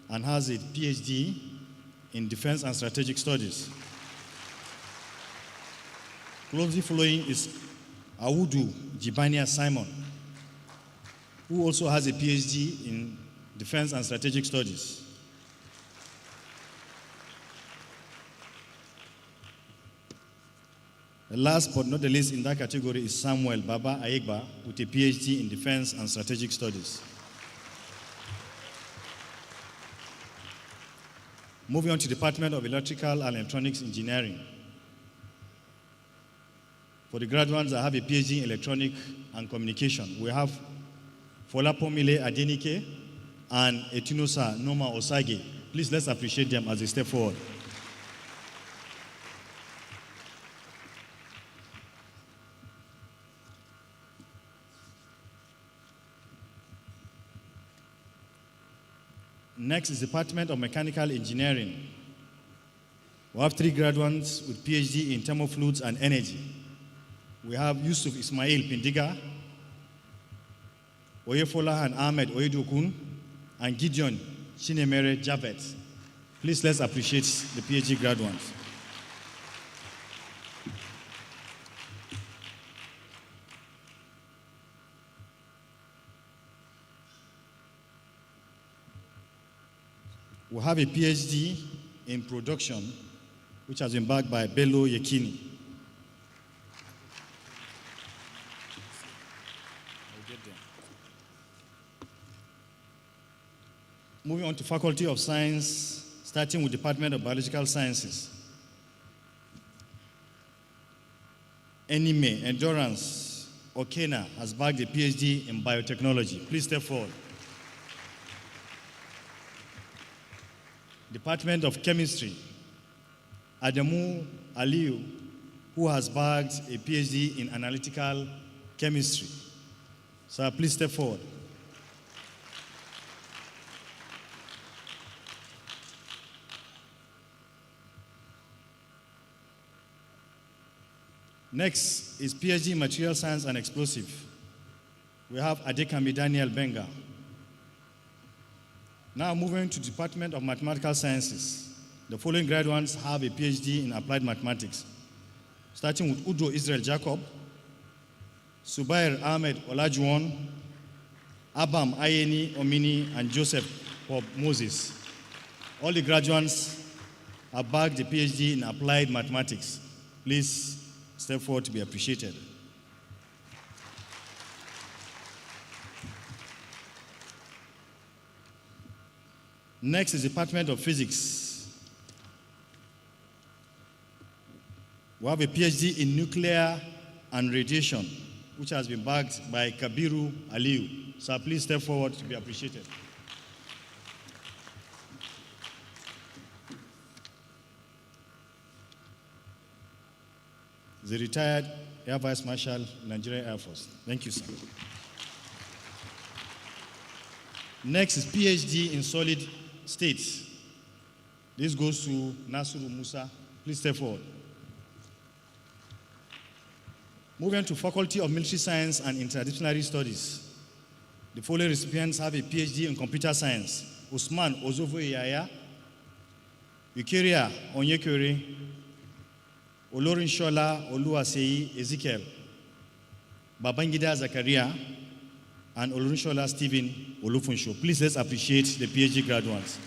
and has a PhD in Defense and Strategic Studies. Closely following is Awudu Jibania Simon, who also has a PhD in Defense and Strategic Studies. The last but not the least in that category is Samuel Baba Ayegba, with a PhD in Defense and Strategic Studies. Moving on to the Department of Electrical and Electronics Engineering. For the graduates that have a PhD in Electronic and Communication, we have Folapomile Adenike and Etinosa Noma Osage. Please let's appreciate them as they step forward. Next is Department of Mechanical Engineering. We have 3 graduates with PhD in Thermofluids and Energy. We have Yusuf Ismail Pindiga, Oyefola and Ahmed Oyedokun, and Gideon Chinemere Javed. Please let's appreciate the PhD graduates. We have a PhD in production, which has been backed by Bello Yekini. Moving on to Faculty of Science, starting with Department of Biological Sciences. Enime Endurance Okena has bagged a PhD in biotechnology. Please step forward. Department of Chemistry, Adamu Aliyu, who has bagged a PhD in analytical chemistry. Sir, please step forward. Next is PhD in Material Science and Explosive. We have Adekami Daniel Benga. Now moving to Department of Mathematical Sciences. The following graduates have a PhD in Applied Mathematics, starting with Udo Israel Jacob, Subair Ahmed Olajuwon, Abam Ayeni Omini, and Joseph Bob Moses. All the graduates have bagged a PhD in Applied Mathematics. Please step forward to be appreciated. Next is Department of Physics. We have a PhD in nuclear and radiation, which has been bagged by Kabiru Aliyu. So please step forward to be appreciated. The retired Air Vice Marshal, Nigerian Air Force. Thank you, sir. Next is PhD in solid state. This goes to Nasuru Musa. Please step forward. Moving to Faculty of Military Science and Interdisciplinary Studies. The following recipients have a PhD in computer science. Usman Ozovo Yaya, Ukiria Onyekure, Olorunshola Oluwaseyi Ezekiel, Babangida Zakaria, and Olorunshola Stephen Olufunsho. Please let's appreciate the PhD graduates.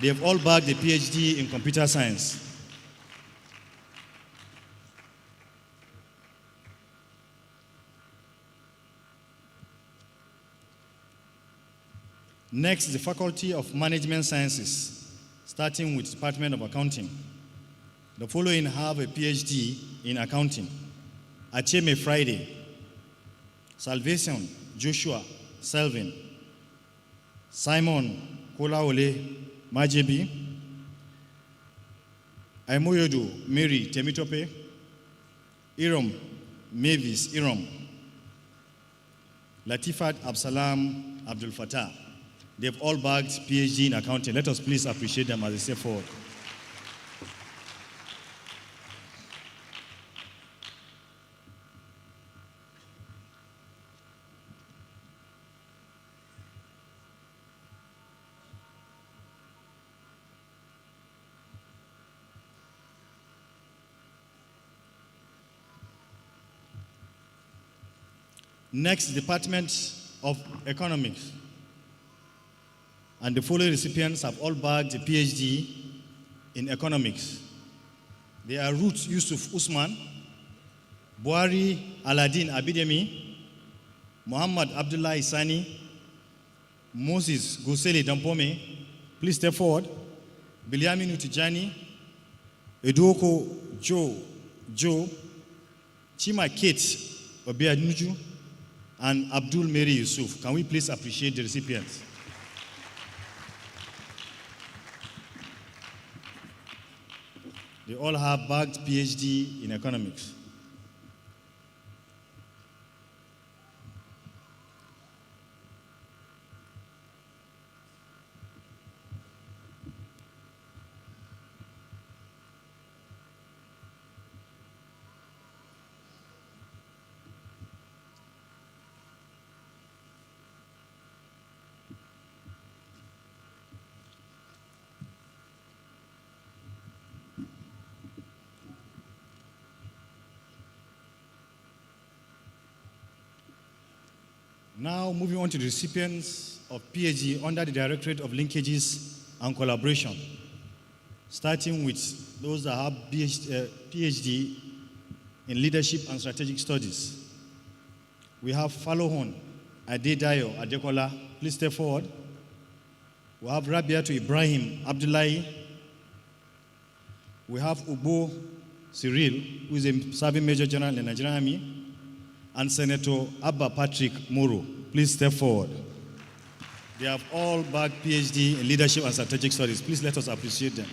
They have all bagged a PhD in computer science. Next is the Faculty of Management Sciences, starting with Department of Accounting. The following have a PhD in accounting: Acheme Friday, Salvation Joshua Selvin, Simon Kolaole Majebi, Aimoyodo Mary Temitope, Irom Mavis Irom, Latifat Absalam Abdul Fattah. They've all bagged PhD in accounting. Let us please appreciate them as they step forward. Next, Department of Economics. And the following recipients have all bagged a PhD in economics. They are Ruth Yusuf Usman, Buhari Aladdin Abidemi, Muhammad Abdullah Isani, Moses Goseli Dampome. Please step forward. Bilyaminu Tijani, Eduoko Joe, Chima Kate Obianuju, and Abdul Mary Yusuf. Can we please appreciate the recipients? They all have bagged PhD in economics. Now, moving on to the recipients of PhD under the Directorate of Linkages and Collaboration, starting with those that have PhD in Leadership and Strategic Studies. We have Falohon Adedayo Adekola. Please step forward. We have Rabiatu Ibrahim Abdullahi. We have Ubo Cyril, who is a serving Major General in the Nigerian Army, and Senator Abba Patrick Moro. Please step forward. They have all bagged PhD in leadership and strategic studies. Please let us appreciate them.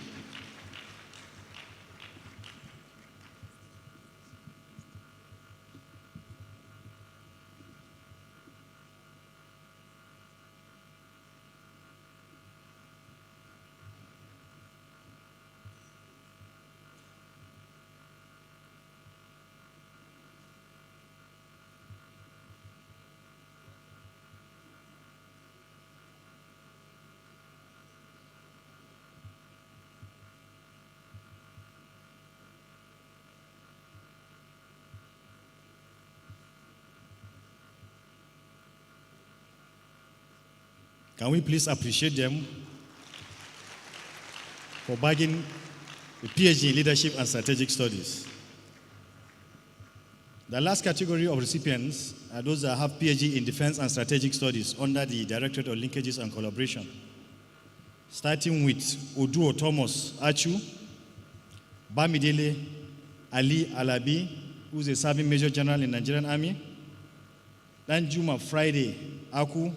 Can we please appreciate them for bagging a PhD in leadership and strategic studies? The last category of recipients are those that have PhD in defense and strategic studies under the Directorate of Linkages and Collaboration, starting with Oduo Thomas Achu, Bamidele Ali Alabi, who is a serving Major General in the Nigerian Army, Danjuma Friday Aku,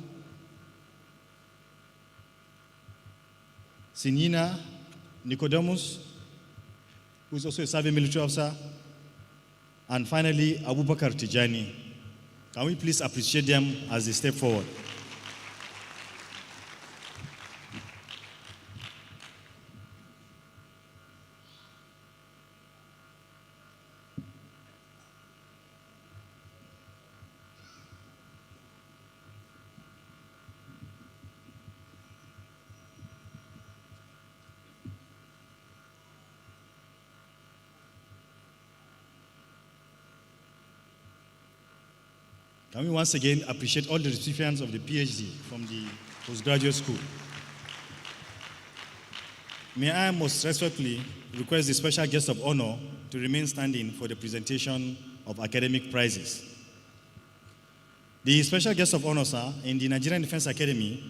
Sinina Nicodemus, who is also a serving military officer, and finally Abubakar Tijani. Can we please appreciate them as they step forward? Can we once again appreciate all the recipients of the PhD from the postgraduate school? May I most respectfully request the special guest of honor to remain standing for the presentation of academic prizes. The special guest of honor, sir, in the Nigerian Defense Academy,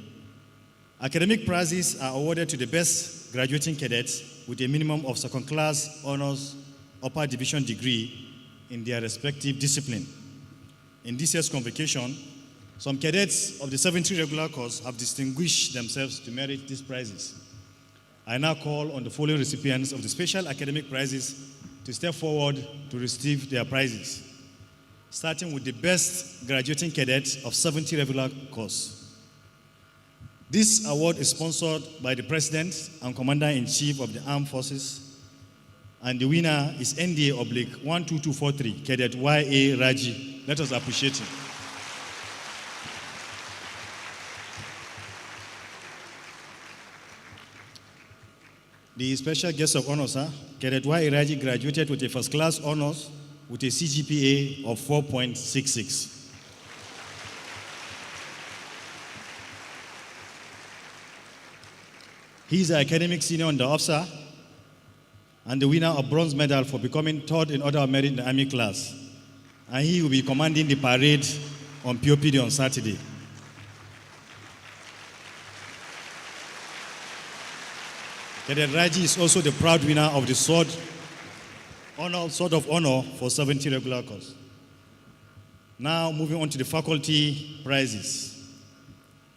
academic prizes are awarded to the best graduating cadets with a minimum of second-class honors upper division degree in their respective discipline. In this year's convocation, some cadets of the 70 regular course have distinguished themselves to merit these prizes. I now call on the following recipients of the special academic prizes to step forward to receive their prizes, starting with the best graduating cadet of 70 regular course. This award is sponsored by the President and Commander-in-Chief of the Armed Forces, and the winner is NDA/12243, Cadet Y.A. Raji. Let us appreciate him. The special guest of honor, sir, Cadet Y.A. Raji graduated with a first-class honors with a CGPA of 4.66. He is an academic senior under officer and the winner of bronze medal for becoming third in order of merit in the Army class. And he will be commanding the parade on POPD on Saturday. Cadet Raji is also the proud winner of the Sword of Honor for 70 regular course. Now moving on to the faculty prizes,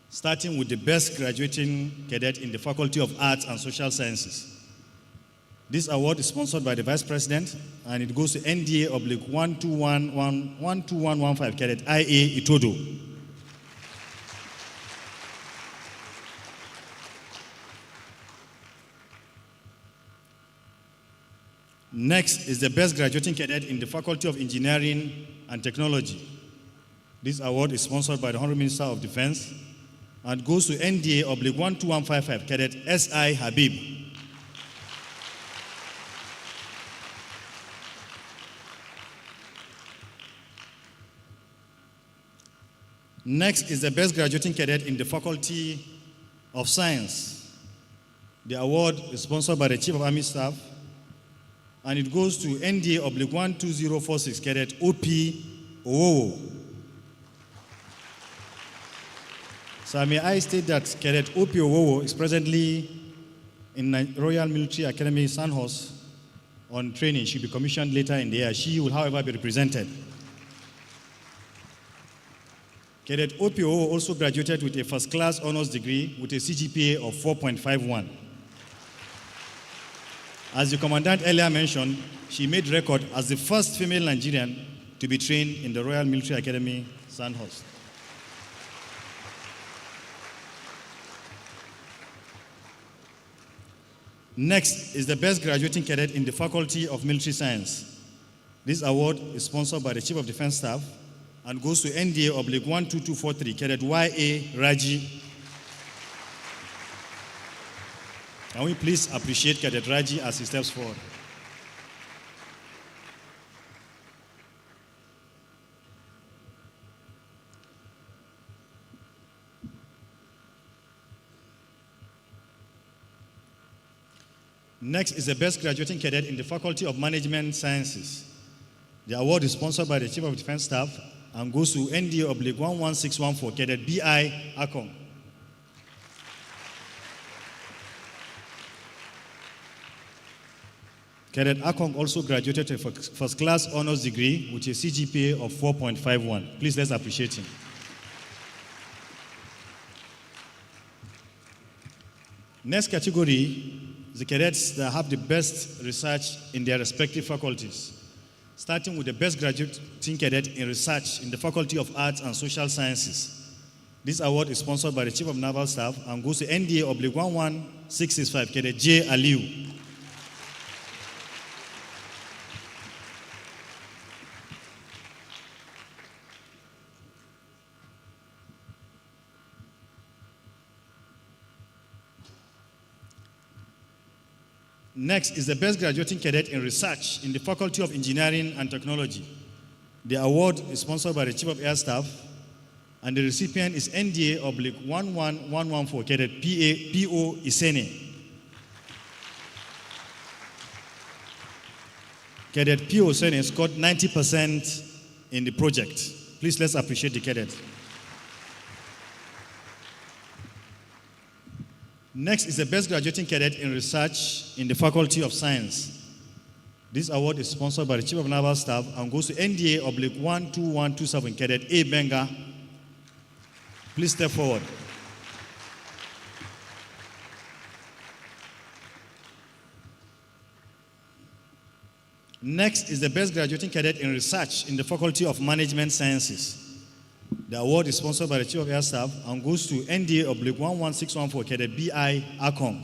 starting with the best graduating cadet in the Faculty of Arts and Social Sciences. This award is sponsored by the Vice President, and it goes to NDA/12115 Cadet I.A. Itodo. Next is the best graduating cadet in the Faculty of Engineering and Technology. This award is sponsored by the Honorable Minister of Defense and goes to NDA/12155 Cadet S.I. Habib. Next is the best graduating cadet in the Faculty of Science. The award is sponsored by the Chief of Army Staff, and it goes to NDA/12046 Cadet O.P. Owowo. So may I state that Cadet Opio Wowo is presently in Royal Military Academy Sandhurst on training. She'll be commissioned later in the year. She will, however, be represented. Cadet Opio Wowo also graduated with a first-class honors degree with a CGPA of 4.51. As the commandant earlier mentioned, she made record as the first female Nigerian to be trained in the Royal Military Academy Sandhurst. Next is the best graduating cadet in the Faculty of Military Science. This award is sponsored by the Chief of Defense Staff and goes to NDA/12243, Cadet Y.A. Raji. Can we please appreciate Cadet Raji as he steps forward? Next is the best graduating cadet in the Faculty of Management Sciences. The award is sponsored by the Chief of Defense Staff and goes to NDA/11614, Cadet B.I. Akong. Cadet Akong also graduated a first-class honors degree with a CGPA of 4.51. Please let's appreciate him. Next category, the cadets that have the best research in their respective faculties. Starting with the best graduating cadet in research in the Faculty of Arts and Social Sciences. This award is sponsored by the Chief of Naval Staff and goes to NDA/11665, Cadet J. Aliu. Next is the best graduating cadet in research in the Faculty of Engineering and Technology. The award is sponsored by the Chief of Air Staff, and the recipient is NDA/11114, Cadet P.O. Isene. Cadet P.O. Isene scored 90% in the project. Please let's appreciate the cadet. Next is the best graduating cadet in research in the Faculty of Science. This award is sponsored by the Chief of Naval Staff and goes to NDA/12127, Cadet A. Benga. Please step forward. Next is the best graduating cadet in research in the Faculty of Management Sciences. The award is sponsored by the Chief of Air Staff and goes to NDA/11614, Cadet B.I. Akong.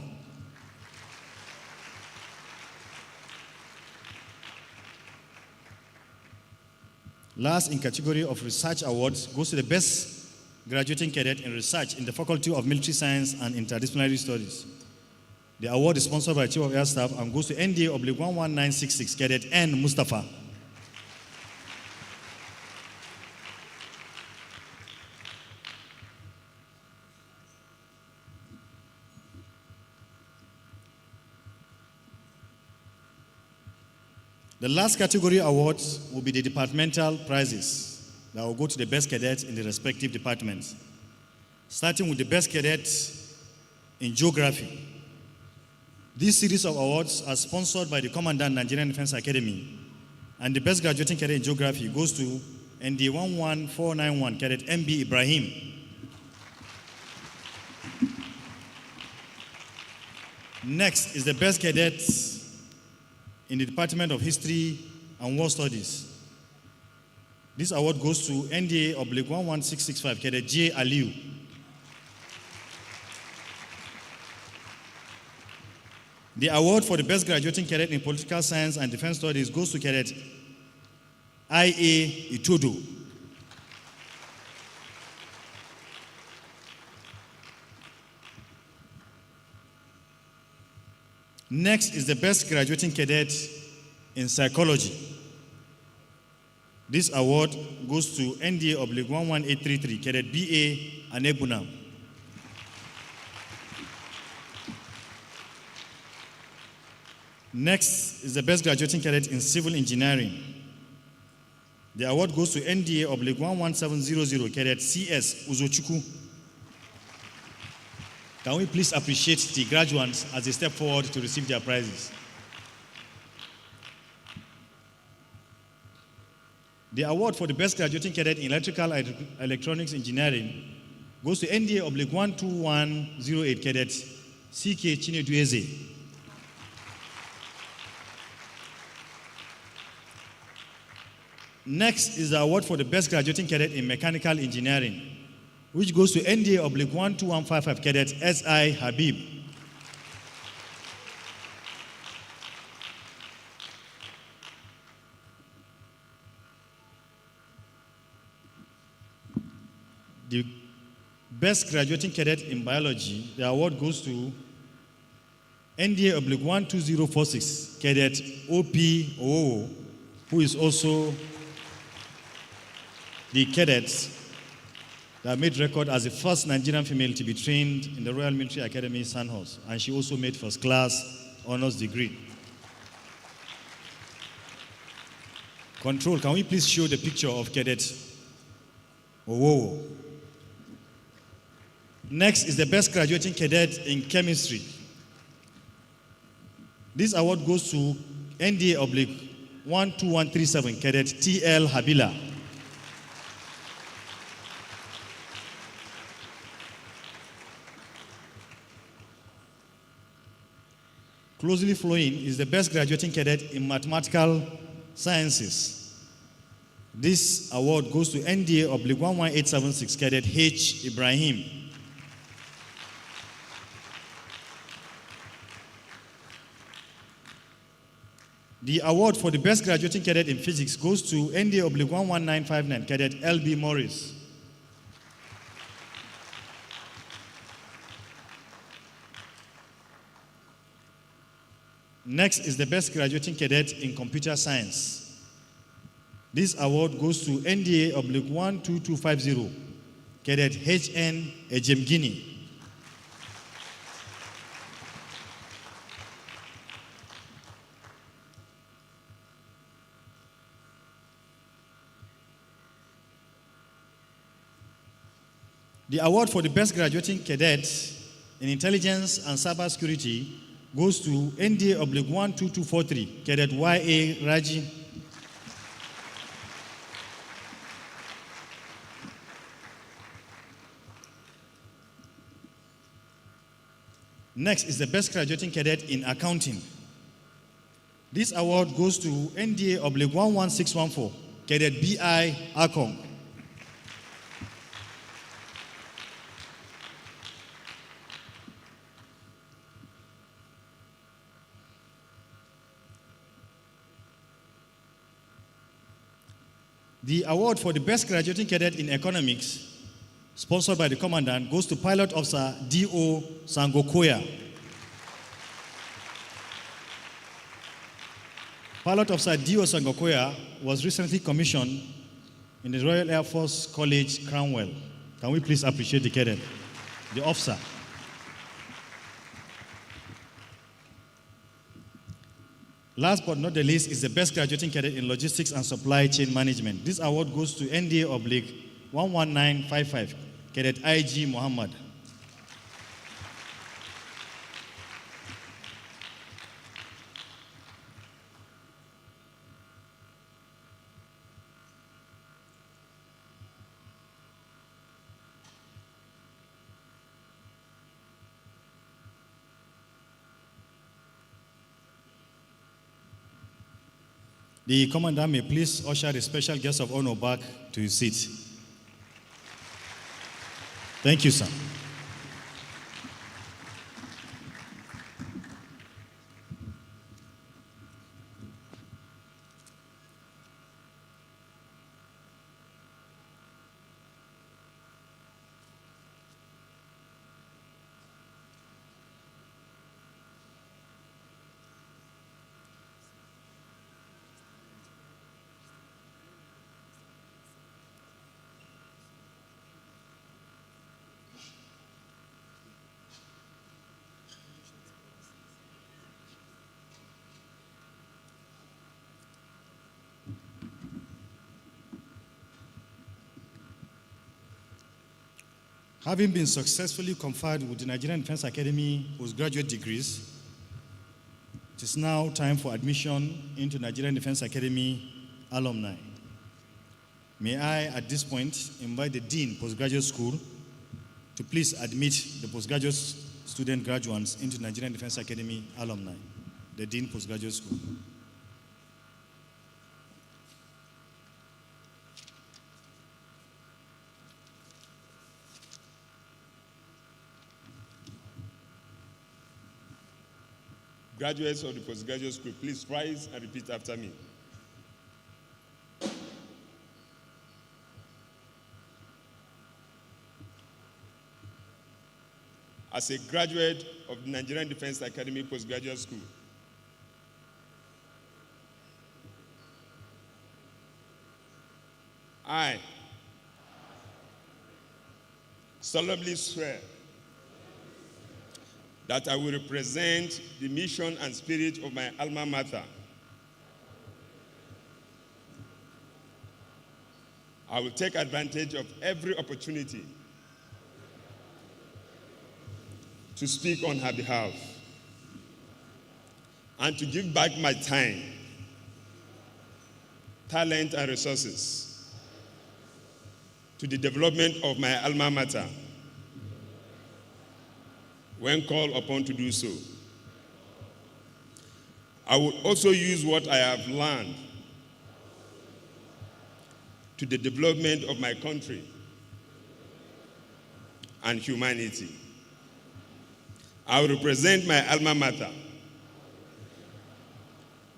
Last in category of research awards goes to the best graduating cadet in research in the Faculty of Military Science and Interdisciplinary Studies. The award is sponsored by the Chief of Air Staff and goes to NDA/11966, Cadet N. Mustafa. The last category awards will be the departmental prizes that will go to the best cadets in the respective departments. Starting with the best cadet in geography. This series of awards are sponsored by the Commandant Nigerian Defense Academy, and the best graduating cadet in geography goes to ND11491, Cadet MB Ibrahim. Next is the best cadet in the Department of History and War Studies. This award goes to NDA/11665, Cadet J. Aliu. The award for the best graduating cadet in Political Science and Defense Studies goes to Cadet I.A. Itodo. Next is the best graduating cadet in psychology. This award goes to NDA/11833, Cadet B.A. Anebuna. Next is the best graduating cadet in civil engineering. The award goes to NDA/11700, Cadet C.S. Uzochukwu. Can we please appreciate the graduates as they step forward to receive their prizes? The award for the best graduating cadet in electrical and electronics engineering goes to NDA-12108 cadet CK Chinedueze. Next is the award for the best graduating cadet in mechanical engineering, which goes to NDA-12155 cadet SI Habib. The best graduating cadet in biology, the award goes to NDA-12046 cadet OP Owo, who is also the cadet that made record as the first Nigerian female to be trained in the Royal Military Academy, Sandhurst, and she also made first class honors degree. Control, can we please show the picture of Cadet Owo? Next is the best graduating cadet in chemistry. This award goes to NDA-12137 cadet TL Habila. Closely following is the best graduating cadet in mathematical sciences. This award goes to NDA-11876 cadet H. Ibrahim. The award for the best graduating cadet in physics goes to NDA-11959 cadet LB Morris. Next is the best graduating cadet in computer science. This award goes to NDA-12250 cadet HN Ejemgini. The award for the best graduating cadet in intelligence and cybersecurity goes to NDA-12243 cadet YA Raji. Next is the best graduating cadet in accounting. This award goes to NDA-11614 cadet BI Akong. The award for the best graduating cadet in economics, sponsored by the commandant, goes to Pilot Officer D.O. Sangokoya. Pilot Officer D.O. Sangokoya was recently commissioned in the Royal Air Force College, Cranwell. Can we please appreciate the cadet, the officer? Last but not the least is the best graduating cadet in logistics and supply chain management. This award goes to NDA-11955, cadet IG Muhammad. The commandant may please usher the special guest of honor back to his seat. Thank you, sir. Having been successfully conferred with the Nigerian Defense Academy postgraduate degrees, it is now time for admission into Nigerian Defense Academy alumni. May I, at this point, invite the Dean Postgraduate School to please admit the postgraduate student graduates into Nigerian Defense Academy alumni. The Dean Postgraduate School. Graduates of the postgraduate school, please rise and repeat after me. As a graduate of the Nigerian Defense Academy Postgraduate School, I solemnly swear that I will represent the mission and spirit of my alma mater. I will take advantage of every opportunity to speak on her behalf and to give back my time, talent, and resources to the development of my alma mater when called upon to do so. I will also use what I have learned to the development of my country and humanity. I will represent my alma mater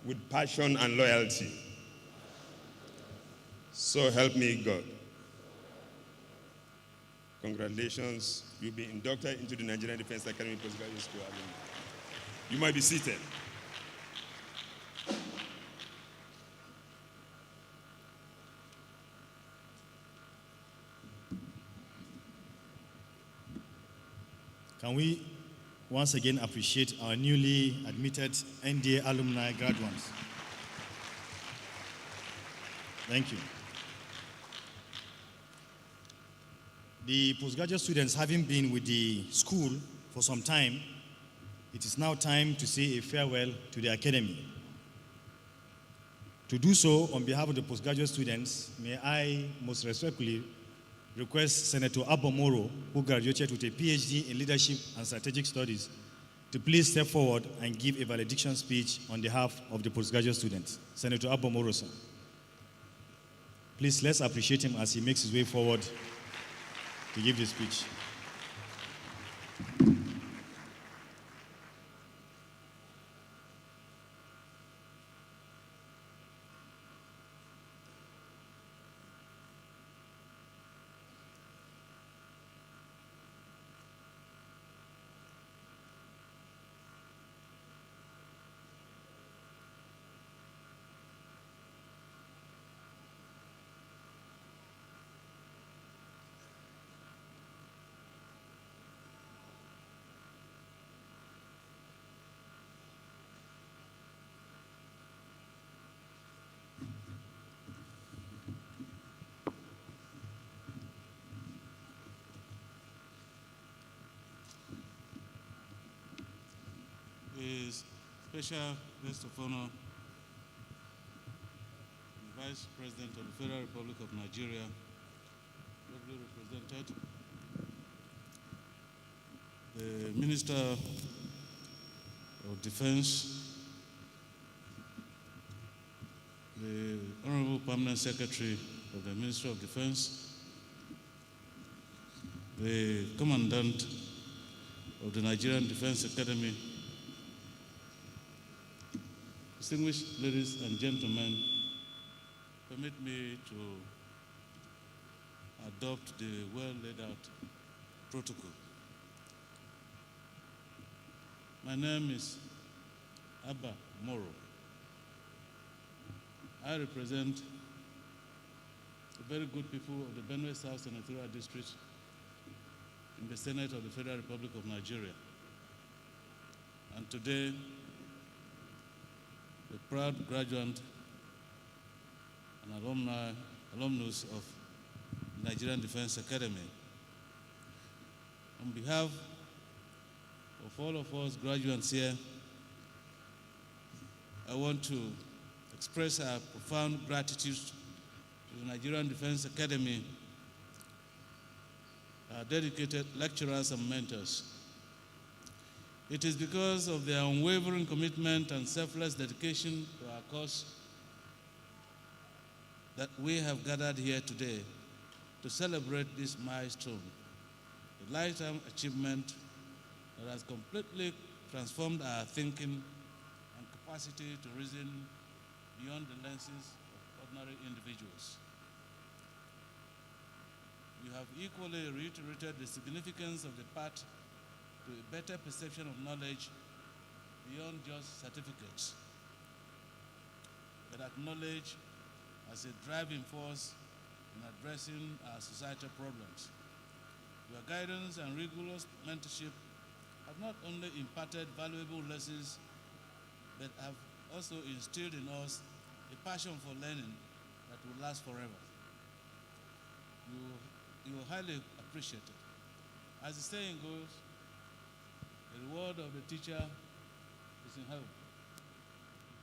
with passion and loyalty. So help me God. Congratulations, you'll be inducted into the Nigerian Defense Academy Postgraduate School. You might be seated. Can we once again appreciate our newly admitted NDA alumni graduates? Thank you. The postgraduate students, having been with the school for some time, it is now time to say a farewell to the academy. To do so, on behalf of the postgraduate students, may I most respectfully request Senator Abomoro, who graduated with a PhD in Leadership and Strategic Studies, to please step forward and give a valediction speech on behalf of the postgraduate students. Senator Abomoro, sir. Please, let's appreciate him as he makes his way forward to give the speech. Is special guest of honor, the Vice President of the Federal Republic of Nigeria, ably represented, the Minister of Defense, the Honorable Permanent Secretary of the Ministry of Defense, the Commandant of the Nigerian Defense Academy, distinguished ladies and gentlemen, permit me to adopt the well-laid-out protocol. My name is Abba Moro. I represent the very good people of the Benue South Senatorial District in the Senate of the Federal Republic of Nigeria. And today, the proud graduate and alumnus of the Nigerian Defense Academy, On behalf of all of us graduates here, I want to express our profound gratitude to the Nigerian Defense Academy, our dedicated lecturers and mentors. It is because of their unwavering commitment and selfless dedication to our cause that we have gathered here today to celebrate this milestone, a lifetime achievement that has completely transformed our thinking and capacity to reason beyond the lenses of ordinary individuals. You have equally reiterated the significance of the path to a better perception of knowledge beyond just certificates, but acknowledge as a driving force in addressing our societal problems. Your guidance and rigorous mentorship have not only imparted valuable lessons, but have also instilled in us a passion for learning that will last forever. You will highly appreciate it. As the saying goes, the reward of the teacher is in heaven.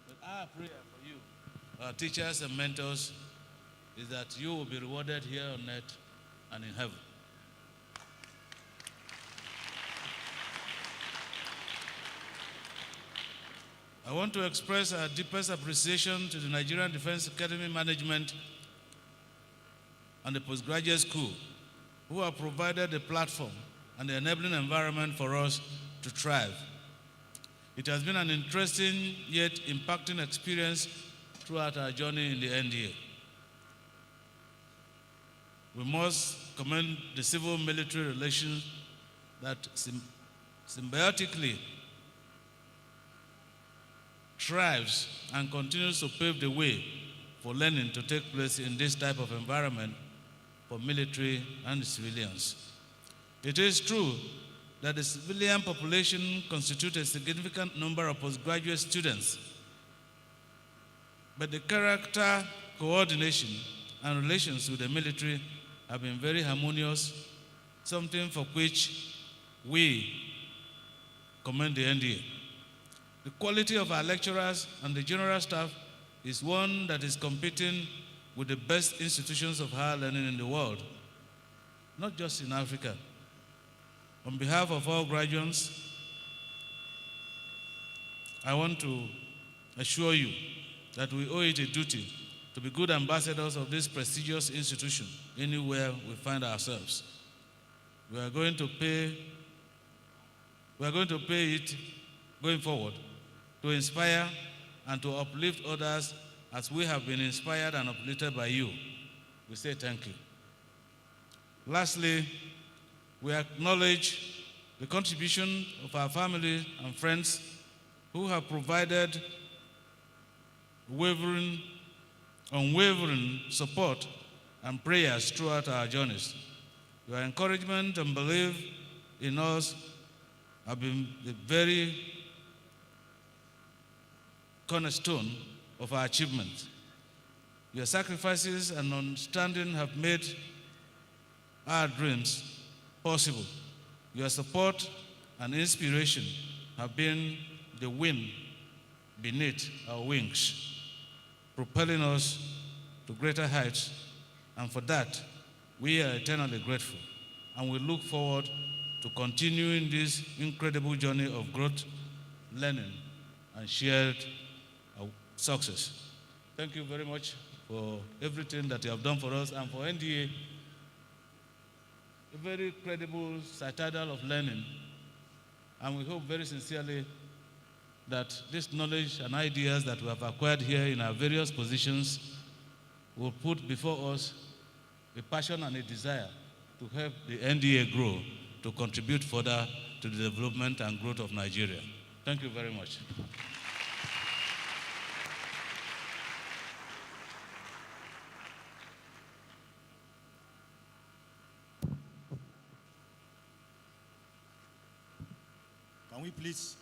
But our prayer for you, our teachers and mentors, is that you will be rewarded here on earth and in heaven. I want to express our deepest appreciation to the Nigerian Defense Academy management and the postgraduate school, who have provided a platform and the enabling environment for us to thrive. It has been an interesting yet impacting experience throughout our journey in the NDA. We must commend the civil-military relations that symbiotically thrives and continues to pave the way for learning to take place in this type of environment for military and civilians. It is true that the civilian population constitutes a significant number of postgraduate students, but the character, coordination, and relations with the military have been very harmonious, something for which we commend the NDA. The quality of our lecturers and the general staff is one that is competing with the best institutions of higher learning in the world, not just in Africa. On behalf of all graduates, I want to assure you that we owe it a duty to be good ambassadors of this prestigious institution anywhere we find ourselves. We are going to pay it going forward to inspire and to uplift others as we have been inspired and uplifted by you. We say thank you. Lastly, we acknowledge the contribution of our family and friends who have provided unwavering support and prayers throughout our journeys. Your encouragement and belief in us have been the very cornerstone of our achievements. Your sacrifices and understanding have made our dreams possible. Your support and inspiration have been the wind beneath our wings, propelling us to greater heights, and for that, we are eternally grateful, and we look forward to continuing this incredible journey of growth, learning, and shared success. Thank you very much for everything that you have done for us, and for NDA, a very credible citadel of learning, and we hope very sincerely that this knowledge and ideas that we have acquired here in our various positions will put before us a passion and a desire to help the NDA grow, to contribute further to the development and growth of Nigeria. Thank you very much. Can we please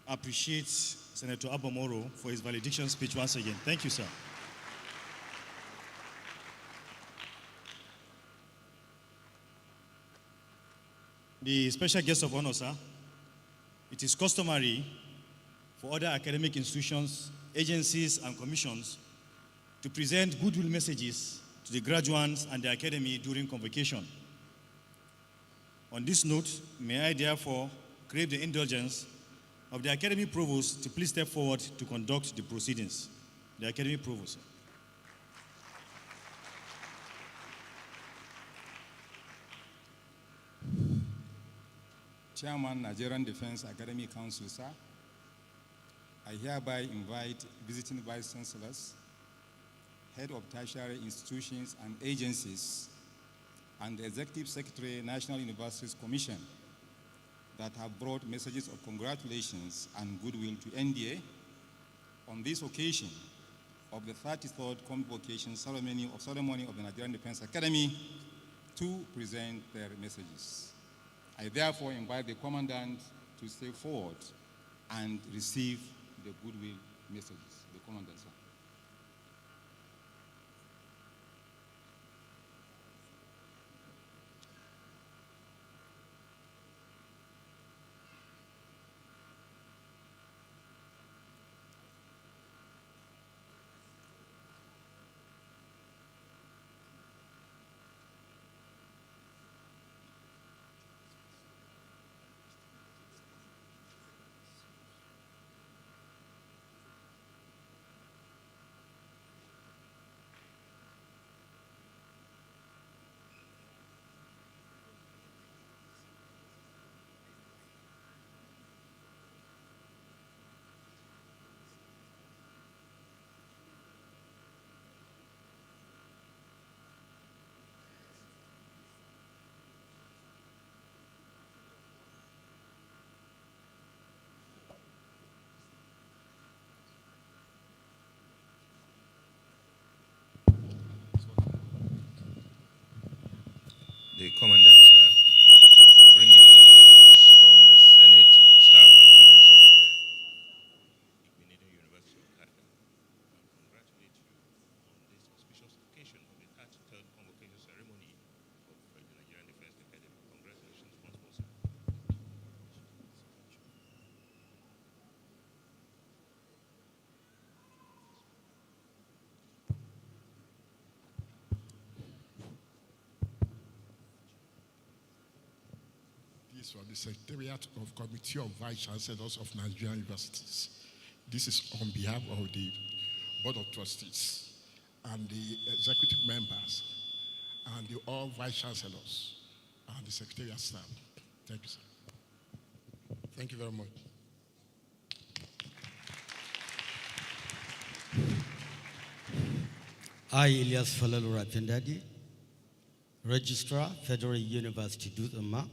appreciate Senator Abomoro for his valediction speech once again? Thank you, sir. The special guest of honor, sir. It is customary for other academic institutions, agencies, and commissions to present goodwill messages to the graduates and the academy during convocation. On this note, may I therefore crave the indulgence of the Academy Provost to please step forward to conduct the proceedings. The Academy Provost, sir. Chairman, Nigerian Defense Academy Council, sir, I hereby invite visiting Vice Chancellors, Head of Tertiary Institutions and Agencies, and the Executive Secretary, National Universities Commission, that have brought messages of congratulations and goodwill to NDA on this occasion of the 33rd Convocation ceremony of the Nigerian Defense Academy to present their messages. I therefore invite the Commandant to step forward and receive the goodwill messages. The Commandant, sir. The Commandant, sir, we bring you warm greetings from the Senate, staff, and students of Nigerian University of Canada. I congratulate you on this auspicious occasion of the 33rd Convocation ceremony of the Nigerian Defense Academy. Congratulations once more, sir. From the Secretariat of Committee of Vice Chancellors of Nigerian Universities. This is on behalf of the Board of Trustees and the executive members and the all Vice Chancellors and the Secretariat staff. Thank you, sir. Thank you very much. I, Ilyas Falalu Rapindadi, Registrar, Federal University Dutama,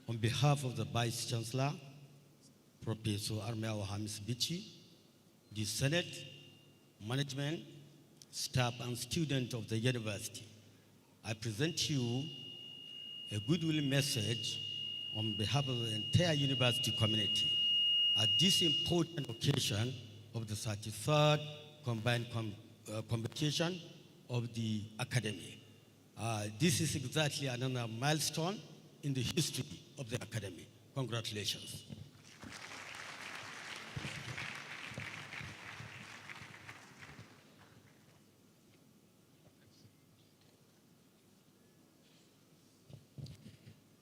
on behalf of the Vice Chancellor, Professor Armel Hamis Bichi, the Senate, management, staff, and students of the university, I present to you a goodwill message on behalf of the entire university community at this important occasion of the 33rd Combined Convocation of the Academy. This is exactly another milestone in the history of the Academy. Congratulations.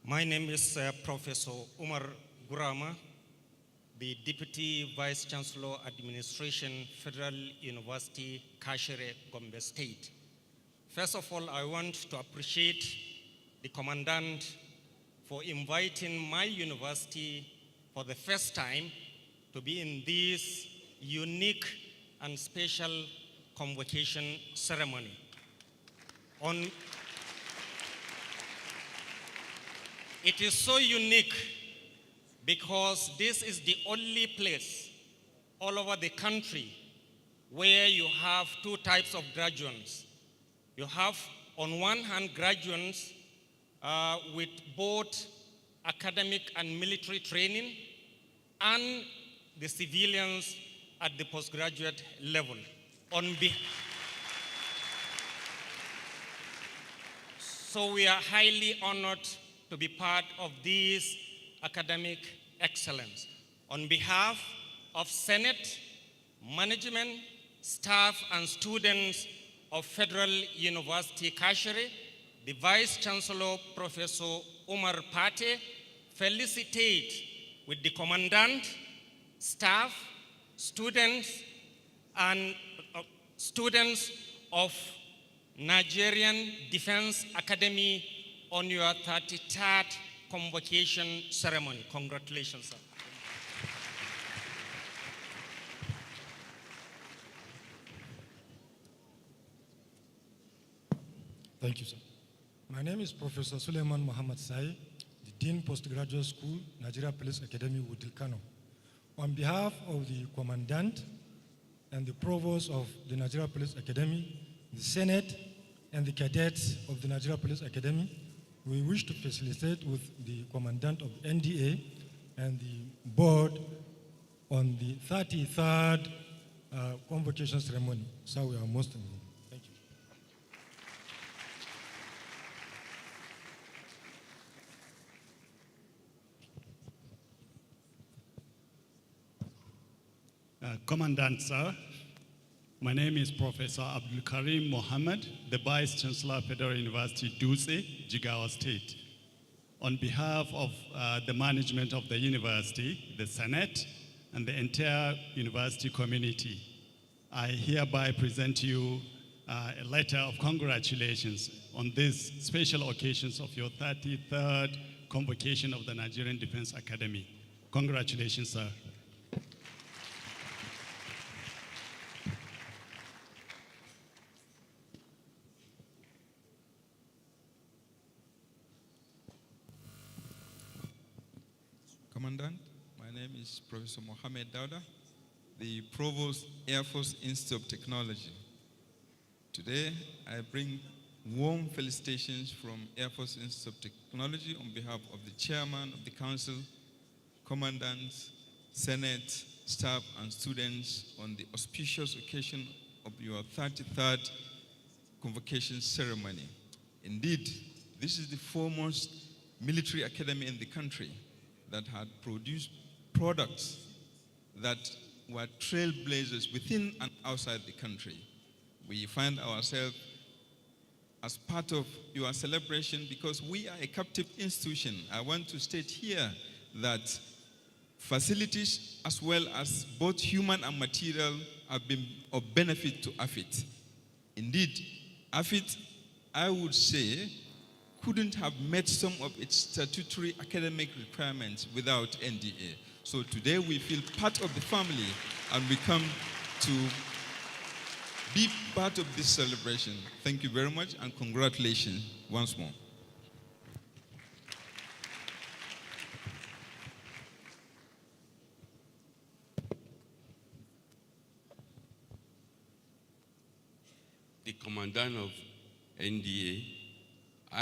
My name is Professor Umar Gurama, the Deputy Vice Chancellor Administration, Federal University, Kashere, Gombe State. First of all, I want to appreciate the Commandant for inviting my university for the first time to be in this unique and special convocation ceremony. It is so unique because this is the only place all over the country where you have two types of graduates. You have, on one hand, graduates with both academic and military training, and the civilians at the postgraduate level. So we are highly honored to be part of this academic excellence. On behalf of Senate, management, staff, and students of Federal University Kashere, the Vice Chancellor, Professor Umar Pate, felicitate with the Commandant, staff, students, and students of Nigerian Defense Academy on your 33rd Convocation ceremony. Congratulations, sir. Thank you, sir. My name is Professor Suleiman Muhammad Sai, the Dean Postgraduate School, Nigeria Police Academy, Wudil Kano. On behalf of the Commandant and the Provost of the Nigeria Police Academy, the Senate, and the cadets of the Nigeria Police Academy, we wish to facilitate with the Commandant of NDA and the board on the 33rd Convocation ceremony. So we are most involved. Thank you. Commandant, sir, my name is Professor Abdul Karim Mohammed, the Vice Chancellor, Federal University, Dutse, Jigawa State. On behalf of the management of the university, the Senate, and the entire university community, I hereby present to you a letter of congratulations on this special occasions of your 33rd Convocation of the Nigerian Defense Academy. Congratulations, sir. Commandant, my name is Professor Mohamed Dauda, the Provost, Air Force Institute of Technology. Today, I bring warm felicitations from Air Force Institute of Technology on behalf of the Chairman of the Council, Commandants, Senate, staff, and students on the auspicious occasion of your 33rd Convocation ceremony. Indeed, this is the foremost military academy in the country that had produced products that were trailblazers within and outside the country. We find ourselves as part of your celebration because we are a captive institution. I want to state here that facilities as well as both human and material have been of benefit to AFIT. Indeed, AFIT, I would say, couldn't have met some of its statutory academic requirements without NDA. So today we feel part of the family and we come to be part of this celebration. Thank you very much and congratulations once more. The Commandant of NDA.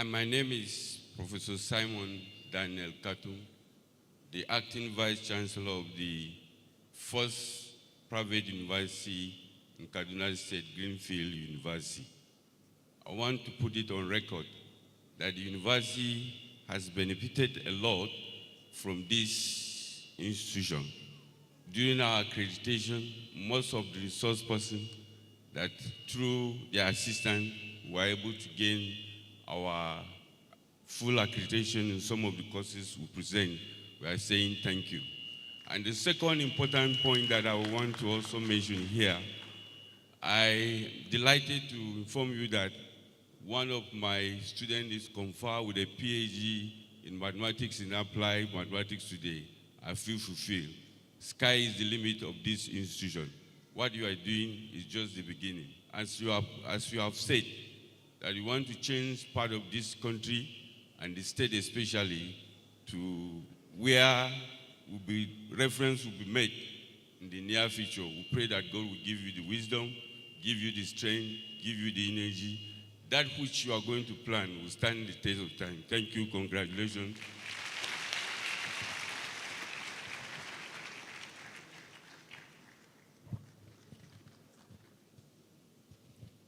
My name is Professor Simon Daniel Katum, the Acting Vice Chancellor of the first private university in Kaduna State, Greenfield University. I want to put it on record that the university has benefited a lot from this institution. During our accreditation, most of the resource persons that through their assistance were able to gain our full accreditation in some of the courses we present, we are saying thank you. And the second important point that I want to also mention here, I'm delighted to inform you that one of my students is conferred with a PhD in mathematics and applied mathematics today. I feel fulfilled. Sky is the limit of this institution. What you are doing is just the beginning. As you have said, that you want to change part of this country and the state especially to where reference will be made in the near future. We pray that God will give you the wisdom, give you the strength, give you the energy. That which you are going to plan will stand the test of time. Thank you, congratulations.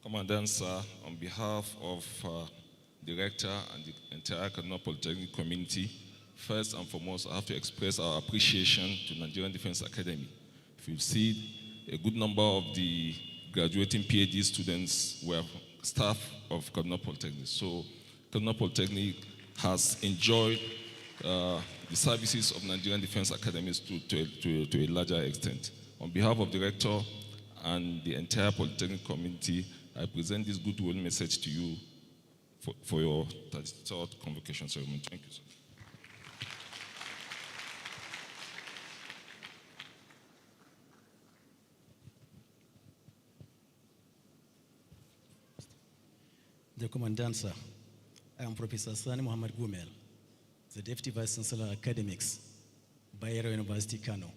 Commandant, sir, on behalf of the rector, and the entire Kaduna Polytechnic community, first and foremost, I have to express our appreciation to Nigerian Defense Academy. If you see, a good number of the graduating PhD students were staff of Kaduna Polytechnic. So Kaduna Polytechnic has enjoyed the services of Nigerian Defense Academies to a larger extent. On behalf of the rector and the entire Polytechnic community, I present this goodwill message to you for your 33rd Convocation ceremony. Thank you, sir. The Commandant, sir. I am Professor Sani Muhammad Gumel, the Deputy Vice Chancellor Academics, Bayero University, Kano,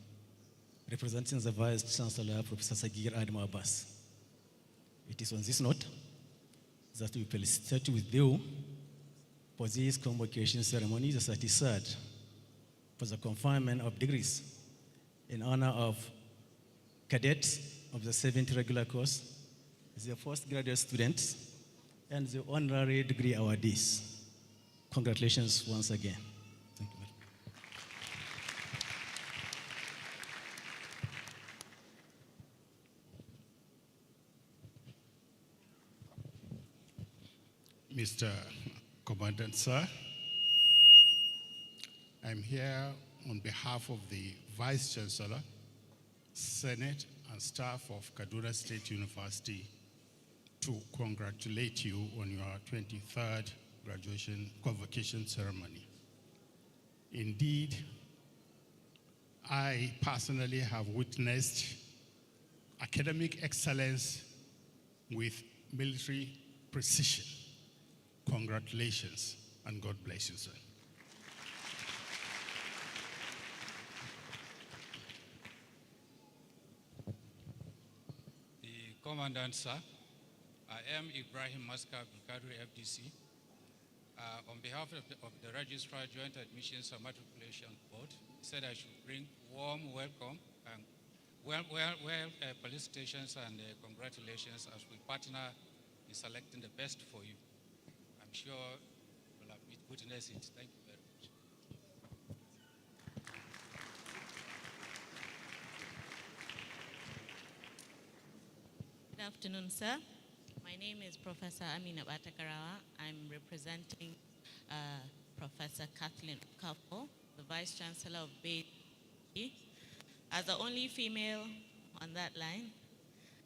representing the Vice Chancellor, Professor Sagir Adam Abbas. It is on this note that we felicitate with you for this convocation ceremony, the 33rd, for the conferment of degrees in honor of cadets of the 7th regular course, the postgraduate students, and the honorary degree awardees. Congratulations once again. Thank you. Mr. Commandant, sir, I'm here on behalf of the Vice Chancellor, Senate, and staff of Kaduna State University to congratulate you on your 23rd graduation convocation ceremony. Indeed, I personally have witnessed academic excellence with military precision. Congratulations, and God bless you, sir. The Commandant, sir, I am Ibrahim Maska Bulkadri, FDC. On behalf of the Registrar Joint Admissions and Matriculation Board, he said I should bring warm welcome and felicitations and congratulations as we partner in selecting the best for you. I'm sure you'll have witnessed it. Thank you very much. Good afternoon, sir. My name is Professor Amina Batakarawa. I'm representing Professor Kathleen Kapo, the Vice Chancellor of Bay. As the only female on that line,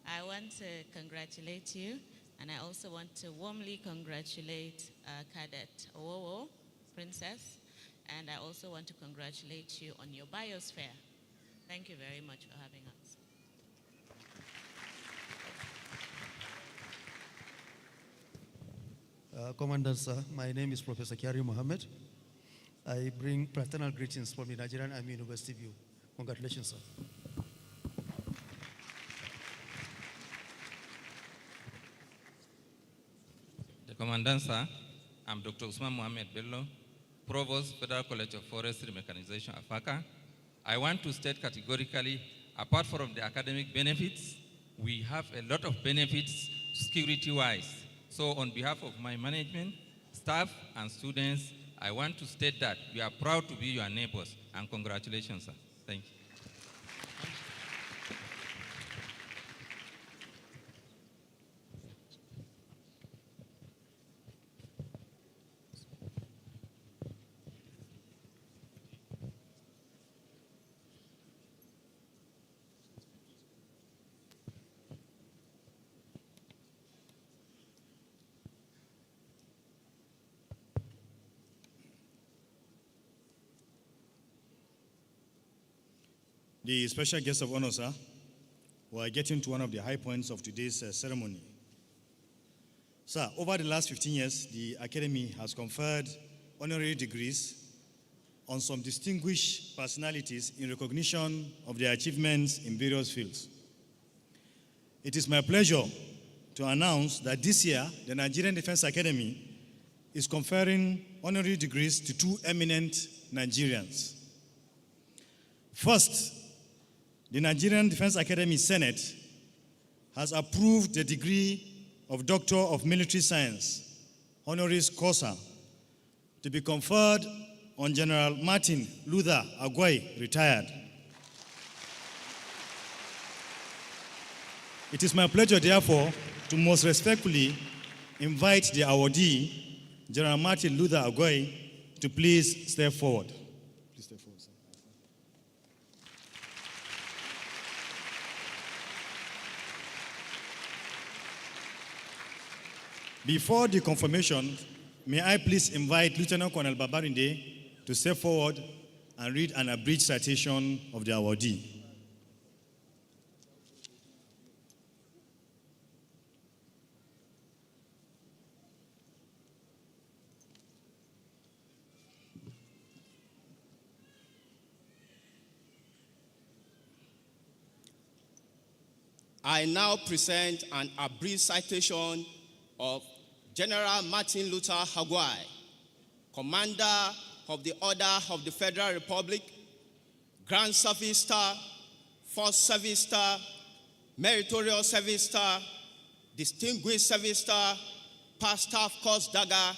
I want to congratulate you, and I also want to warmly congratulate Cadet Owowo, Princess, and I also want to congratulate you on your biosphere. Thank you very much for having us. Commandant, sir, my name is Professor Kiari Mohammed. I bring fraternal greetings from the Nigerian Army University View. Congratulations, sir. The Commandant, sir, I'm Dr. Usman Mohammed Bello, Provost, Federal College of Forestry Mechanization, Afaka. I want to state categorically, apart from the academic benefits, we have a lot of benefits security-wise. So on behalf of my management, staff, and students, I want to state that we are proud to be your neighbors, and congratulations, sir. Thank you. The special guest of honor, sir, we are getting to one of the high points of today's ceremony. Sir, over the last 15 years, the Academy has conferred honorary degrees on some distinguished personalities in recognition of their achievements in various fields. It is my pleasure to announce that this year, the Nigerian Defense Academy is conferring honorary degrees to two eminent Nigerians. First, the Nigerian Defense Academy Senate has approved the degree of Doctor of Military Science honoris causa, to be conferred on General Martin Luther Agwai, retired. It is my pleasure, therefore, to most respectfully invite the awardee, General Martin Luther Agwai, to please step forward. Please step forward, sir. Before the confirmation, may I please invite Lieutenant Colonel Babarinde to step forward and read an abridged citation of the awardee. I now present an abridged citation of General Martin Luther Agwai, Commander of the Order of the Federal Republic, Grand Service Star, First Service Star, Meritorious Service Star, Distinguished Service Star, Past Staff Corps Dagger,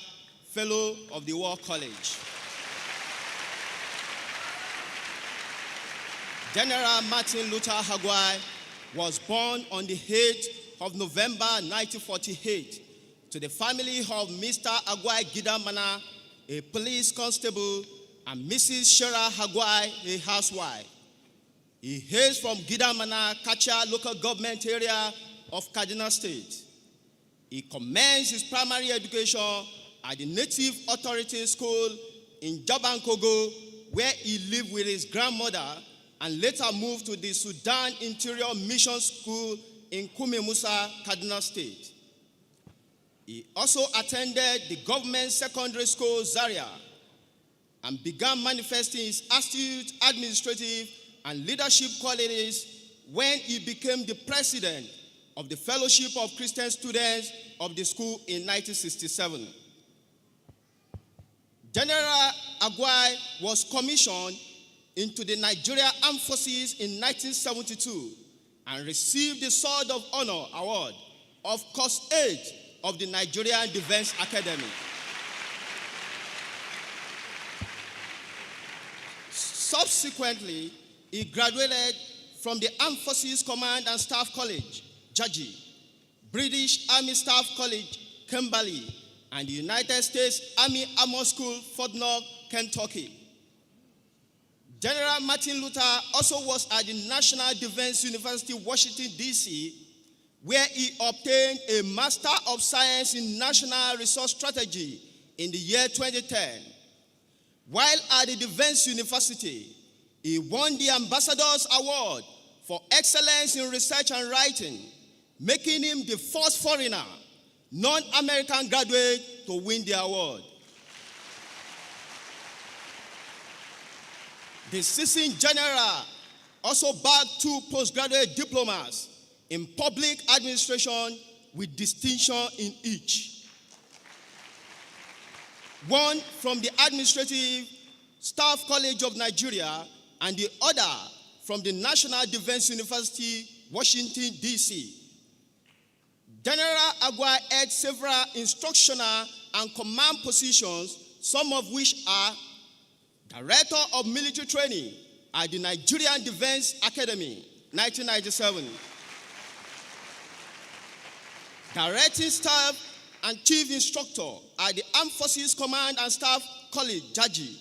Fellow of the War College. General Martin Luther Agwai was born on the 8th of November 1948 to the family of Mr. Agwai Gidamana, a police constable, and Mrs. Shara Agwai, a housewife. He hails from Gidamana, Kacha local government area of Kaduna State. He commenced his primary education at the Native Authority School in Jabankogo, where he lived with his grandmother, and later moved to the Sudan Interior Mission School in Kume Musa, Kaduna State. He also attended the government secondary school Zaria and began manifesting his astute administrative and leadership qualities when he became the president of the Fellowship of Christian Students of the school in 1967. General Agwai was commissioned into the Nigerian Armed Forces in 1972 and received the Sword of Honor Award of Course 8 of the Nigerian Defense Academy. Subsequently, he graduated from the Armed Forces Command and Staff College, Jaji, British Army Staff College, Kimberley, and the United States Army Armor School, Fort Knox, Kentucky. General Martin Luther also was at the National Defense University, Washington, D.C., where he obtained a Master of Science in National Resource Strategy in the year 2010. While at the Defense University, he won the Ambassador's Award for Excellence in Research and Writing, making him the first foreigner, non-American graduate to win the award. The seasoned general also bagged 2 postgraduate diplomas in public administration with distinction in each. One from the Administrative Staff College of Nigeria and the other from the National Defense University, Washington, D.C. General Agwai held several instructional and command positions, some of which are Director of Military Training at the Nigerian Defense Academy, 1997. Directing Staff and Chief Instructor at the Armed Forces Command and Staff College, Jaji.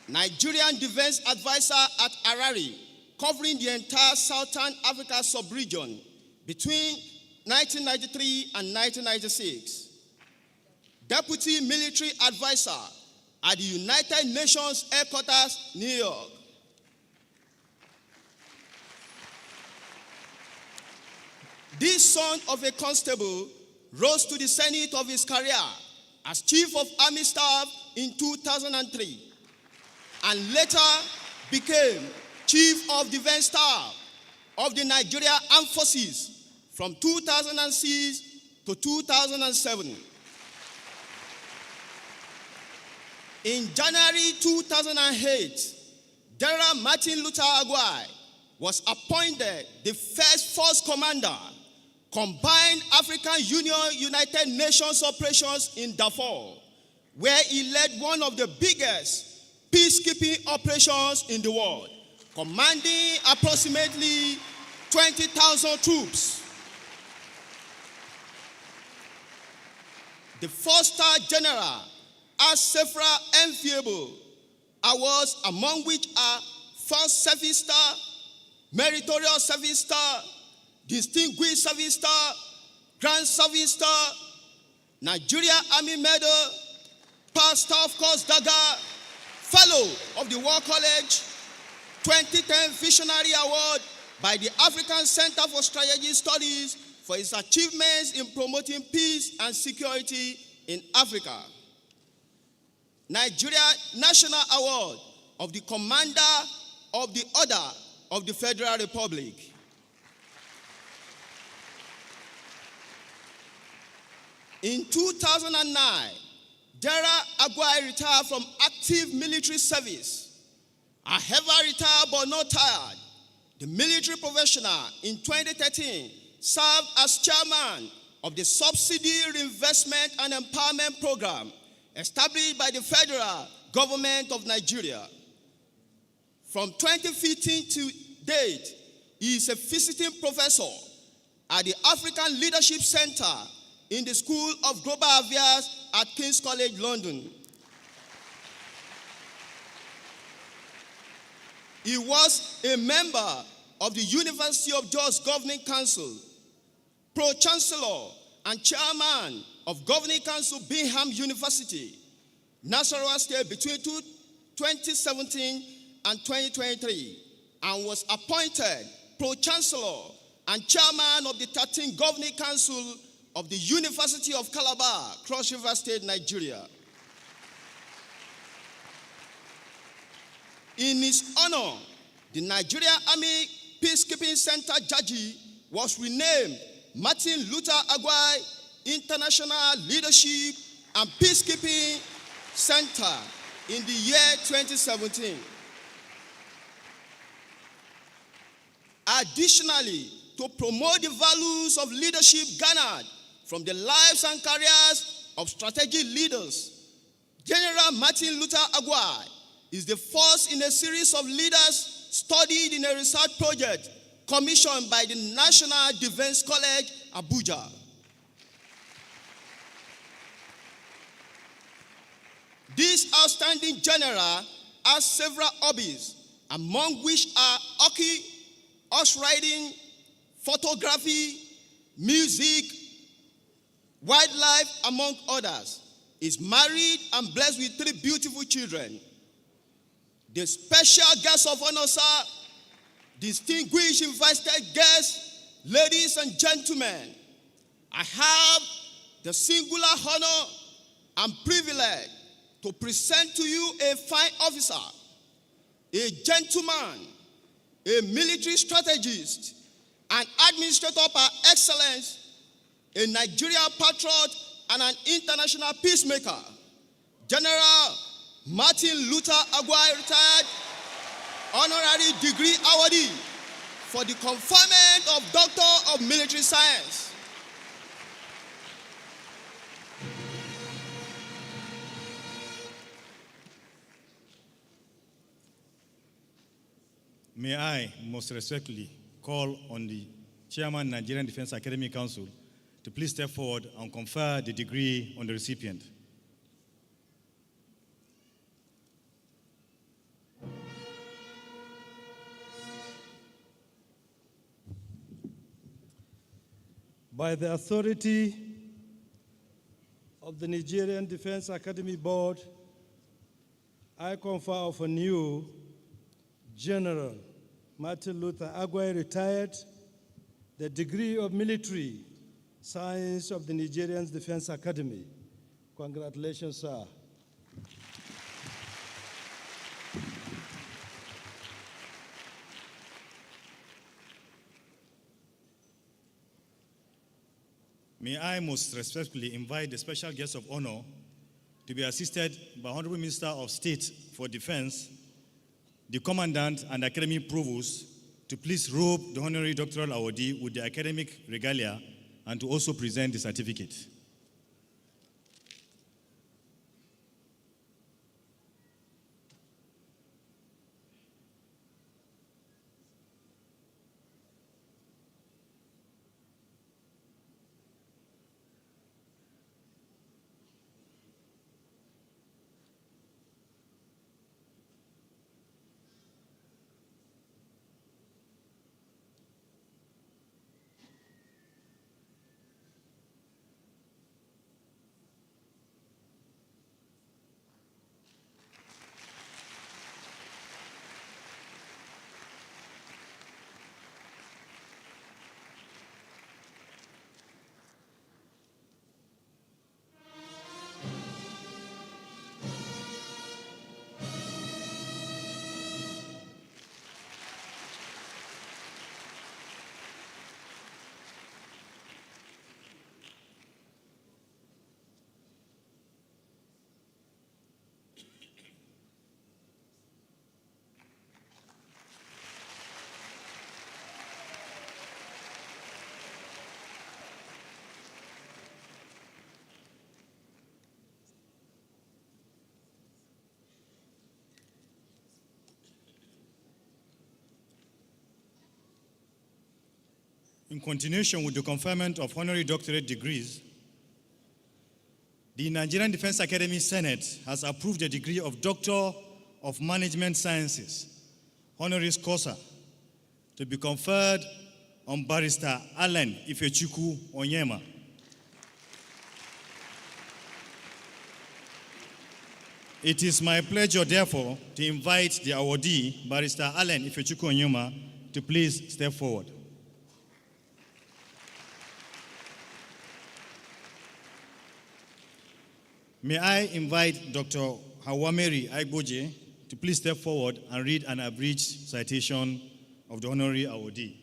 Nigerian Defense Advisor at Harare, covering the entire Southern Africa sub-region between 1993 and 1996. Deputy Military Advisor at the United Nations Headquarters, New York. This son of a constable rose to the zenith of his career as Chief of Army Staff in 2003 and later became Chief of Defense Staff of the Nigerian Armed Forces from 2006 to 2007. In January 2008, General Martin Luther Agwai was appointed the first force commander combined African Union United Nations operations in Darfur, where he led one of the biggest peacekeeping operations in the world, commanding approximately 20,000 troops. The four-star general has several enviable awards, among which are First Service Star, Meritorious Service Star, Distinguished Service Star, Grand Service Star, Nigeria Army Medal, Past Staff Corps Dagger, Fellow of the War College, 2010 Visionary Award by the African Center for Strategic Studies for its achievements in promoting peace and security in Africa. Nigeria National Award of the Commander of the Order of the Federal Republic. In 2009, Dara Aguai retired from active military service. However, retired but not tired, the military professional in 2013 served as chairman of the Subsidy Reinvestment and Empowerment Program established by the federal government of Nigeria. From 2015 to date, he is a visiting professor at the African Leadership Center in the School of Global Affairs at King's College London. He was a member of the University of Jos Governing Council, Pro-Chancellor and Chairman of Governing Council Bingham University, Nasarawa State between 2017 and 2023, and was appointed Pro-Chancellor and Chairman of the 13th Governing Council of the University of Calabar, Cross River State, Nigeria. In his honor, the Nigeria Army Peacekeeping Center Jaji was renamed Martin Luther Aguai International Leadership and Peacekeeping Center in the year 2017. Additionally, to promote the values of leadership garnered from the lives and careers of strategic leaders, General Martin Luther Aguai is the first in a series of leaders studied in a research project commissioned by the National Defense College, Abuja. This outstanding general has several hobbies, among which are hockey, horse riding, photography, music, wildlife, among others. Is married and blessed with 3 beautiful children. The special guest of honor, sir, distinguished invited guests, ladies and gentlemen, I have the singular honor and privilege to present to you a fine officer, a gentleman, a military strategist, an administrator par excellence, a Nigerian patriot, and an international peacemaker, General Martin Luther Aguai, retired honorary degree awardee for the conferment of Doctor of Military Science. May I most respectfully call on the Chairman, Nigerian Defense Academy Council, to please step forward and confer the degree on the recipient. By the authority of the Nigerian Defense Academy Board, I confer upon you General Martin Luther Aguai, retired, the degree of Military Science of the Nigerian Defense Academy. Congratulations, sir. May I most respectfully invite the special guest of honor to be assisted by Honorable Minister of State for Defense, the Commandant and Academy Provost, to please robe the honorary doctoral awardee with the academic regalia and to also present the certificate. In continuation with the conferment of honorary doctorate degrees, the Nigerian Defense Academy Senate has approved the degree of Doctor of Management Sciences, honoris causa, to be conferred on Barrister Allen Ifechukwu Onyema. It is my pleasure, therefore, to invite the awardee, Barrister Allen Ifechukwu Onyema, to please step forward. May I invite Dr. Hawameri Aigboje to please step forward and read an abridged citation of the honorary awardee.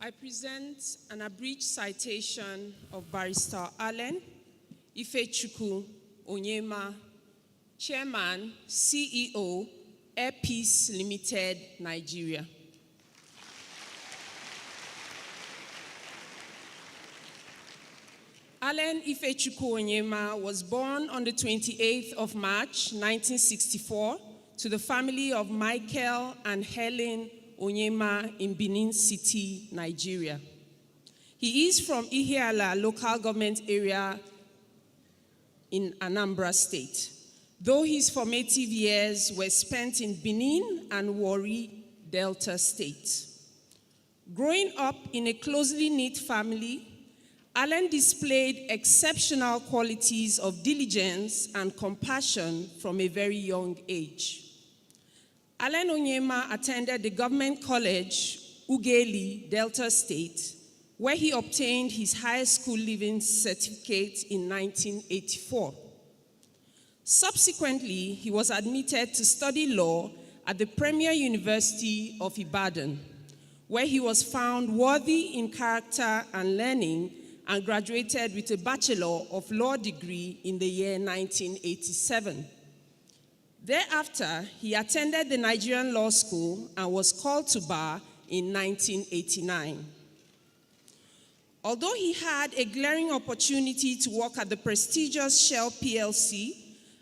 I present an abridged citation of Barrister Allen Ifechukwu Onyema, Chairman, CEO, Air Peace Limited, Nigeria. Allen Ifechukwu Onyema was born on the 28th of March, 1964, to the family of Michael and Helen Onyema in Benin City, Nigeria. He is from Ihiala local government area in Anambra State, though his formative years were spent in Benin and Warri, Delta State. Growing up in a closely knit family, Allen displayed exceptional qualities of diligence and compassion from a very young age. Allen Onyema attended the government college, Ugeli, Delta State, where he obtained his high school leaving certificate in 1984. Subsequently, he was admitted to study law at the Premier University of Ibadan, where he was found worthy in character and learning and graduated with a Bachelor of Law degree in the year 1987. Thereafter, he attended the Nigerian Law School and was called to bar in 1989. Although he had a glaring opportunity to work at the prestigious Shell PLC,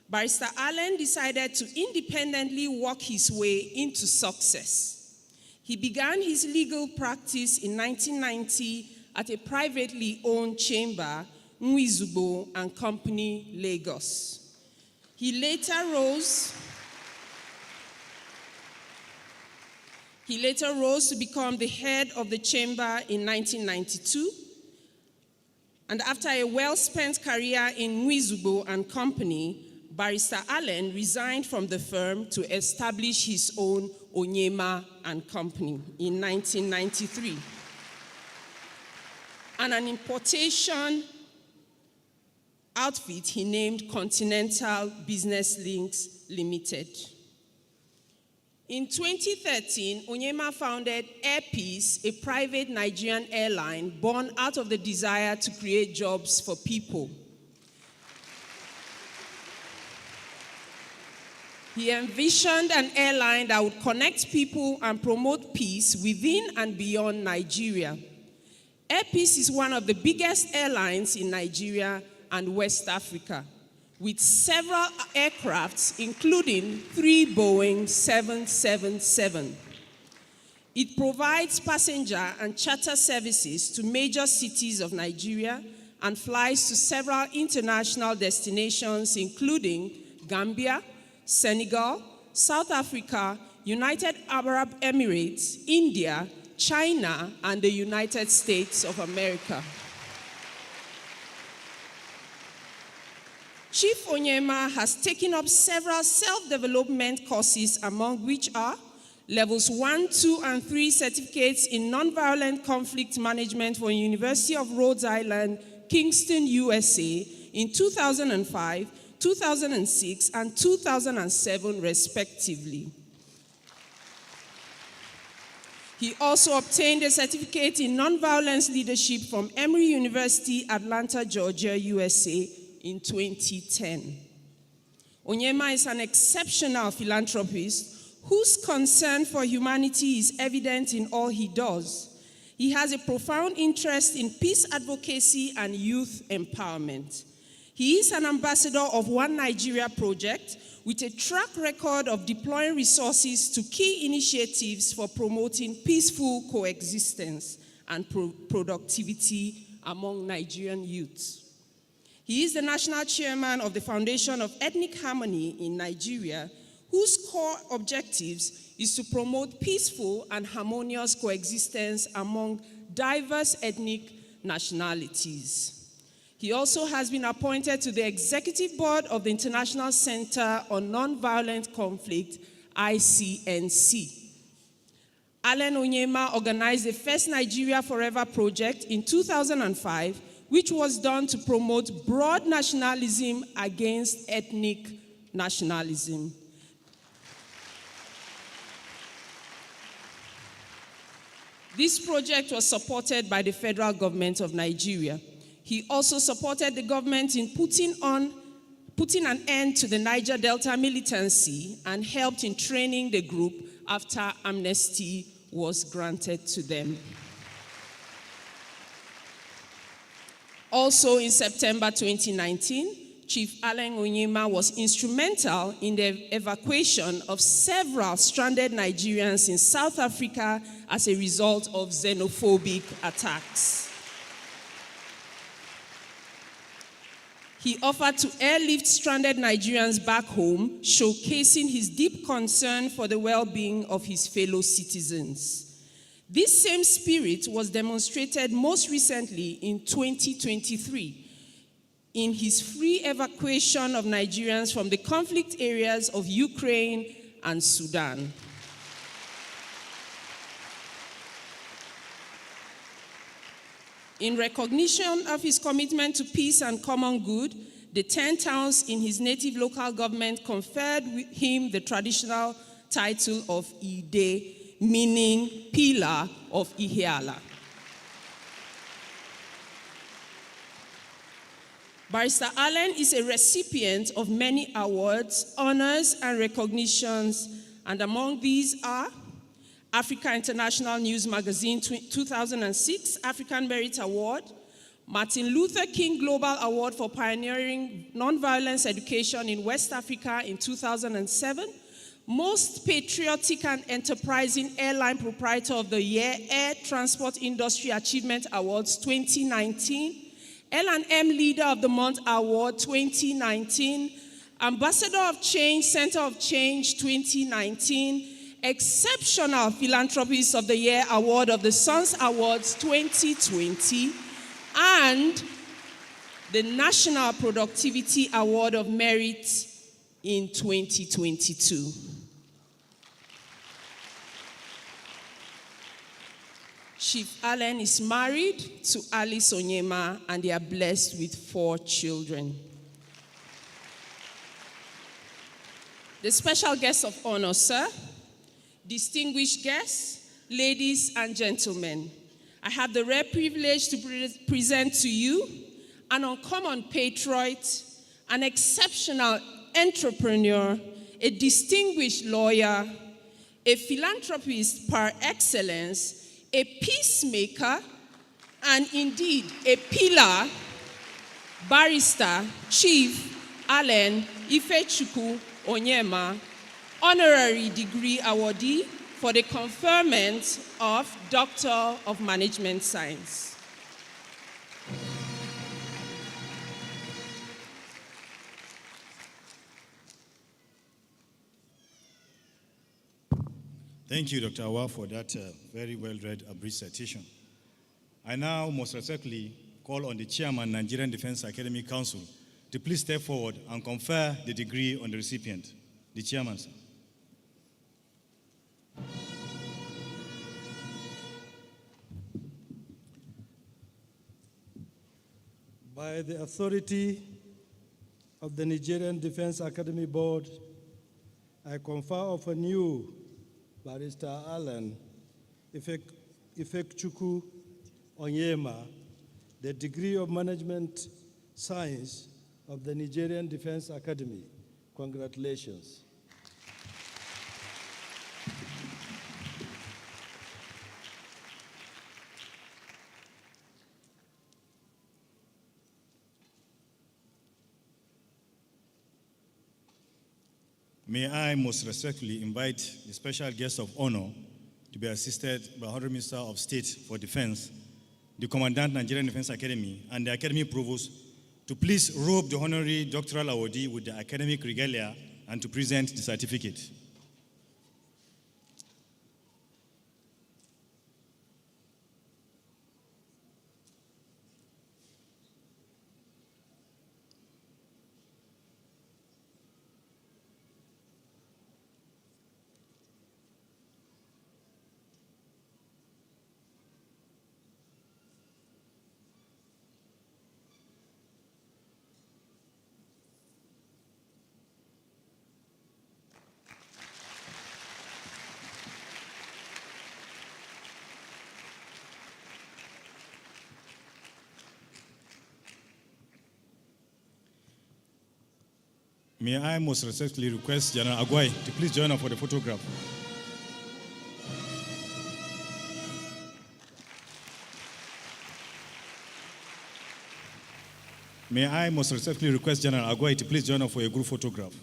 Barrister Allen decided to independently work his way into success. He began his legal practice in 1990 at a privately owned chamber, Nwizubo and Company, Lagos. He later rose to become the head of the chamber in 1992. And after a well-spent career in Nwizubo and Company, Barrister Allen resigned from the firm to establish his own Onyema and Company in 1993. And an importation outfit he named Continental Business Links Limited. In 2013, Onyema founded Air Peace, a private Nigerian airline born out of the desire to create jobs for people. He envisioned an airline that would connect people and promote peace within and beyond Nigeria. Air Peace is one of the biggest airlines in Nigeria and West Africa, with several aircrafts, including 3 Boeing 777. It provides passenger and charter services to major cities of Nigeria and flies to several international destinations, including Gambia, Senegal, South Africa, United Arab Emirates, India, China, and the United States of America. Chief Onyema has taken up several self-development courses, among which are levels 1, 2, and 3 certificates in nonviolent conflict management for University of Rhode Island, Kingston, USA in 2005, 2006, and 2007, respectively. He also obtained a certificate in nonviolence leadership from Emory University, Atlanta, Georgia, USA in 2010. Onyema is an exceptional philanthropist whose concern for humanity is evident in all he does. He has a profound interest in peace advocacy and youth empowerment. He is an ambassador of One Nigeria project with a track record of deploying resources to key initiatives for promoting peaceful coexistence and productivity among Nigerian youths. He is the national chairman of the Foundation of Ethnic Harmony in Nigeria, whose core objectives is to promote peaceful and harmonious coexistence among diverse ethnic nationalities. He also has been appointed to the Executive Board of the International Center on Nonviolent Conflict, ICNC. Allen Onyema organized the first Nigeria Forever project in 2005, which was done to promote broad nationalism against ethnic nationalism. This project was supported by the federal government of Nigeria. He also supported the government in putting an end to the Niger Delta militancy and helped in training the group after amnesty was granted to them. Also in September 2019, Chief Allen Onyema was instrumental in the evacuation of several stranded Nigerians in South Africa as a result of xenophobic attacks. He offered to airlift stranded Nigerians back home, showcasing his deep concern for the well-being of his fellow citizens. This same spirit was demonstrated most recently in 2023 in his free evacuation of Nigerians from the conflict areas of Ukraine and Sudan. In recognition of his commitment to peace and common good, the 10 towns in his native local government conferred him the traditional title of Ide, meaning pillar of Ihiala. Barrister Allen is a recipient of many awards, honors, and recognitions, and among these are Africa International News Magazine 2006 African Merit Award, Martin Luther King Global Award for pioneering nonviolence education in West Africa in 2007, Most Patriotic and Enterprising Airline Proprietor of the Year, Air Transport Industry Achievement Awards 2019, L&M Leader of the Month Award 2019, Ambassador of Change, Center of Change 2019, Exceptional Philanthropist of the Year Award of the Sons Awards 2020, and the National Productivity Award of Merit in 2022. Chief Allen is married to Alice Onyema, and they are blessed with 4 children. The special guest of honor, sir, distinguished guests, ladies and gentlemen, I have the rare privilege to present to you an uncommon patriot, an exceptional entrepreneur, a distinguished lawyer, a philanthropist par excellence, a peacemaker, and indeed a pillar, Barrister Chief Allen Ifechukwu Onyema, honorary degree awardee for the conferment of Doctor of Management Science. Thank you, Dr. Awa, for that very well-read brief citation. I now most respectfully call on the Chairman, Nigerian Defense Academic Council, to please step forward and confer the degree on the recipient. The Chairman, sir. By the authority of the Nigerian Defense Academy Board, I confer upon you, Barrister Allen Ifechukwu Onyema, the degree of Management Science of the Nigerian Defense Academy. Congratulations. May I most respectfully invite the special guest of honor to be assisted by Honorable Minister of State for Defense, the Commandant Nigerian Defense Academy, and the Academy Provost to please robe the honorary doctoral awardee with the academic regalia and to present the certificate. May I most respectfully request General Agwai to please join us for the photograph. May I most respectfully request General Agwai to please join us for a group photograph.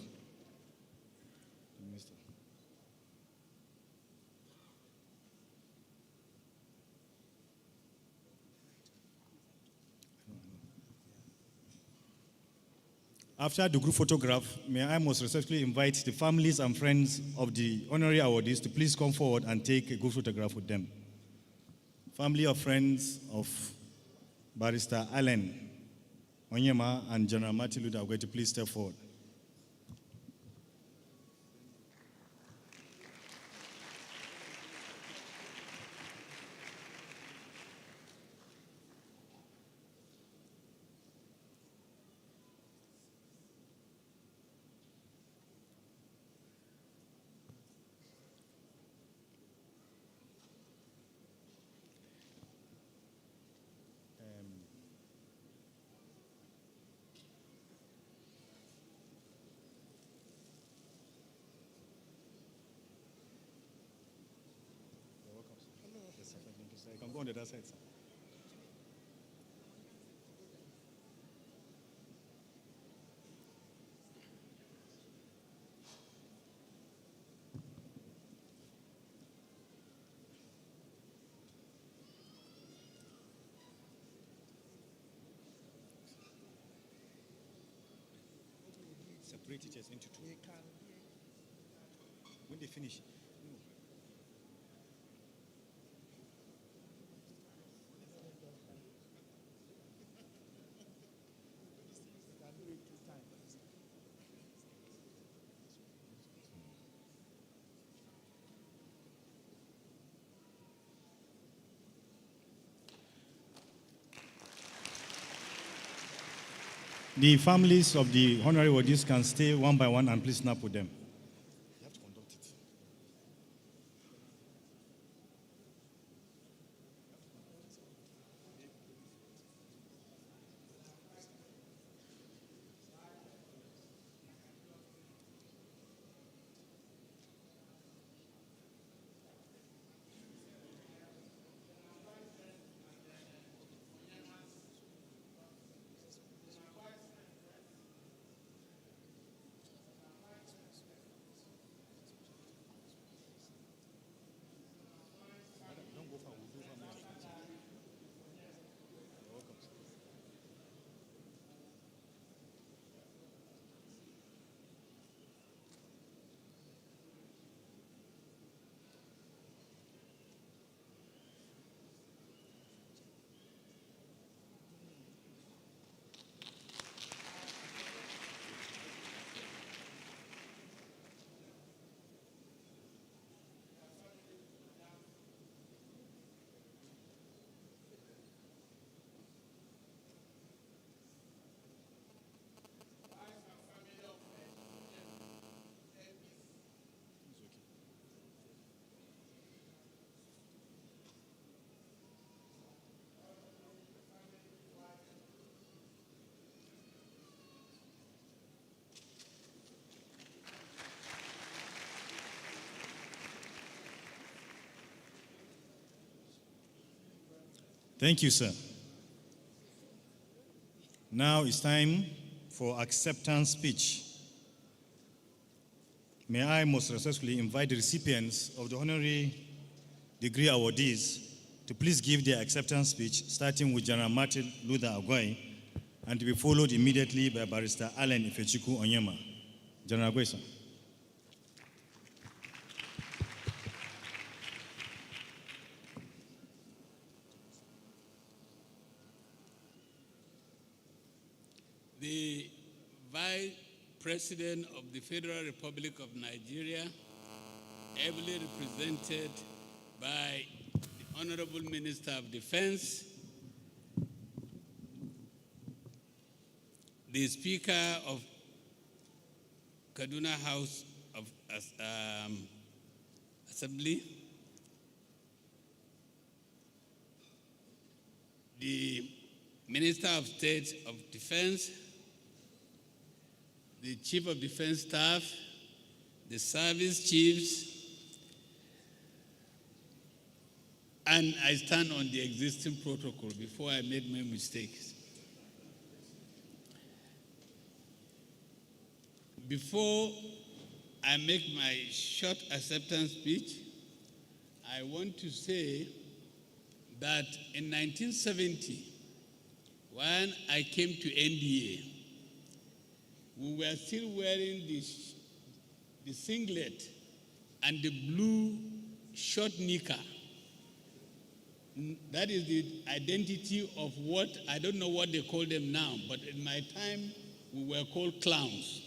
After the group photograph, may I most respectfully invite the families and friends of the honorary awardees to please come forward and take a group photograph with them. Family or friends of Barrister Allen Onyema and General Martin Luther are going to please step forward. Go on the other side, sir. Separate it into two. When they finish. The families of the honorary awardees can stay one by one and please snap with them. You have to conduct it. Thank you, sir. Now it's time for acceptance speech. May I most respectfully invite the recipients of the honorary degree awardees to please give their acceptance speech, starting with General Martin Luther Agwai, and to be followed immediately by Barrister Allen Ifechukwu Onyema. General Agwai, sir. The Vice President of the Federal Republic of Nigeria, ably represented by the Honorable Minister of Defense, the Speaker of Kaduna House of Assembly, the Minister of State of Defense, the Chief of Defense Staff, the service chiefs, and I stand on the existing protocol before I made my mistakes. Before I make my short acceptance speech, I want to say that in 1970, when I came to NDA, we were still wearing the singlet and the blue short knicker. That is the identity of what, I don't know what they call them now, but in my time, we were called clowns.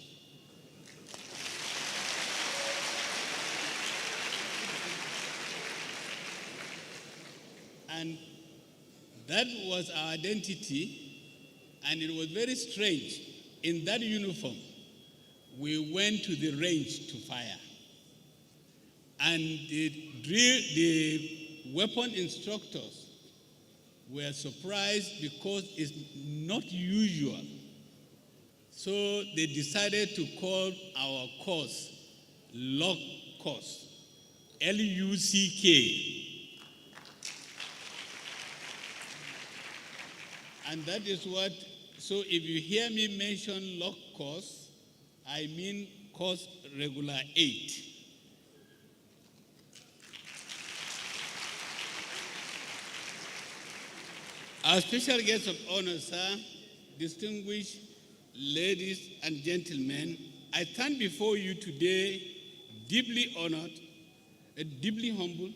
And that was our identity, and it was very strange. In that uniform, we went to the range to fire. And the weapon instructors were surprised because it's not usual. So they decided to call our course Lock Course, L-U-C-K. And that is what, so if you hear me mention lock course, I mean course regular 8. Our special guest of honor, sir, distinguished ladies and gentlemen, I stand before you today deeply honored, deeply humbled,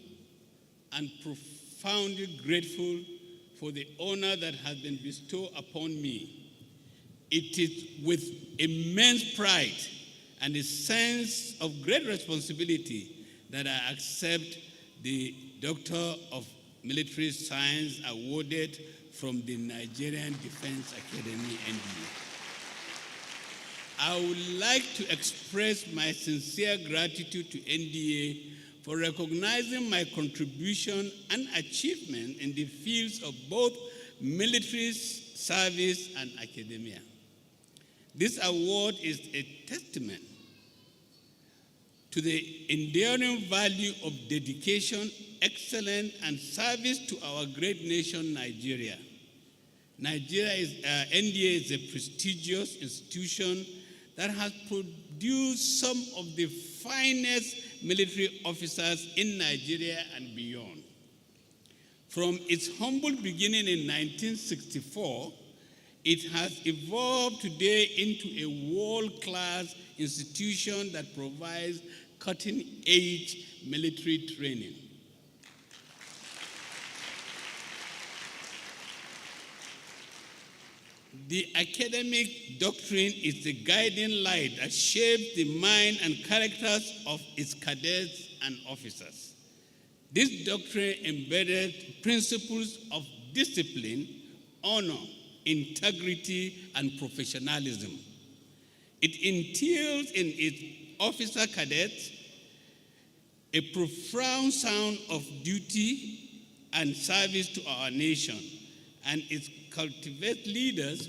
and profoundly grateful for the honor that has been bestowed upon me. It is with immense pride and a sense of great responsibility that I accept the Doctor of Military Science awarded from the Nigerian Defense Academy, NDA. I would like to express my sincere gratitude to NDA for recognizing my contribution and achievement in the fields of both military service and academia. This award is a testament to the enduring value of dedication, excellence, and service to our great nation, Nigeria. NDA is a prestigious institution that has produced some of the finest military officers in Nigeria and beyond. From its humble beginning in 1964, it has evolved today into a world-class institution that provides cutting-edge military training. The academic doctrine is the guiding light that shapes the mind and characters of its cadets and officers. This doctrine embedded principles of discipline, honor, integrity, and professionalism. It instills in its officer cadets a profound sense of duty and service to our nation, and it cultivates leaders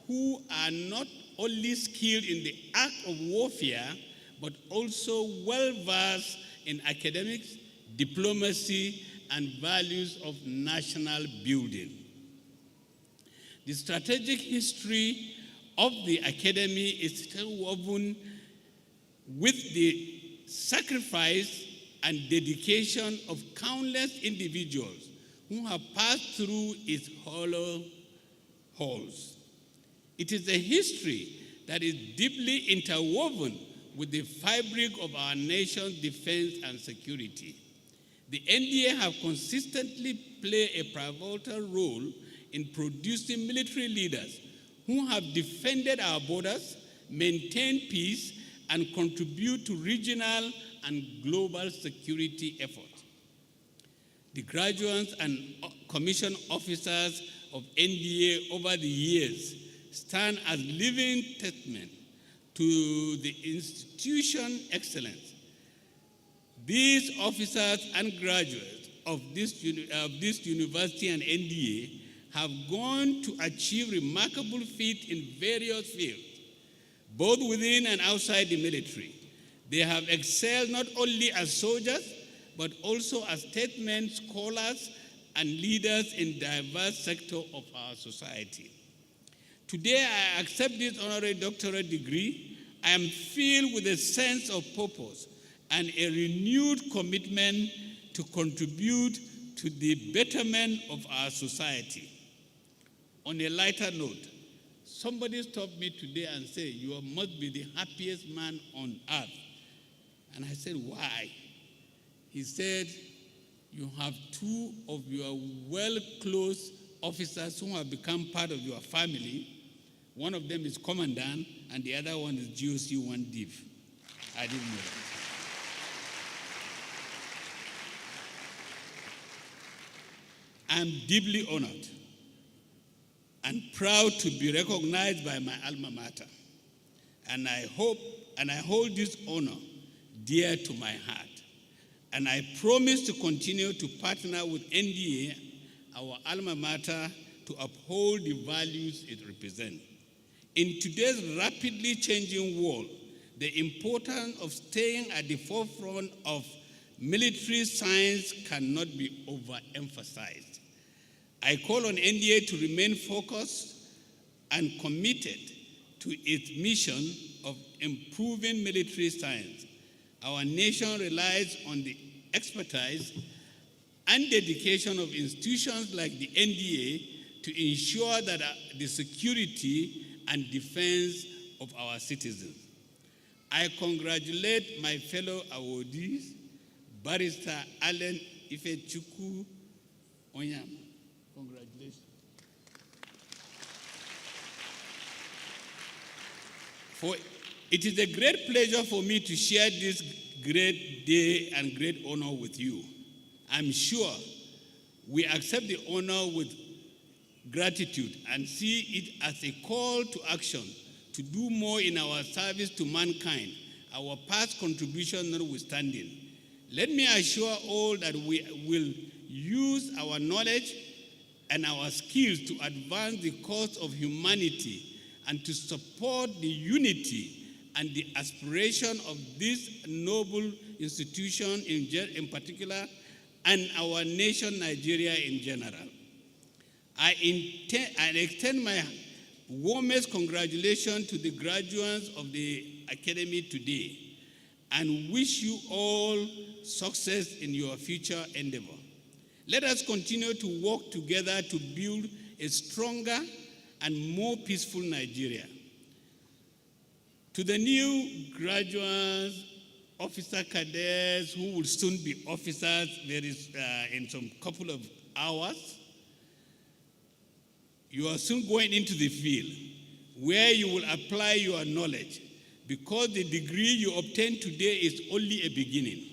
who are not only skilled in the act of warfare, but also well-versed in academics, diplomacy, and values of national building. The strategic history of the Academy is still woven with the sacrifice and dedication of countless individuals who have passed through its hollow halls. It is a history that is deeply interwoven with the fabric of our nation's defense and security. The NDA have consistently played a pivotal role in producing military leaders who have defended our borders, maintained peace, and contribute to regional and global security efforts. The graduates and commissioned officers of NDA over the years stand as living testament to the institution's excellence. These officers and graduates of this university and NDA have gone to achieve remarkable feats in various fields, both within and outside the military. They have excelled not only as soldiers, but also as statesmen, scholars, and leaders in diverse sectors of our society. Today, I accept this honorary doctorate degree. I am filled with a sense of purpose and a renewed commitment to contribute to the betterment of our society. On a lighter note, somebody stopped me today and said, "You must be the happiest man on earth." And I said, "Why?" He said, "You have two of your well-close officers who have become part of your family. One of them is Commandant, and the other one is GOC 1 Div." I didn't know that. I'm deeply honored and proud to be recognized by my alma mater. And I hold this honor dear to my heart. And I promise to continue to partner with NDA, our alma mater, to uphold the values it represents. In today's rapidly changing world, the importance of staying at the forefront of military science cannot be overemphasized. I call on NDA to remain focused and committed to its mission of improving military science. Our nation relies on the expertise and dedication of institutions like the NDA to ensure that the security and defense of our citizens. I congratulate my fellow awardees, Barrister Allen Ifechukwu Onyam. Congratulations. For it is a great pleasure for me to share this great day and great honor with you. I'm sure we accept the honor with gratitude and see it as a call to action to do more in our service to mankind, our past contribution notwithstanding. Let me assure all that we will use our knowledge and our skills to advance the cause of humanity and to support the unity and the aspiration of this noble institution in particular and our nation, Nigeria, in general. I extend my warmest congratulations to the graduates of the Academy today and wish you all success in your future endeavor. Let us continue to work together to build a stronger and more peaceful Nigeria. To the new graduates, officer cadets who will soon be officers, in some couple of hours, you are soon going into the field where you will apply your knowledge because the degree you obtain today is only a beginning.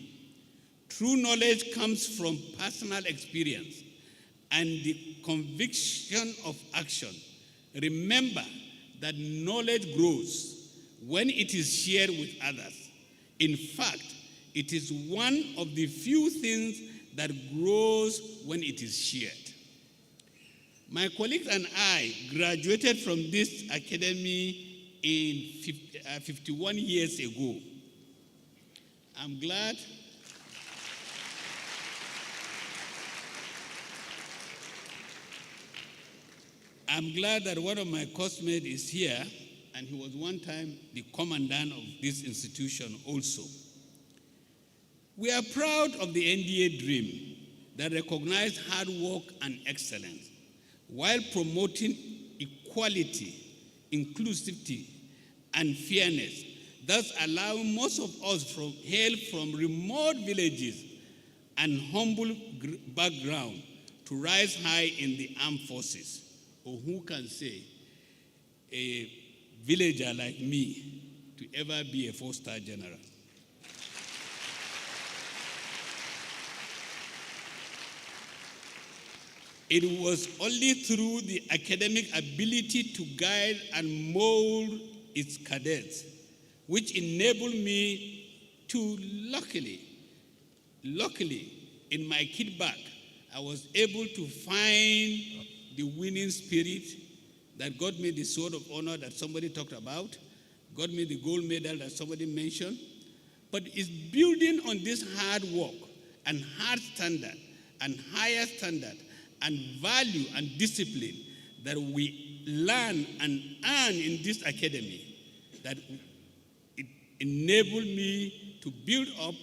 True knowledge comes from personal experience and the conviction of action. Remember that knowledge grows when it is shared with others. In fact, it is one of the few things that grows when it is shared. My colleagues and I graduated from this academy in 51 years ago. I'm glad that one of my classmates is here, and he was one time the commandant of this institution also. We are proud of the NDA dream that recognizes hard work and excellence while promoting equality, inclusivity, and fairness, thus allowing most of us hail from remote villages and humble background to rise high in the armed forces. Or who can say a villager like me to ever be a four-star general? It was only through the academic ability to guide and mold its cadets, which enabled me to, luckily, in my kid bag, I was able to find the winning spirit that got me the sword of honor that somebody talked about, got me the gold medal that somebody mentioned. But it's building on this hard work and hard standard and higher standard and value and discipline that we learn and earn in this academy that it enabled me to build up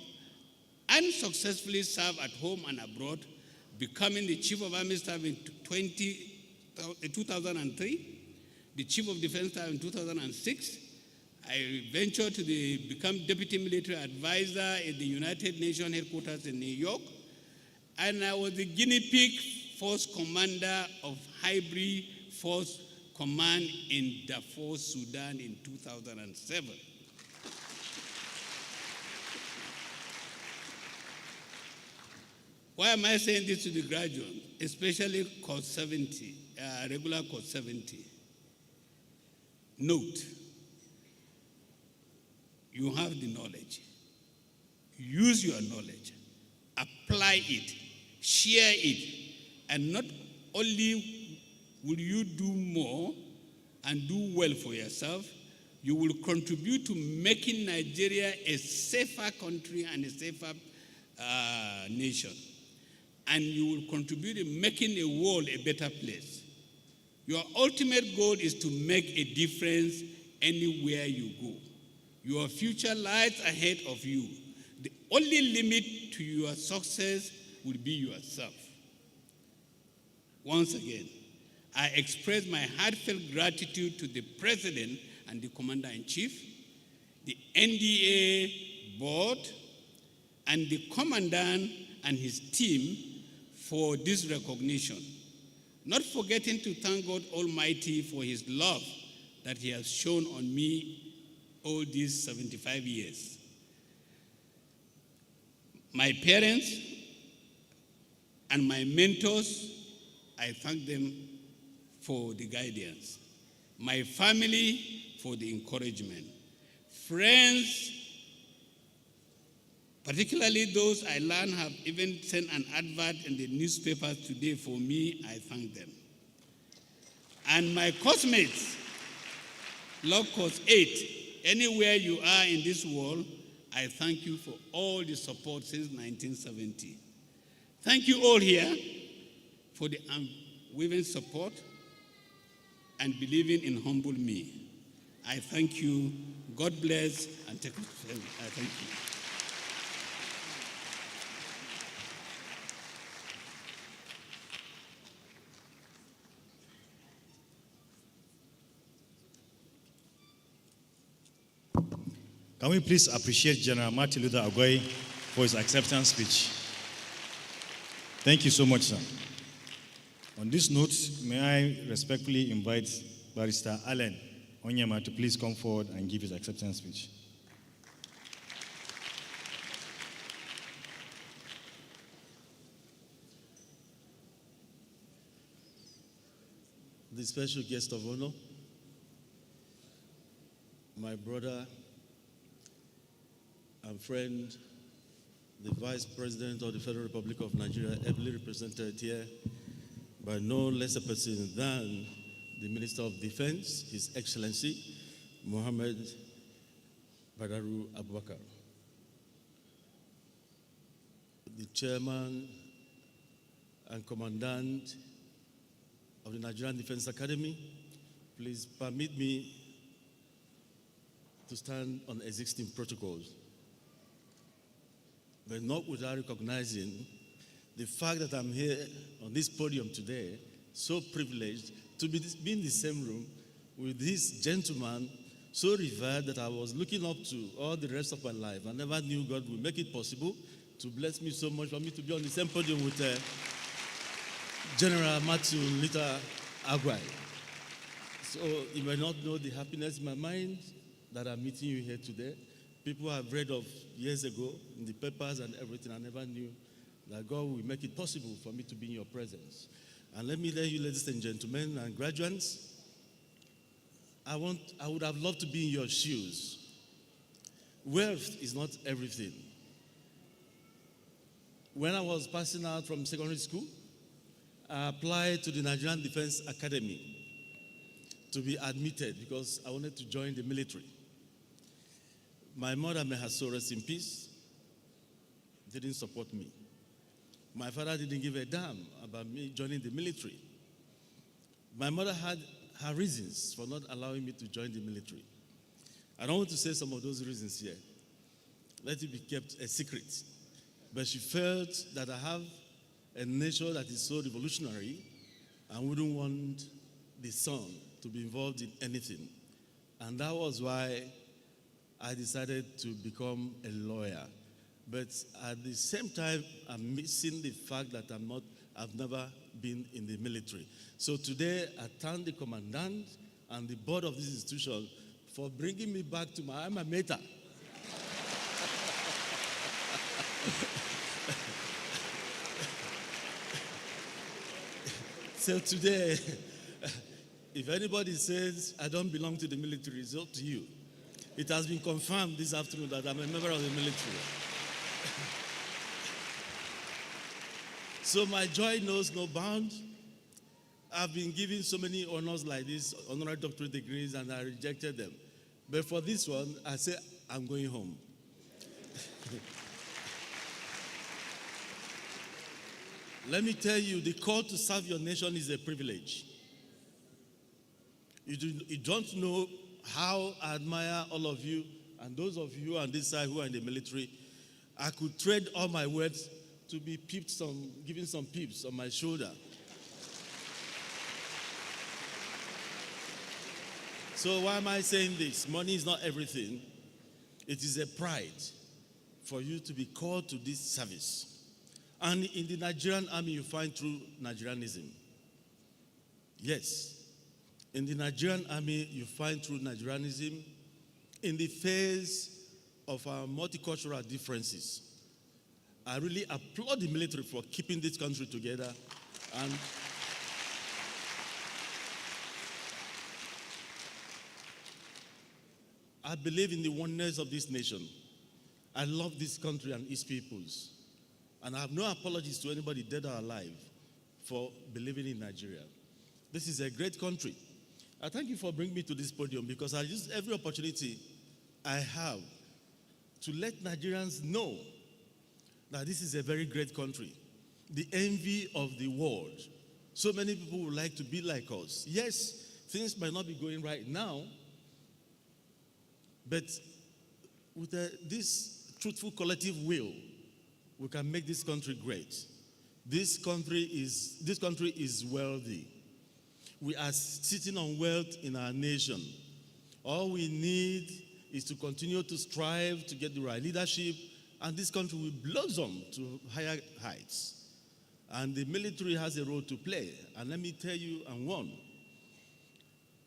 and successfully serve at home and abroad, becoming the Chief of Army Staff in 2003, the Chief of Defense Staff in 2006. I ventured to become Deputy Military Advisor at the United Nations headquarters in New York, and I was the guinea pig Force Commander of Hybrid Force Command in Darfur, Sudan in 2007. Why am I saying this to the graduates, especially Course 70, regular Course 70? Note, you have the knowledge. Use your knowledge. Apply it. Share it. And not only will you do more and do well for yourself, you will contribute to making Nigeria a safer country and a safer nation. And you will contribute in making the world a better place. Your ultimate goal is to make a difference anywhere you go. Your future lies ahead of you. The only limit to your success will be yourself. Once again, I express my heartfelt gratitude to the President and the Commander-in-Chief, the NDA Board, and the Commandant and his team for this recognition. Not forgetting to thank God Almighty for his love that he has shown on me all these 75 years. My parents and my mentors, I thank them for the guidance. My family for the encouragement. Friends, particularly those I learned have even sent an advert in the newspapers today for me, I thank them. And my classmates, Log Course 8, anywhere you are in this world, I thank you for all the support since 1970. Thank you all here for the unwavering support and believing in humble me. I thank you. God bless and take care. I thank you. Can we please appreciate General Martin Luther Agwai for his acceptance speech? Thank you so much, sir. On this note, may I respectfully invite Barrister Allen Onyema to please come forward and give his acceptance speech. The special guest of honor, my brother and friend, the Vice President of the Federal Republic of Nigeria, ably represented here by no less a person than the Minister of Defense, His Excellency, Mohammed Badaru Abubakar. The Chairman and Commandant of the Nigerian Defense Academy, please permit me to stand on existing protocols, but not without recognizing the fact that I'm here on this podium today, so privileged to be in the same room with this gentleman so revered that I was looking up to all the rest of my life. I never knew God would make it possible to bless me so much for me to be on the same podium with General Matthew Lita Agwai. So you may not know the happiness in my mind that I'm meeting you here today. People I've read of years ago in the papers and everything. I never knew that God will make it possible for me to be in your presence. And let me tell you, ladies and gentlemen and graduates, I would have loved to be in your shoes. Wealth is not everything. When I was passing out from secondary school, I applied to the Nigerian Defense Academy to be admitted because I wanted to join the military. My mother, may her soul rest in peace, didn't support me. My father didn't give a damn about me joining the military. My mother had her reasons for not allowing me to join the military. I don't want to say some of those reasons here. Let it be kept a secret. But she felt that I have a nature that is so revolutionary and wouldn't want the son to be involved in anything. And that was why I decided to become a lawyer. But at the same time, I'm missing the fact that I've never been in the military. So today, I thank the commandant and the board of this institution for bringing me back to my alma mater. So today, if anybody says I don't belong to the military, it's up to you. It has been confirmed this afternoon that I'm a member of the military. So my joy knows no bounds. I've been given so many honors like this, honorary doctorate degrees, and I rejected them. But for this one, I say, I'm going home. Let me tell you, the call to serve your nation is a privilege. You don't know how I admire all of you, and those of you on this side who are in the military. I could trade all my words to be giving some peeps on my shoulder. So why am I saying this? Money is not everything. It is a pride for you to be called to this service. And in the Nigerian army, you find true Nigerianism. Yes. In the Nigerian army, you find true Nigerianism in the face of our multicultural differences. I really applaud the military for keeping this country together. And I believe in the oneness of this nation. I love this country and its peoples. And I have no apologies to anybody dead or alive for believing in Nigeria. This is a great country. I thank you for bringing me to this podium because I use every opportunity I have to let Nigerians know that this is a very great country, the envy of the world. So many people would like to be like us. Yes, things might not be going right now, but with this truthful collective will, we can make this country great. This country is wealthy. We are sitting on wealth in our nation. All we need is to continue to strive to get the right leadership, and this country will blossom to higher heights. And the military has a role to play. And let me tell you and warn,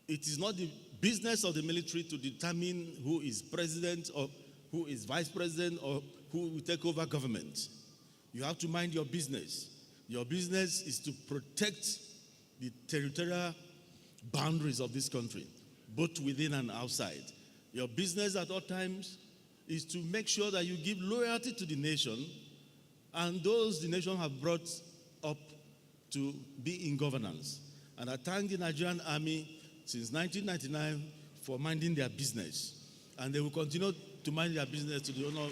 it is not the business of the military to determine who is president or who is vice president or who will take over government. You have to mind your business. Your business is to protect the territorial boundaries of this country, both within and outside. Your business at all times is to make sure that you give loyalty to the nation and those the nation have brought up to be in governance. And I thank the Nigerian Army since 1999 for minding their business. And they will continue to mind their business to the honor.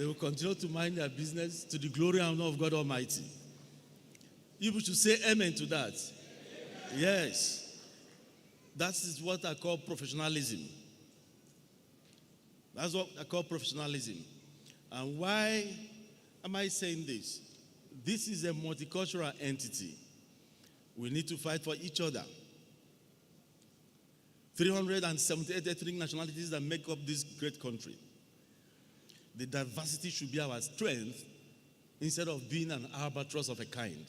They will continue to mind their business to the glory and honor of God Almighty. You should say amen to that. Yes. That is what I call professionalism. That's what I call professionalism. And why am I saying this? This is a multicultural entity. We need to fight for each other. 378 ethnic nationalities that make up this great country. The diversity should be our strength instead of being an albatross of a kind.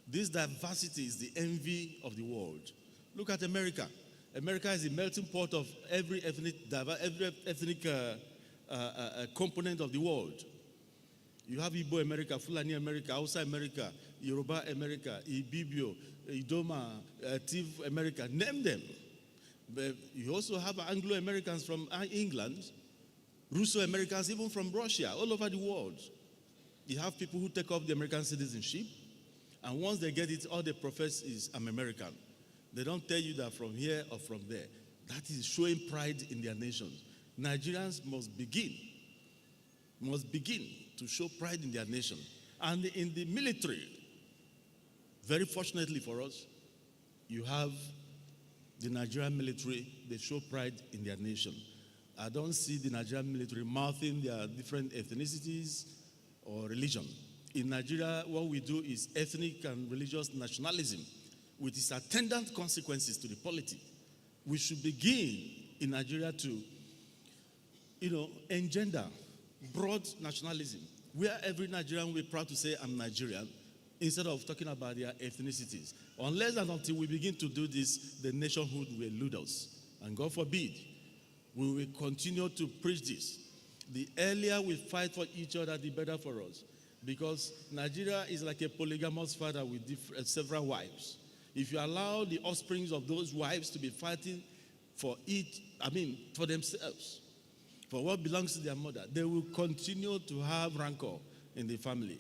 This diversity is the envy of the world. Look at America. America is the melting pot of every ethnic component of the world. You have Igbo America, Fulani America, Hausa America, Yoruba America, Ibibio, Idoma, Tiv America, name them. But you also have Anglo-Americans from England, Russo-Americans even from Russia, all over the world. You have people who take up the American citizenship, and once they get it, all they profess is, I'm American. They don't tell you that from here or from there. That is showing pride in their nation. Nigerians must begin to show pride in their nation. And in the military, very fortunately for us, you have the Nigerian military, they show pride in their nation. I don't see the Nigerian military mouthing their different ethnicities or religion. In Nigeria, what we do is ethnic and religious nationalism with its attendant consequences to the polity. We should begin in Nigeria to, engender broad nationalism, where every Nigerian will be proud to say, I'm Nigerian, instead of talking about their ethnicities. Unless and until we begin to do this, the nationhood will elude us. And God forbid, we will continue to preach this. The earlier we fight for each other, the better for us. Because Nigeria is like a polygamous father with several wives. If you allow the offsprings of those wives to be fighting for for themselves, for what belongs to their mother, they will continue to have rancor in the family.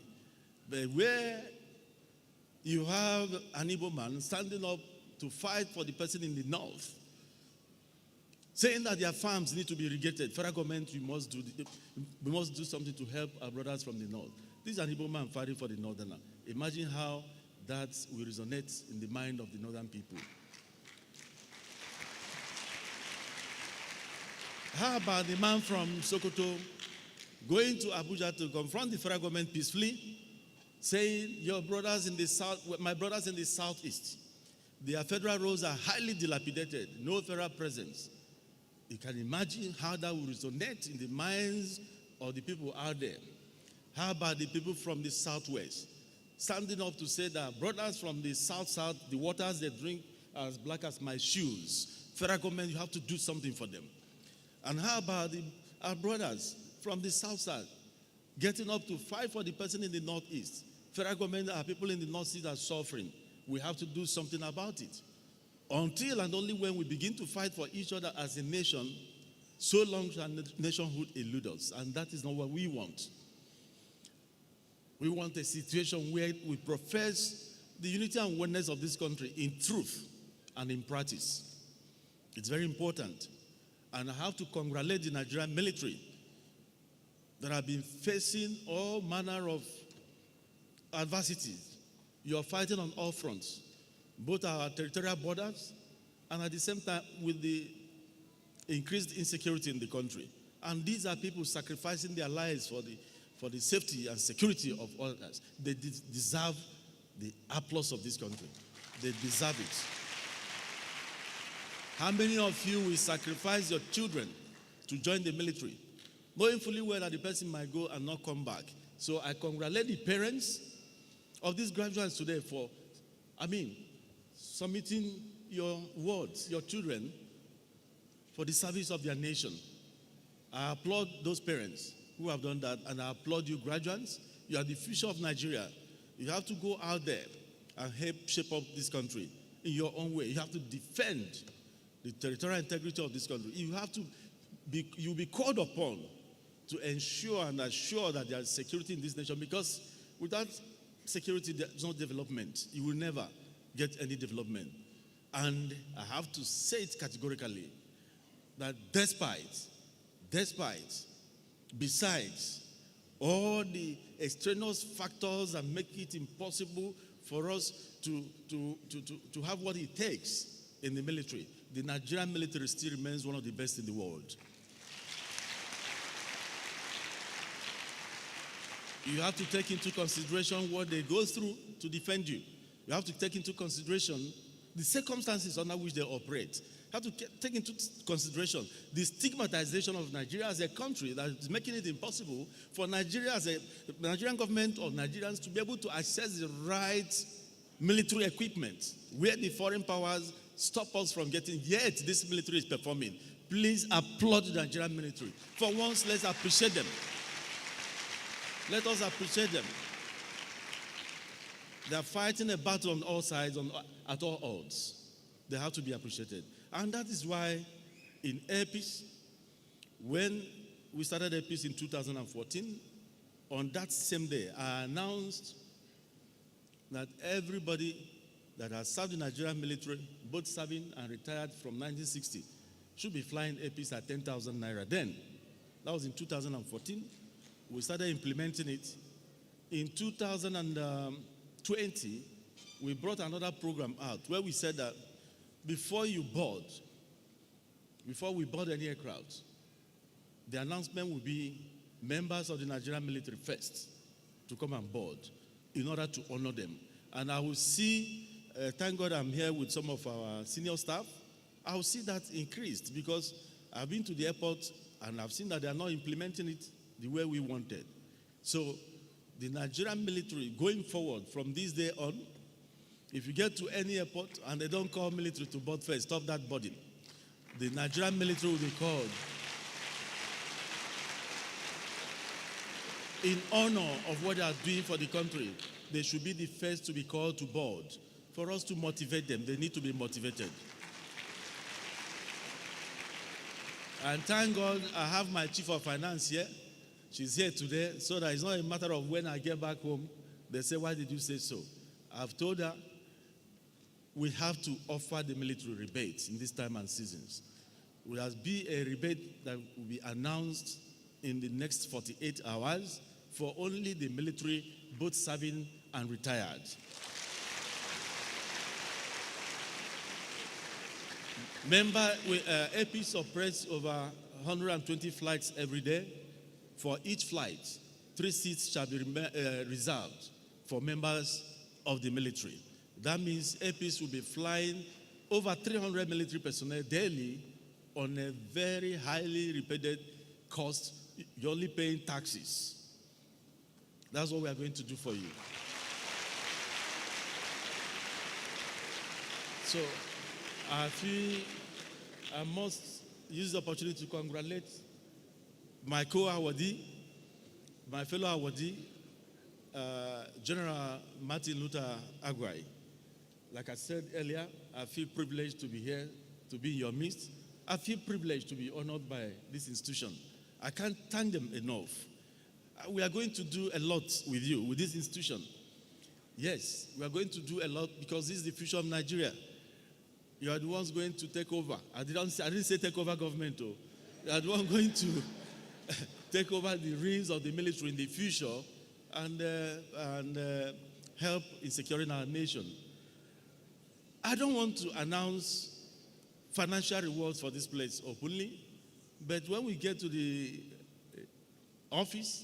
But where you have an Igbo man standing up to fight for the person in the north, saying that their farms need to be irrigated, federal government, we must do something to help our brothers from the north. This is an Igbo man fighting for the northerner. Imagine how that will resonate in the mind of the northern people. How about the man from Sokoto going to Abuja to confront the federal government peacefully, saying, your brothers in the south, my brothers in the southeast, their federal roads are highly dilapidated, no federal presence. You can imagine how that will resonate in the minds of the people out there. How about the people from the southwest, standing up to say that brothers from the south, the waters they drink are as black as my shoes. Federal government, you have to do something for them. And how about our brothers from the south, getting up to fight for the person in the northeast? Federal government, our people in the northeast are suffering. We have to do something about it. Until and only when we begin to fight for each other as a nation, so long shall nationhood elude us. And that is not what we want. We want a situation where we profess the unity and oneness of this country in truth and in practice. It's very important. And I have to congratulate the Nigerian military that have been facing all manner of adversities. You are fighting on all fronts, both our territorial borders and at the same time with the increased insecurity in the country. And these are people sacrificing their lives for the safety and security of others. They deserve the applause of this country. They deserve it. How many of you will sacrifice your children to join the military, knowing fully well that the person might go and not come back? So I congratulate the parents of these graduates today for, submitting your words, your children, for the service of their nation. I applaud those parents who have done that, and I applaud you graduates. You are the future of Nigeria. You have to go out there and help shape up this country in your own way. You have to defend the territorial integrity of this country. You'll be called upon to ensure and assure that there is security in this nation, because without security, there's no development. You will never get any development. And I have to say it categorically that despite Besides, all the extraneous factors that make it impossible for us to have what it takes in the military, the Nigerian military still remains one of the best in the world. You have to take into consideration what they go through to defend you. You have to take into consideration the circumstances under which they operate. You have to take into consideration the stigmatization of Nigeria as a country that is making it impossible for Nigeria as a Nigerian government or Nigerians to be able to access the right military equipment where the foreign powers stop us from getting, yet this military is performing. Please applaud the Nigerian military. For once, let's appreciate them. Let us appreciate them. They are fighting a battle on all sides, at all odds. They have to be appreciated. And that is why in Air Peace, when we started Air Peace in 2014, on that same day, I announced that everybody that has served the Nigerian military, both serving and retired from 1960, should be flying Air Peace at 10,000 naira. Then, that was in 2014. We started implementing it. In 2020, we brought another program out where we said that before we board any aircraft, the announcement will be members of the Nigerian military first to come on board in order to honor them. And I will see, thank God I'm here with some of our senior staff, I will see that increased because I've been to the airport and I've seen that they are not implementing it the way we wanted. So the Nigerian military going forward from this day on, if you get to any airport and they don't call military to board first, stop that boarding. The Nigerian military will be called in honor of what they are doing for the country. They should be the first to be called to board. For us to motivate them, they need to be motivated. And thank God I have my chief of finance here. She's here today, so that it's not a matter of when I get back home, they say, why did you say so? I've told her we have to offer the military rebates in this time and seasons. Will there be a rebate that will be announced in the next 48 hours for only the military, both serving and retired. Air Peace operates over 120 flights every day. For each flight, 3 seats shall be reserved for members of the military. That means Air Peace will be flying over 300 military personnel daily on a very highly repaid cost. You're only paying taxes. That's what we are going to do for you. So I feel I must use the opportunity to congratulate my co-awardee, my fellow awardee, General Martin Luther Agwai. Like I said earlier, I feel privileged to be here, to be in your midst. I feel privileged to be honored by this institution. I can't thank them enough. We are going to do a lot with you, with this institution. Yes, we are going to do a lot because this is the future of Nigeria. You are the ones going to take over. I didn't say take over government, though. You are the ones going to take over the reins of the military in the future and help in securing our nation. I don't want to announce financial rewards for this place openly, but when we get to the office,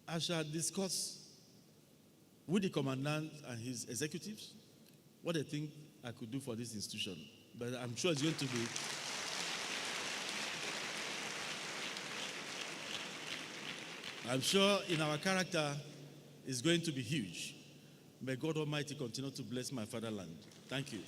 I shall discuss with the commandant and his executives what they think I could do for this institution. But I'm sure it's going to be I'm sure in our character it's going to be huge. May God Almighty continue to bless my fatherland. Thank you.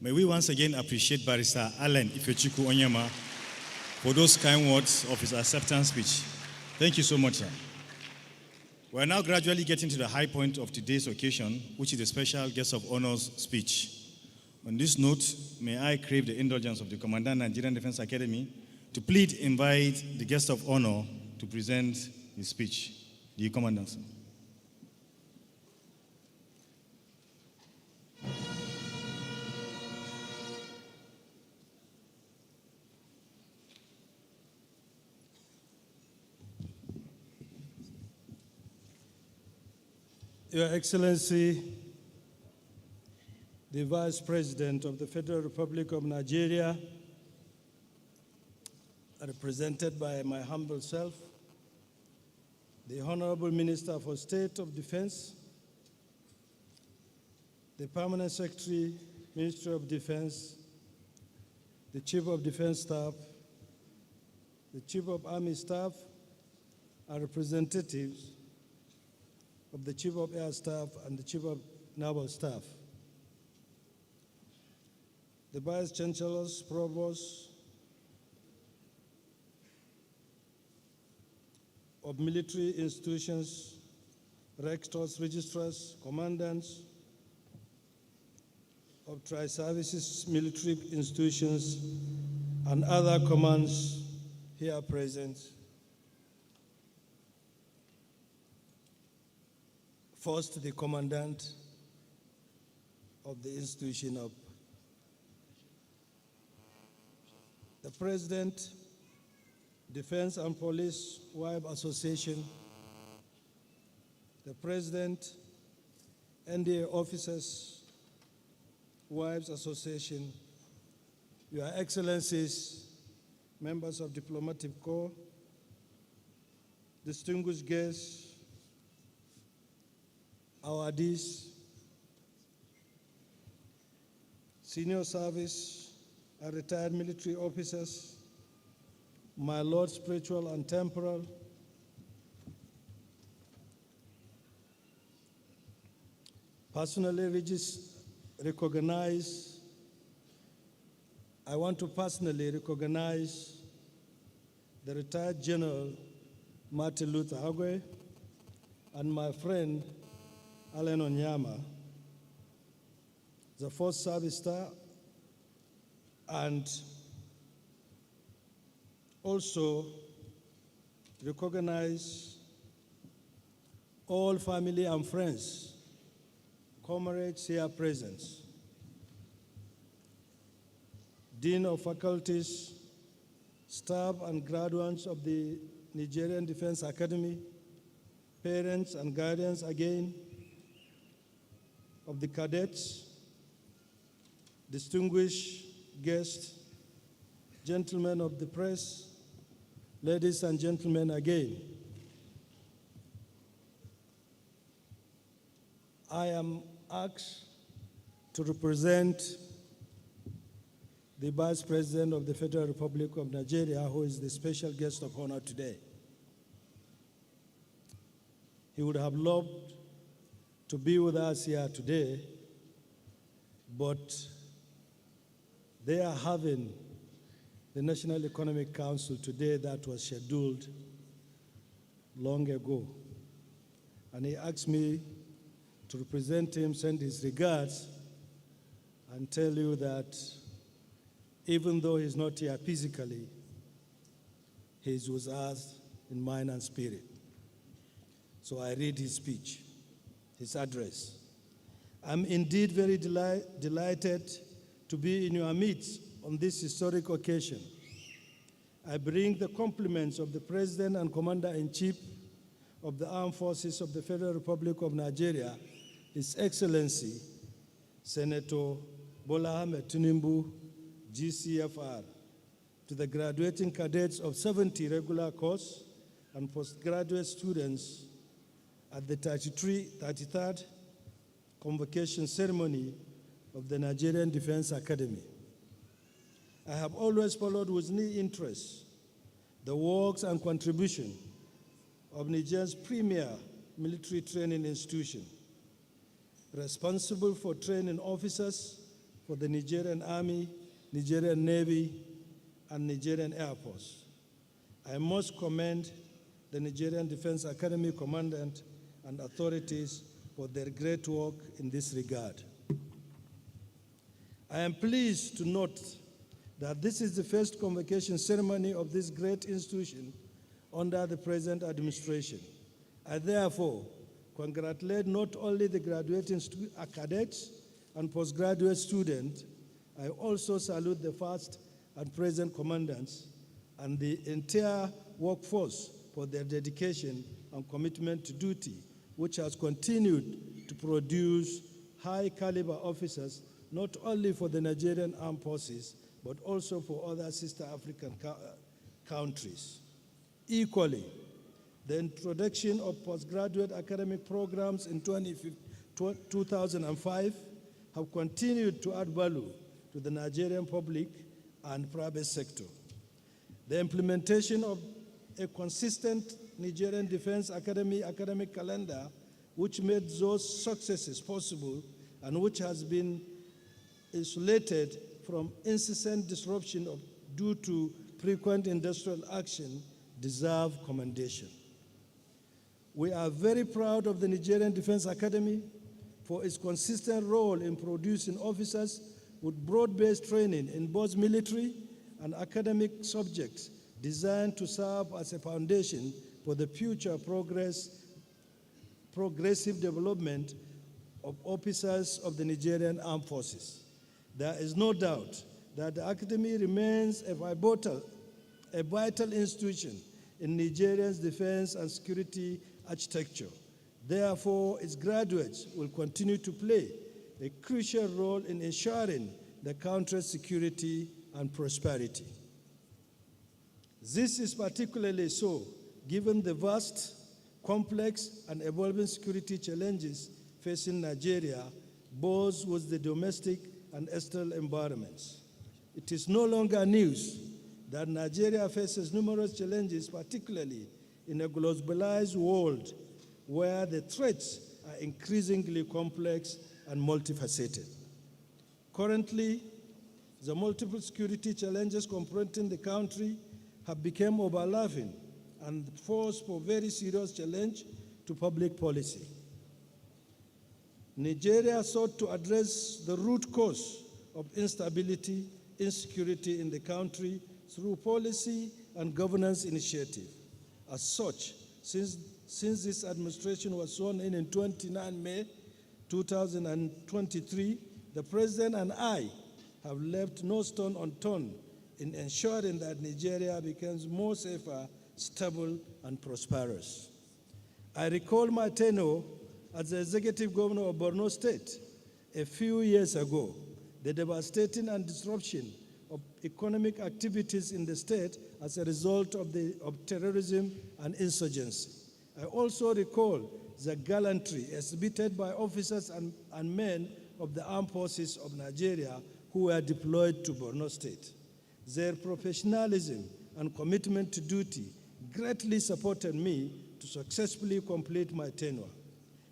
May we once again appreciate Barrister Allen Ifechuku Onyema for those kind words of his acceptance speech. Thank you so much, sir. We are now gradually getting to the high point of today's occasion, which is the special guest of honors speech. On this note, may I crave the indulgence of the Commandant Nigerian Defense Academy to please invite the guest of honor to present his speech. The Commandant, sir. Your Excellency, the Vice President of the Federal Republic of Nigeria, represented by my humble self, the Honorable Minister for State of Defense, the Permanent Secretary, Ministry of Defense, the Chief of Defense Staff, the Chief of Army Staff, and representatives of the Chief of Air Staff and the Chief of Naval Staff, the Vice Chancellors, Provosts of military institutions, rectors, registrars, commandants of tri-services military institutions, and other commands here present. First, the Commandant of the institution of the President, Defense and Police Wives Association, the President, NDA Officers Wives Association, Your Excellencies, members of Diplomatic Corps, distinguished guests, awardees, senior service and retired military officers, my Lord spiritual and temporal, I want to personally recognize the retired General Martin Luther Agwe and my friend Allen Onyama, the first service star, and also recognize all family and friends, comrades here present, Dean of Faculties, staff and graduates of the Nigerian Defense Academy, parents and guardians again of the cadets, distinguished guests, gentlemen of the press, ladies and gentlemen again. I am asked to represent the Vice President of the Federal Republic of Nigeria, who is the special guest of honor today. He would have loved to be with us here today, but they are having the National Economic Council today that was scheduled long ago. And he asked me to represent him, send his regards, and tell you that even though he's not here physically, he's with us in mind and spirit. So I read his speech, his address. I'm indeed very delighted to be in your midst on this historic occasion. I bring the compliments of the President and Commander-in-Chief of the Armed Forces of the Federal Republic of Nigeria, His Excellency, Senator Bola Ahmed Tinubu, GCFR, to the graduating cadets of 70 regular course and postgraduate students at the 33rd Convocation ceremony of the Nigerian Defense Academy. I have always followed with new interest the works and contribution of Nigeria's premier military training institution, responsible for training officers for the Nigerian Army, Nigerian Navy, and Nigerian Air Force. I must commend the Nigerian Defense Academy Commandant and authorities for their great work in this regard. I am pleased to note that this is the first convocation ceremony of this great institution under the present administration. I therefore congratulate not only the graduating cadets and postgraduate students, I also salute the past and present commandants and the entire workforce for their dedication and commitment to duty, which has continued to produce high-caliber officers not only for the Nigerian Armed Forces, but also for other sister African countries. Equally, the introduction of postgraduate academic programs in 2005 have continued to add value to the Nigerian public and private sector. The implementation of a consistent Nigerian Defense Academy academic calendar, which made those successes possible and which has been insulated from incessant disruption due to frequent industrial action, deserve commendation. We are very proud of the Nigerian Defense Academy for its consistent role in producing officers with broad-based training in both military and academic subjects designed to serve as a foundation for the future progressive development of officers of the Nigerian Armed Forces. There is no doubt that the Academy remains a vital institution in Nigeria's defense and security architecture. Therefore, its graduates will continue to play a crucial role in ensuring the country's security and prosperity. This is particularly so given the vast, complex, and evolving security challenges facing Nigeria, both with the domestic and external environments. It is no longer news that Nigeria faces numerous challenges, particularly in a globalized world where the threats are increasingly complex and multifaceted. Currently, the multiple security challenges confronting the country have become overlapping and force for very serious challenge to public policy. Nigeria sought to address the root cause of instability, insecurity in the country through policy and governance initiative. As such, since this administration was sworn in 29 May 2023, the President and I have left no stone unturned in ensuring that Nigeria becomes more safer, stable, and prosperous. I recall my tenure as the executive governor of Borno State a few years ago, the devastating and disruption of economic activities in the state as a result of terrorism and insurgency. I also recall the gallantry exhibited by officers and men of the armed forces of Nigeria who were deployed to Borno State. Their professionalism and commitment to duty greatly supported me to successfully complete my tenure.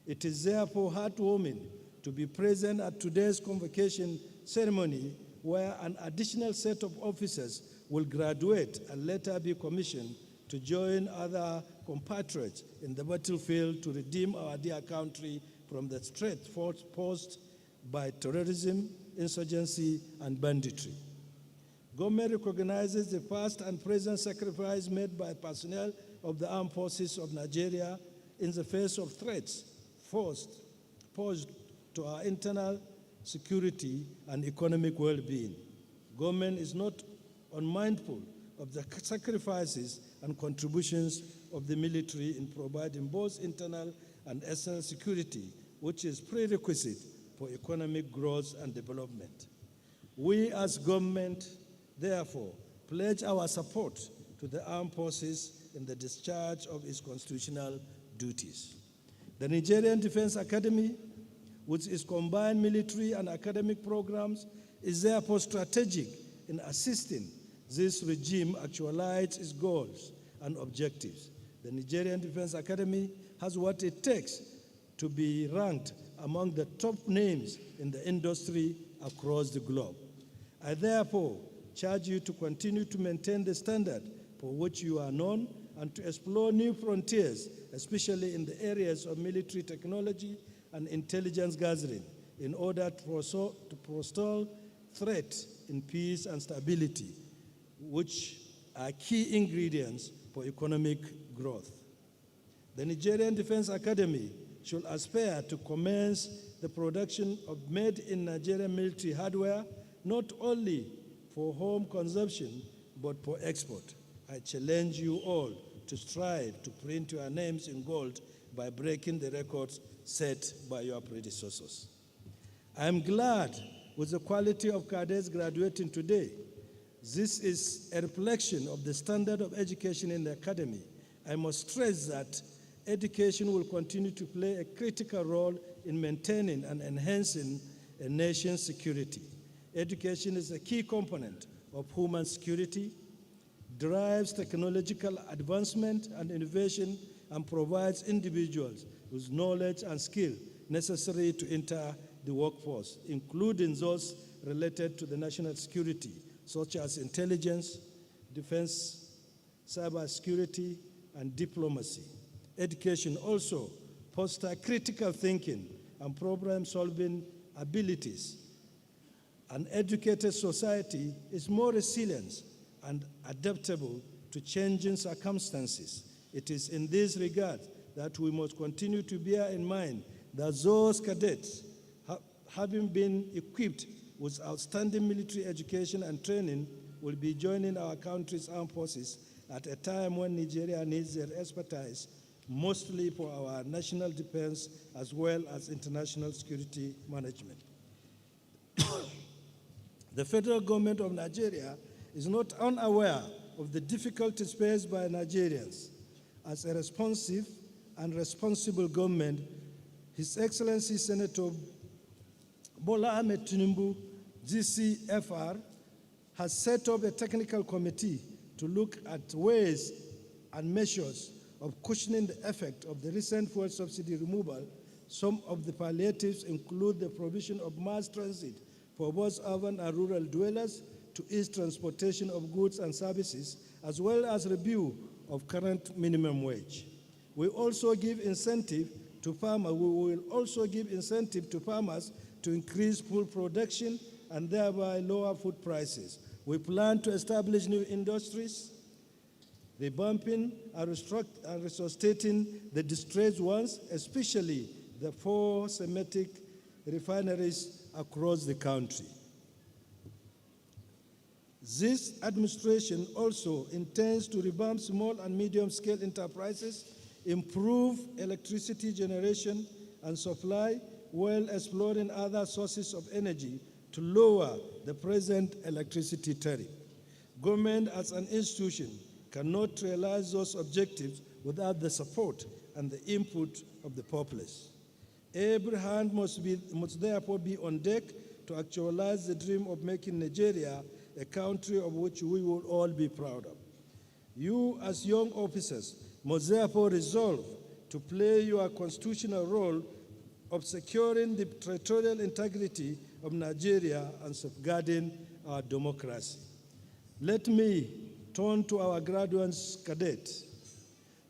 It is therefore heartwarming to be present at today's convocation ceremony where an additional set of officers will graduate and later be commissioned to join other compatriots in the battlefield to redeem our dear country from the threat posed by terrorism, insurgency, and banditry. Government recognizes the past and present sacrifice made by personnel of the armed forces of Nigeria in the face of threats posed to our internal security and economic well-being. Government is not unmindful of the sacrifices and contributions of the military in providing both internal and external security, which is prerequisite for economic growth and development. We as government, therefore, pledge our support to the armed forces in the discharge of its constitutional duties. The Nigerian Defense Academy, with its combined military and academic programs, is therefore strategic in assisting this regime actualize its goals and objectives. The Nigerian Defense Academy has what it takes to be ranked among the top names in the industry across the globe. I therefore charge you to continue to maintain the standard for which you are known and to explore new frontiers, especially in the areas of military technology and intelligence gathering, in order to forestall threat in peace and stability, which are key ingredients for economic growth. The Nigerian Defense Academy should aspire to commence the production of made-in-Nigeria military hardware, not only for home consumption, but for export. I challenge you all to strive to print your names in gold by breaking the records set by your predecessors. I am glad with the quality of cadets graduating today. This is a reflection of the standard of education in the academy. I must stress that education will continue to play a critical role in maintaining and enhancing a nation's security. Education is a key component of human security, drives technological advancement and innovation, and provides individuals with knowledge and skill necessary to enter the workforce, including those related to the national security, such as intelligence, defense, cybersecurity, and diplomacy. Education also fosters critical thinking and problem-solving abilities. An educated society is more resilient and adaptable to changing circumstances. It is in this regard that we must continue to bear in mind that those cadets, having been equipped with outstanding military education and training, will be joining our country's armed forces at a time when Nigeria needs their expertise, mostly for our national defense as well as international security management. The federal government of Nigeria is not unaware of the difficulties faced by Nigerians. As a responsive and responsible government, His Excellency Senator Bola Ahmed Tinubu, GCFR, has set up a technical committee to look at ways and measures of cushioning the effect of the recent fuel subsidy removal. Some of the palliatives include the provision of mass transit for both urban and rural dwellers to ease transportation of goods and services, as well as review of current minimum wage. We will also give incentive to farmers to increase food production and thereby lower food prices. We plan to establish new industries, revamping and resuscitating the distressed ones, especially the 4 Semitic refineries across the country. This administration also intends to revamp small and medium-scale enterprises, improve electricity generation and supply, while exploring other sources of energy to lower the present electricity tariff. Government as an institution cannot realize those objectives without the support and the input of the populace. Every hand must therefore be on deck to actualize the dream of making Nigeria a country of which we will all be proud of. You, as young officers, must therefore resolve to play your constitutional role of securing the territorial integrity of Nigeria and safeguarding our democracy. Let me turn to our graduates cadets.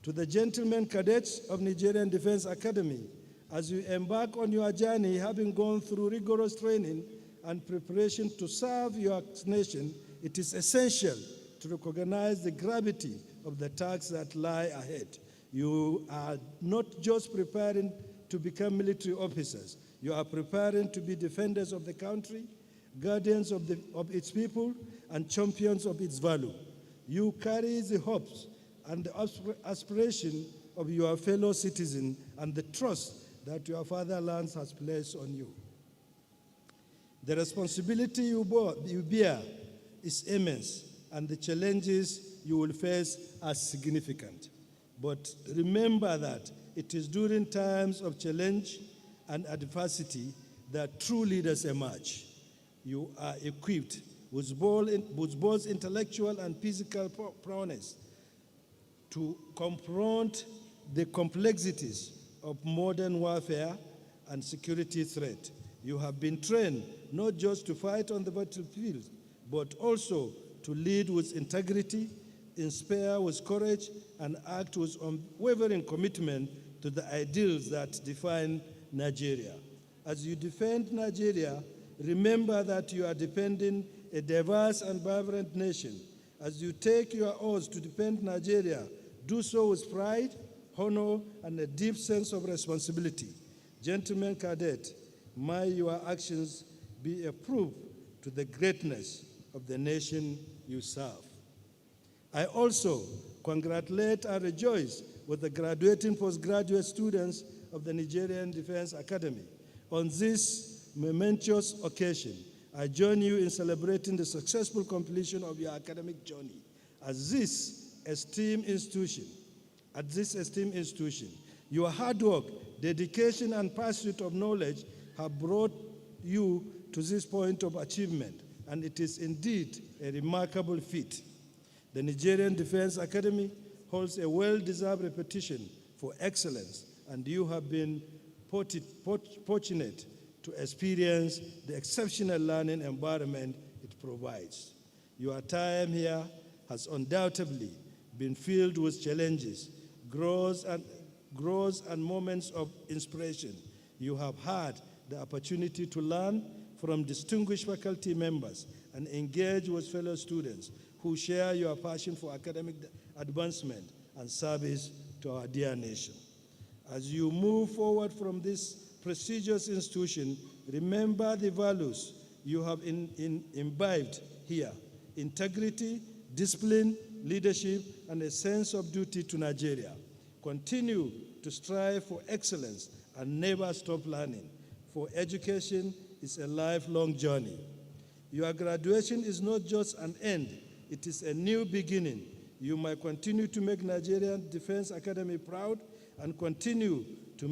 To the gentlemen cadets of Nigerian Defense Academy, as you embark on your journey, having gone through rigorous training and preparation to serve your nation, it is essential to recognize the gravity of the tasks that lie ahead. You are not just preparing to become military officers, you are preparing to be defenders of the country, guardians of its people, and champions of its value. You carry the hopes and the aspiration of your fellow citizens and the trust that your fatherland has placed on you. The responsibility you bear is immense, and the challenges you will face are significant. But remember that it is during times of challenge and adversity that true leaders emerge. You are equipped with both intellectual and physical prowess to confront the complexities of modern warfare and security threat. You have been trained not just to fight on the battlefield, but also to lead with integrity, inspire with courage, and act with unwavering commitment to the ideals that define Nigeria. As you defend Nigeria, remember that you are defending a diverse and vibrant nation. As you take your oath to defend Nigeria, do so with pride, honor, and a deep sense of responsibility. Gentlemen cadet, may your actions be a proof to the greatness of the nation you serve. I also congratulate and rejoice with the graduating postgraduate students of the Nigerian Defense Academy. On this momentous occasion, I join you in celebrating the successful completion of your academic journey. At this esteemed institution, your hard work, dedication, and pursuit of knowledge have brought you to this point of achievement, and it is indeed a remarkable feat. The Nigerian Defense Academy holds a well-deserved reputation for excellence, and you have been fortunate to experience the exceptional learning environment it provides. Your time here has undoubtedly been filled with challenges, growth and moments of inspiration. You have had the opportunity to learn from distinguished faculty members and engage with fellow students who share your passion for academic advancement and service to our dear nation. As you move forward from this prestigious institution, remember the values you have imbibed here: integrity, discipline, leadership, and a sense of duty to Nigeria. Continue to strive for excellence and never stop learning, for education is a lifelong journey. Your graduation is not just an end, it is a new beginning. You might continue to make Nigerian Defense Academy proud and continue to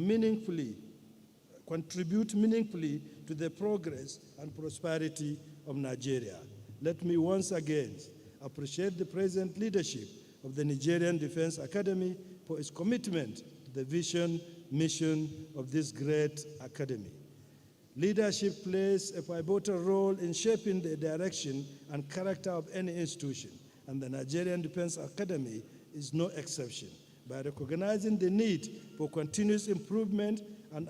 contribute meaningfully to the progress and prosperity of Nigeria. Let me once again appreciate the present leadership of the Nigerian Defense Academy for its commitment to the vision, mission of this great academy. Leadership plays a pivotal role in shaping the direction and character of any institution, and the Nigerian Defense Academy is no exception. By recognizing the need for continuous improvement and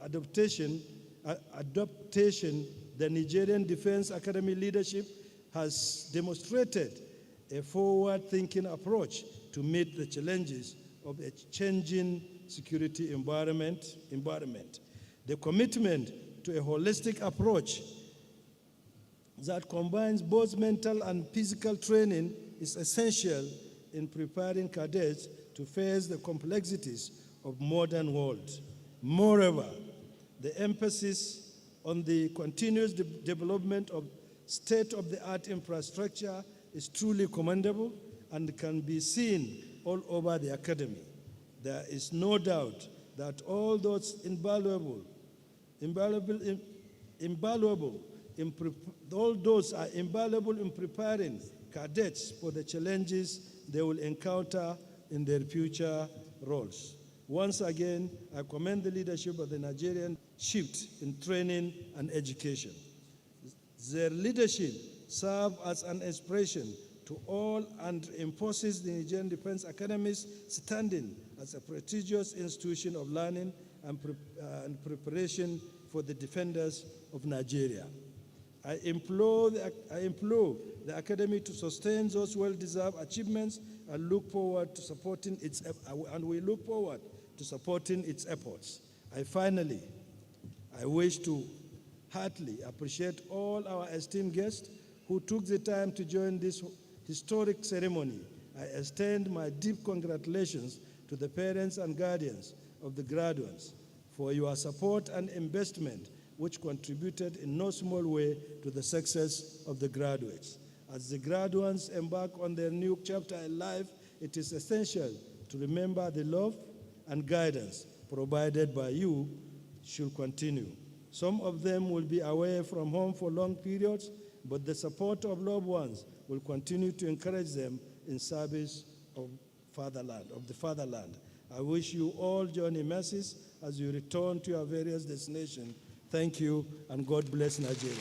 adaptation, the Nigerian Defense Academy leadership has demonstrated a forward-thinking approach to meet the challenges of a changing security environment. The commitment to a holistic approach that combines both mental and physical training is essential in preparing cadets to face the complexities of modern world. Moreover, the emphasis on the continuous development of state-of-the-art infrastructure is truly commendable and can be seen all over the academy. There is no doubt that all those invaluable in preparing cadets for the challenges they will encounter in their future roles. Once again, I commend the leadership of the Nigerian shift in training and education. Their leadership serves as an inspiration to all and enforces the Nigerian Defense Academy's standing as a prestigious institution of learning and preparation for the defenders of Nigeria. I implore the Academy to sustain those well-deserved achievements and we look forward to supporting its efforts. I wish to heartily appreciate all our esteemed guests who took the time to join this historic ceremony. I extend my deep congratulations to the parents and guardians of the graduates for your support and investment, which contributed in no small way to the success of the graduates. As the graduates embark on their new chapter in life, it is essential to remember the love and guidance provided by you should continue. Some of them will be away from home for long periods, but the support of loved ones will continue to encourage them in service of the fatherland. I wish you all journey mercies as you return to your various destinations. Thank you, and God bless Nigeria.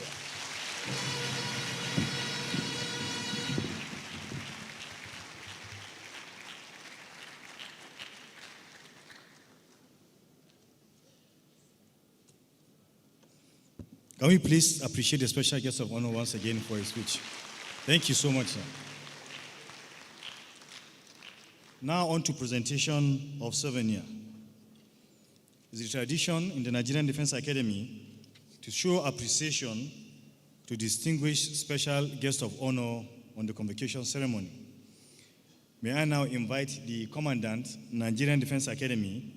Can we please appreciate the special guest of honor once again for his speech? Thank you so much, sir. Now on to presentation of souvenir. It's a tradition in the Nigerian Defense Academy to show appreciation to distinguished special guest of honor on the convocation ceremony. May I now invite the Commandant, Nigerian Defense Academy,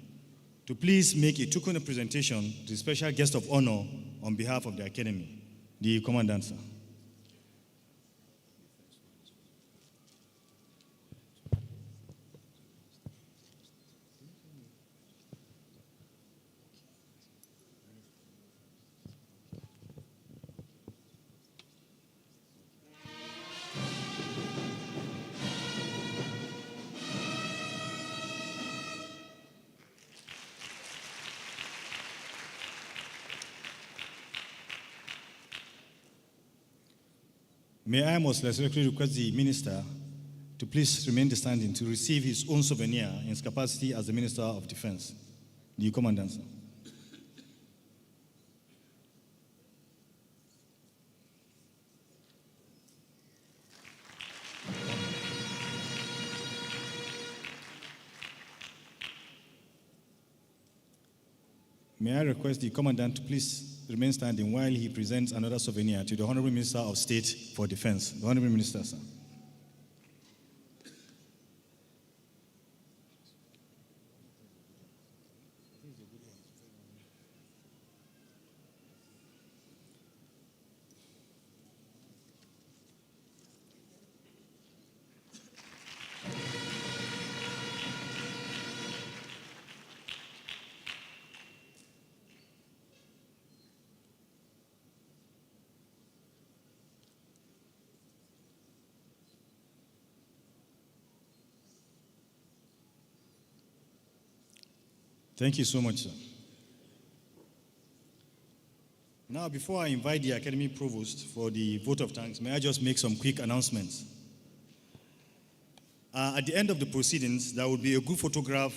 to please make a token presentation to the special guest of honor on behalf of the Academy. The Commandant, sir. May I most respectfully request the Minister to please remain standing to receive his own souvenir in his capacity as the Minister of Defense. The Commandant, sir. May I request the Commandant to please remain standing while he presents another souvenir to the Honorable Minister of State for Defense. The Honorable Minister, sir. Thank you so much, sir. Now, before I invite the Academy Provost for the vote of thanks, may I just make some quick announcements. At the end of the proceedings, there will be a group photograph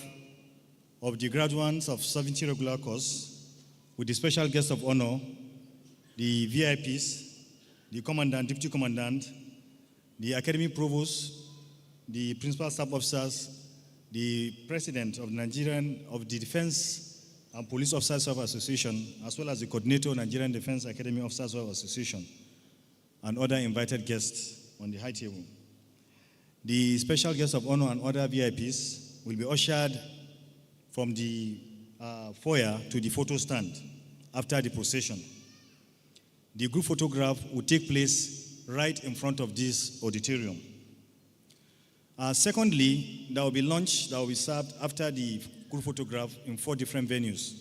of the graduates of 70 regular course with the special guest of honor, the VIPs, the Commandant, Deputy Commandant, the Academy Provost, the Principal Staff Officers, the President of the Defense and Police Officers of Association, as well as the Coordinator of Nigerian Defense Academy Officers of Association, and other invited guests on the high table. The special guests of honor and other VIPs will be ushered from the foyer to the photo stand after the procession. The group photograph will take place right in front of this auditorium. Secondly, there will be lunch that will be served after the group photograph in 4 different venues.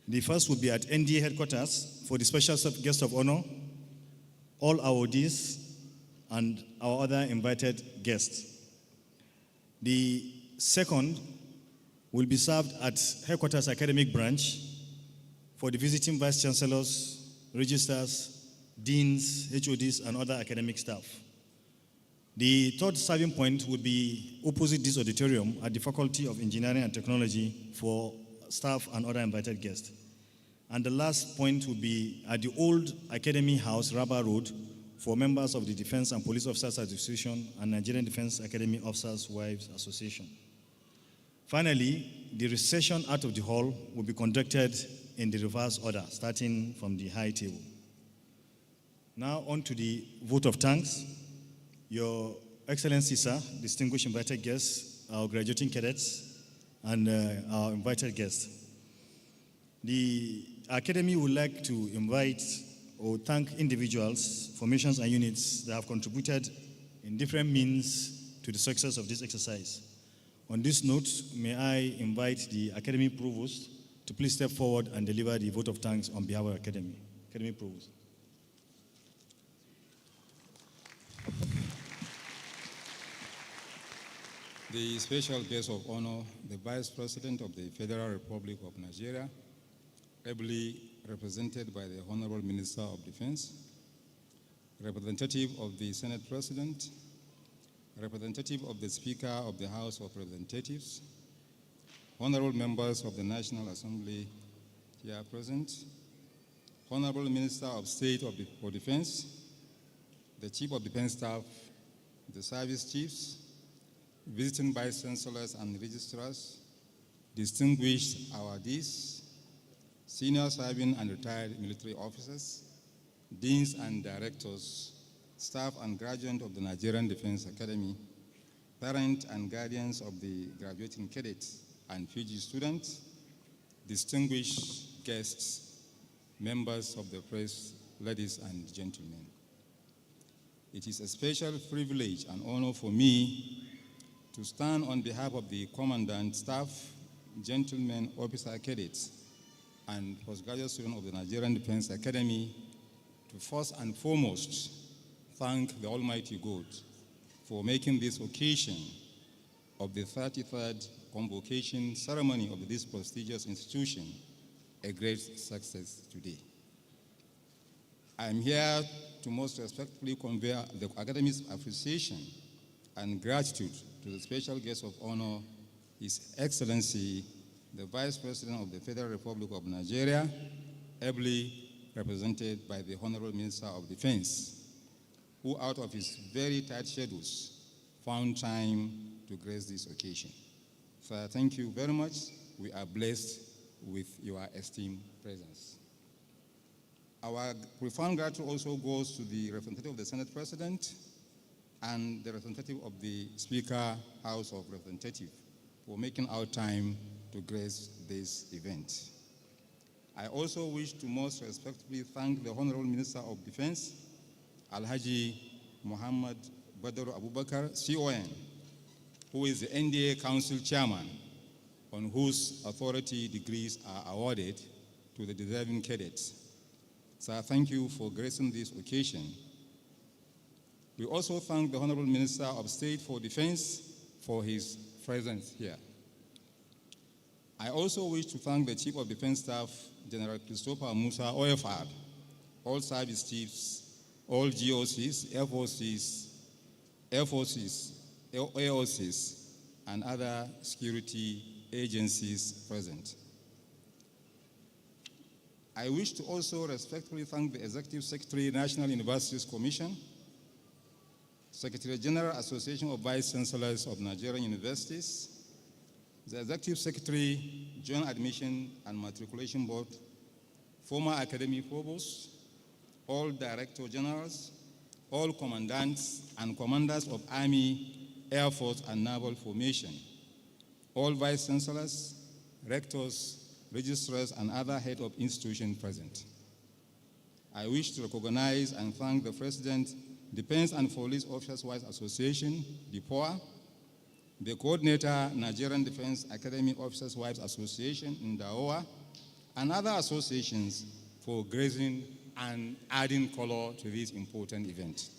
The first will be at NDA headquarters for the special guest of honor, all awardees, and our other invited guests. The second will be served at headquarters academic branch for the visiting vice chancellors, registrars, deans, HODs, and other academic staff. The third serving point would be opposite this auditorium at the Faculty of Engineering and Technology for staff and other invited guests. And the last point would be at the old Academy House, Rabba Road, for members of the Defense and Police Officers Association and Nigerian Defense Academy Officers' Wives Association. Finally, the recession out of the hall will be conducted in the reverse order, starting from the high table. Now on to the vote of thanks. Your Excellency, sir, distinguished invited guests, our graduating cadets, and our invited guests. The Academy would like to invite or thank individuals, formations, and units that have contributed in different means to the success of this exercise. On this note, may I invite the Academy Provost to please step forward and deliver the vote of thanks on behalf of the Academy. Academy Provost. The special guest of honor, the Vice President of the Federal Republic of Nigeria, ably represented by the Honorable Minister of Defense, representative of the Senate President, representative of the Speaker of the House of Representatives, honorable members of the National Assembly here present, Honorable Minister of State for Defense, the Chief of Defense Staff, the service chiefs, visiting vice chancellors and registrars, distinguished awardees, senior serving and retired military officers, deans and directors, staff and graduates of the Nigerian Defense Academy, parents and guardians of the graduating cadets and PG students, distinguished guests, members of the press, ladies and gentlemen. It is a special privilege and honor for me to stand on behalf of the Commandant, staff, gentlemen, officer cadets, and postgraduate students of the Nigerian Defense Academy to first and foremost thank the Almighty God for making this occasion of the 33rd Convocation ceremony of this prestigious institution a great success today. I am here to most respectfully convey the Academy's appreciation and gratitude to the special guest of honor, His Excellency, the Vice President of the Federal Republic of Nigeria, ably represented by the Honorable Minister of Defense, who out of his very tight schedules found time to grace this occasion. So thank you very much. We are blessed with your esteemed presence. Our profound gratitude also goes to the representative of the Senate President and the representative of the Speaker, House of Representatives, for making our time to grace this event. I also wish to most respectfully thank the Honorable Minister of Defense, Alhaji Muhammad Badr Abubakar, CON, who is the NDA Council Chairman, on whose authority degrees are awarded to the deserving cadets. So thank you for gracing this occasion. We also thank the Honorable Minister of State for Defense for his presence here. I also wish to thank the Chief of Defense Staff, General Christopher Musa, OFR, all service chiefs, all GOCs, Air Forces, AOCs, and other security agencies present. I wish to also respectfully thank the Executive Secretary, National Universities Commission, Secretary General Association of Vice Chancellors of Nigerian Universities, the Executive Secretary, Joint Admission and Matriculation Board, former academic provosts, all Director Generals, all commandants and commanders of Army, Air Force, and Naval Formation, all Vice Chancellors, Rectors, registrars, and other head of institutions present. I wish to recognize and thank the President, Defense and Police Officers Wives Association, DPOA, the coordinator, Nigerian Defense Academy Officers Wives Association, NDAOA, and other associations for gracing and adding color to this important event.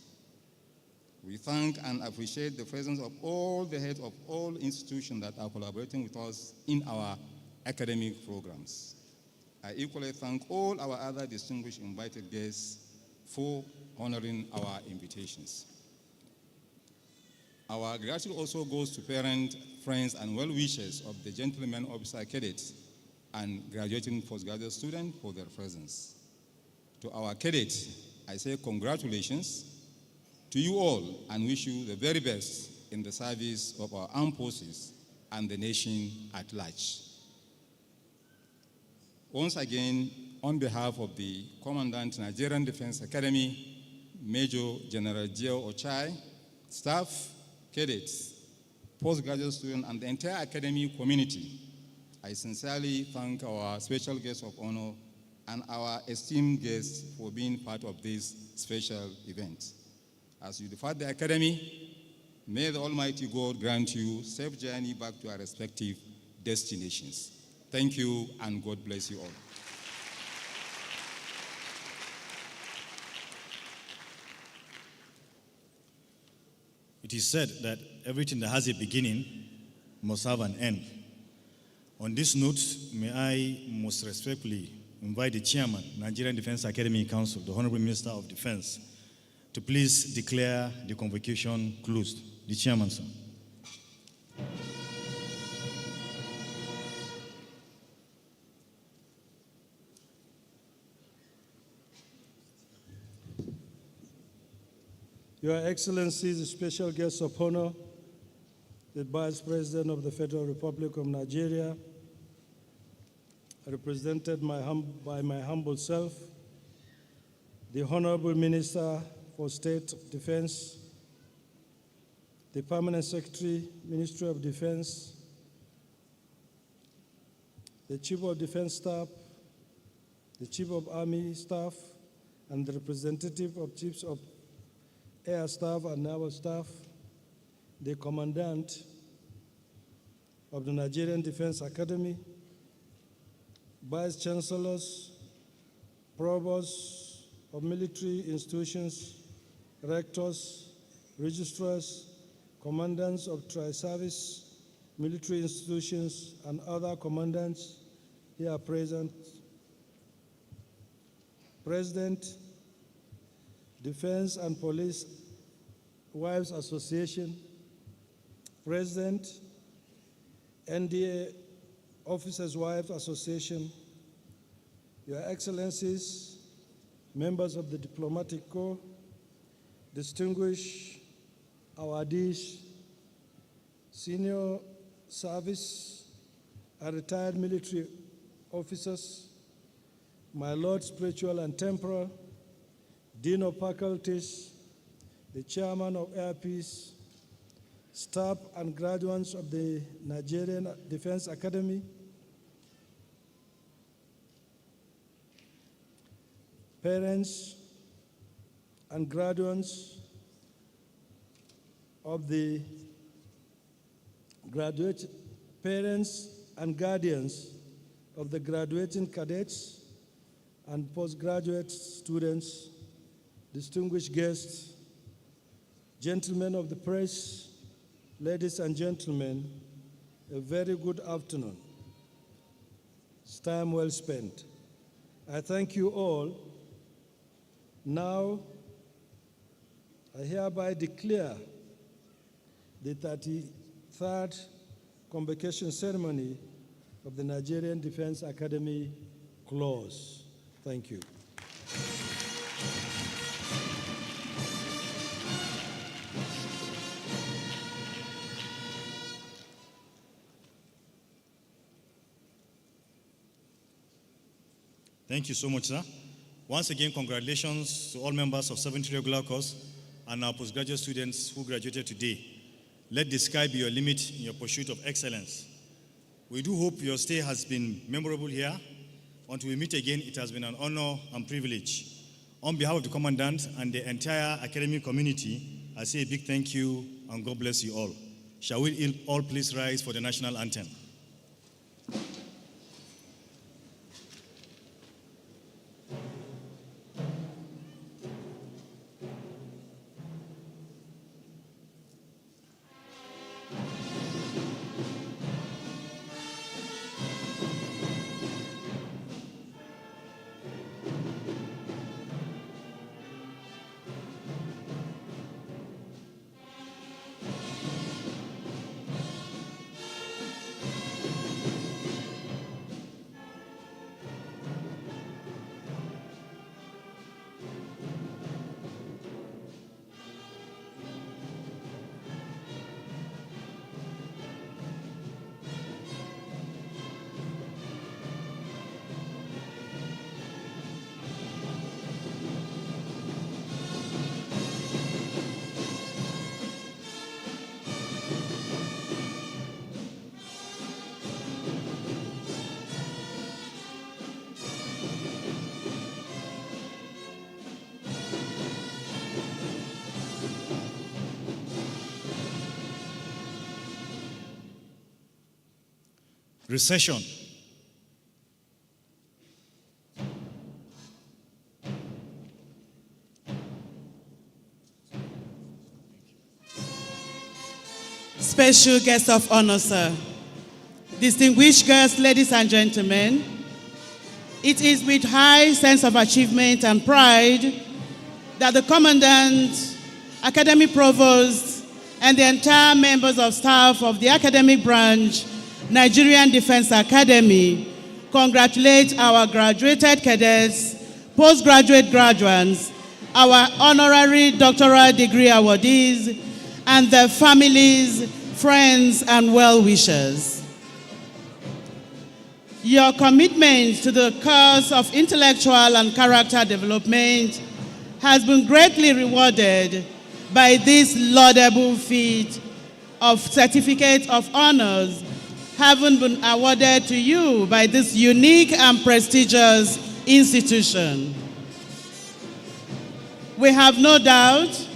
We thank and appreciate the presence of all the heads of all institutions that are collaborating with us in our academic programs. I equally thank all our other distinguished invited guests for honoring our invitations. Our gratitude also goes to parents, friends, and well-wishers of the gentlemen officer cadets and graduating postgraduate students for their presence. To our cadets, I say congratulations to you all and wish you the very best in the service of our armed forces and the nation at large. Once again, on behalf of the Commandant, Nigerian Defense Academy, Major General Gio Ochai, staff, cadets, postgraduate students, and the entire academic community, I sincerely thank our special guest of honor and our esteemed guests for being part of this special event. As you depart the academy, may the Almighty God grant you safe journey back to our respective destinations. Thank you, and God bless you all. It is said that everything that has a beginning must have an end. On this note, may I most respectfully invite the Chairman, Nigerian Defense Academy Council, the Honorable Minister of Defense, to please declare the convocation closed. The Chairman, sir. Your Excellencies, special guests of honor, the Vice President of the Federal Republic of Nigeria, represented by my humble self, the Honorable Minister for State Defense, the Permanent Secretary, Ministry of Defense, the Chief of Defense Staff, the Chief of Army Staff, and the representative of Chiefs of Air Staff and Naval Staff, the Commandant of the Nigerian Defense Academy, Vice Chancellors, Provosts of military institutions, Rectors, Registrars, Commandants of Tri-Service military institutions, and other commandants here present, President, Defense and Police Wives Association, President, NDA Officers' Wives Association, Your Excellencies, members of the Diplomatic Corps, distinguished awardees, senior service and retired military officers, my Lord Spiritual and Temporal, Dean of Faculties, the Chairman of Air Peace, staff and graduates of the Nigerian Defense Academy, parents and graduates of the parents and guardians of the graduating cadets and postgraduate students, distinguished guests, gentlemen of the press, ladies and gentlemen, a very good afternoon. It's time well spent. I thank you all. Now, I hereby declare the 33rd Convocation Ceremony of the Nigerian Defense Academy closed. Thank you. Thank you so much, sir. Once again, congratulations to all members of 70 regular course and our postgraduate students who graduated today. Let the sky be your limit in your pursuit of excellence. We do hope your stay has been memorable here. Until we meet again, it has been an honor and privilege. On behalf of the Commandant and the entire academic community, I say a big thank you and God bless you all. Shall we all please rise for the national anthem? Recession. Special guest of honor, sir. Distinguished guests, ladies and gentlemen, it is with high sense of achievement and pride that the Commandant, Academic Provost, and the entire members of staff of the academic branch, Nigerian Defense Academy, congratulate our graduated cadets, postgraduate graduates, our honorary doctoral degree awardees, and their families, friends, and well-wishers. Your commitment to the cause of intellectual and character development has been greatly rewarded by this laudable feat of Certificate of Honors having been awarded to you by this unique and prestigious institution. We have no doubt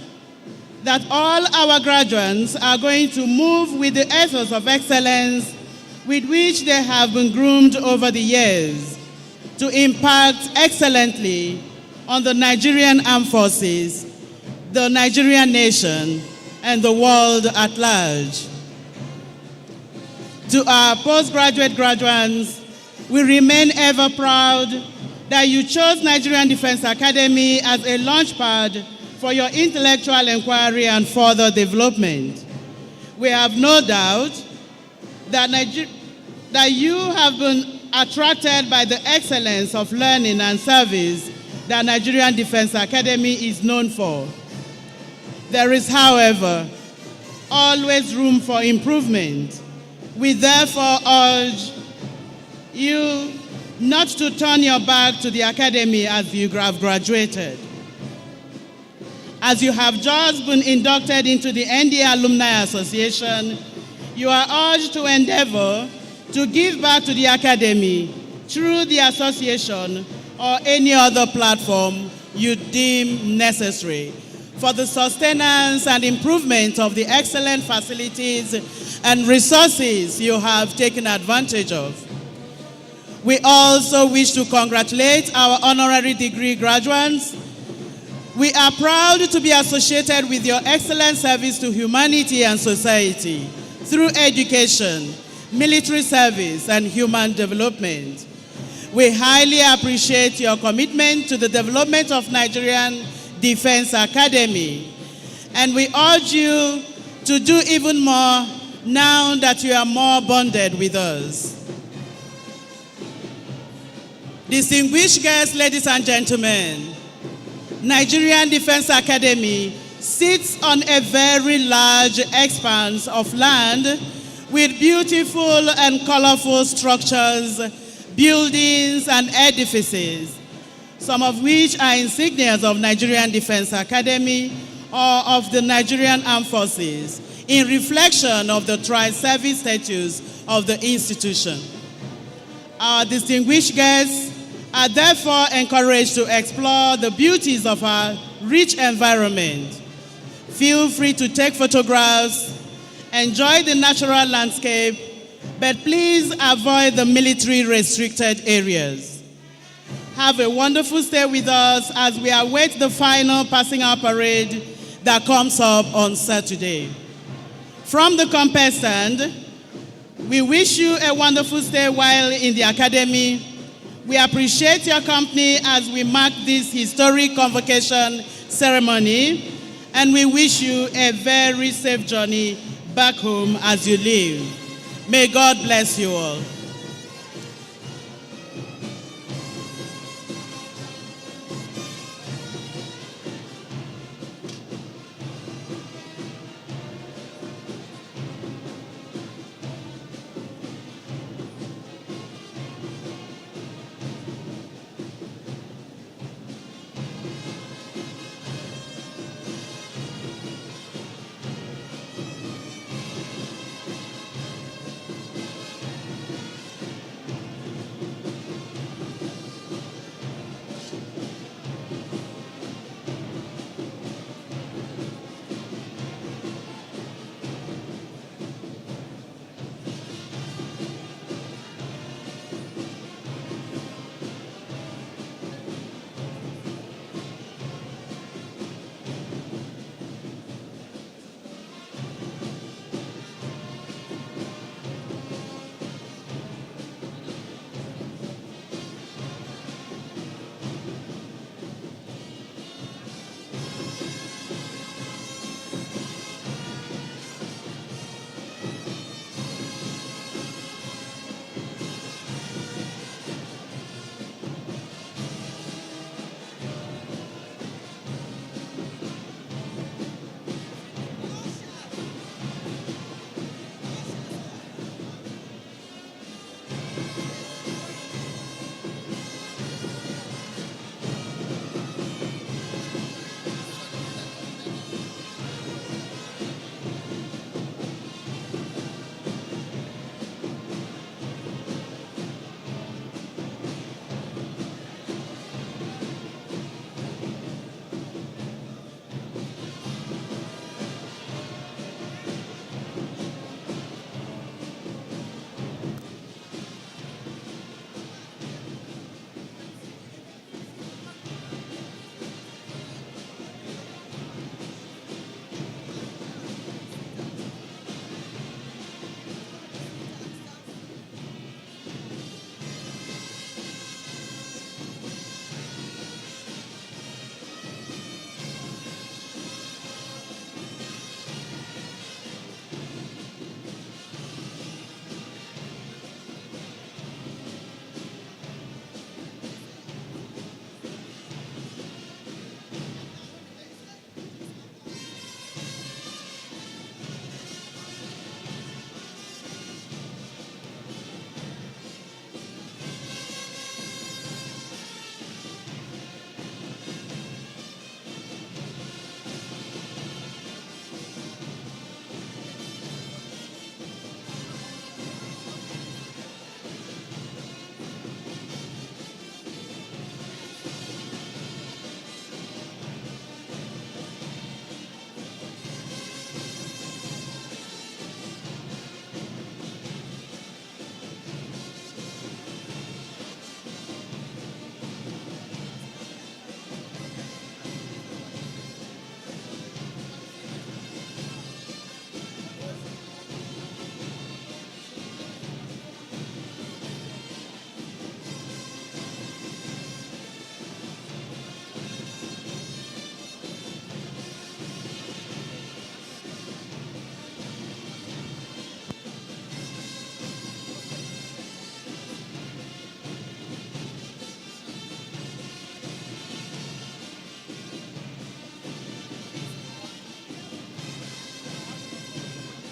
that all our graduates are going to move with the ethos of excellence with which they have been groomed over the years to impact excellently on the Nigerian Armed Forces, the Nigerian nation, and the world at large. To our postgraduate graduates, we remain ever proud that you chose Nigerian Defense Academy as a launchpad for your intellectual inquiry and further development. We have no doubt that you have been attracted by the excellence of learning and service that Nigerian Defense Academy is known for. There is, however, always room for improvement. We therefore urge you not to turn your back to the academy as you have graduated. As you have just been inducted into the NDA Alumni Association, you are urged to endeavor to give back to the academy through the association or any other platform you deem necessary for the sustenance and improvement of the excellent facilities and resources you have taken advantage of. We also wish to congratulate our honorary degree graduates. We are proud to be associated with your excellent service to humanity and society through education, military service, and human development. We highly appreciate your commitment to the development of Nigerian Defense Academy, and we urge you to do even more now that you are more bonded with us. Distinguished guests, ladies and gentlemen, Nigerian Defense Academy sits on a very large expanse of land with beautiful and colorful structures, buildings, and edifices, some of which are insignias of Nigerian Defense Academy or of the Nigerian Armed Forces, in reflection of the tri-service status of the institution. Our distinguished guests are therefore encouraged to explore the beauties of our rich environment. Feel free to take photographs, enjoy the natural landscape, but please avoid the military restricted areas. Have a wonderful stay with us as we await the final passing out parade that comes up on Saturday. From the compare stand, we wish you a wonderful stay while in the academy. We appreciate your company as we mark this historic convocation ceremony, and we wish you a very safe journey back home as you leave. May God bless you all.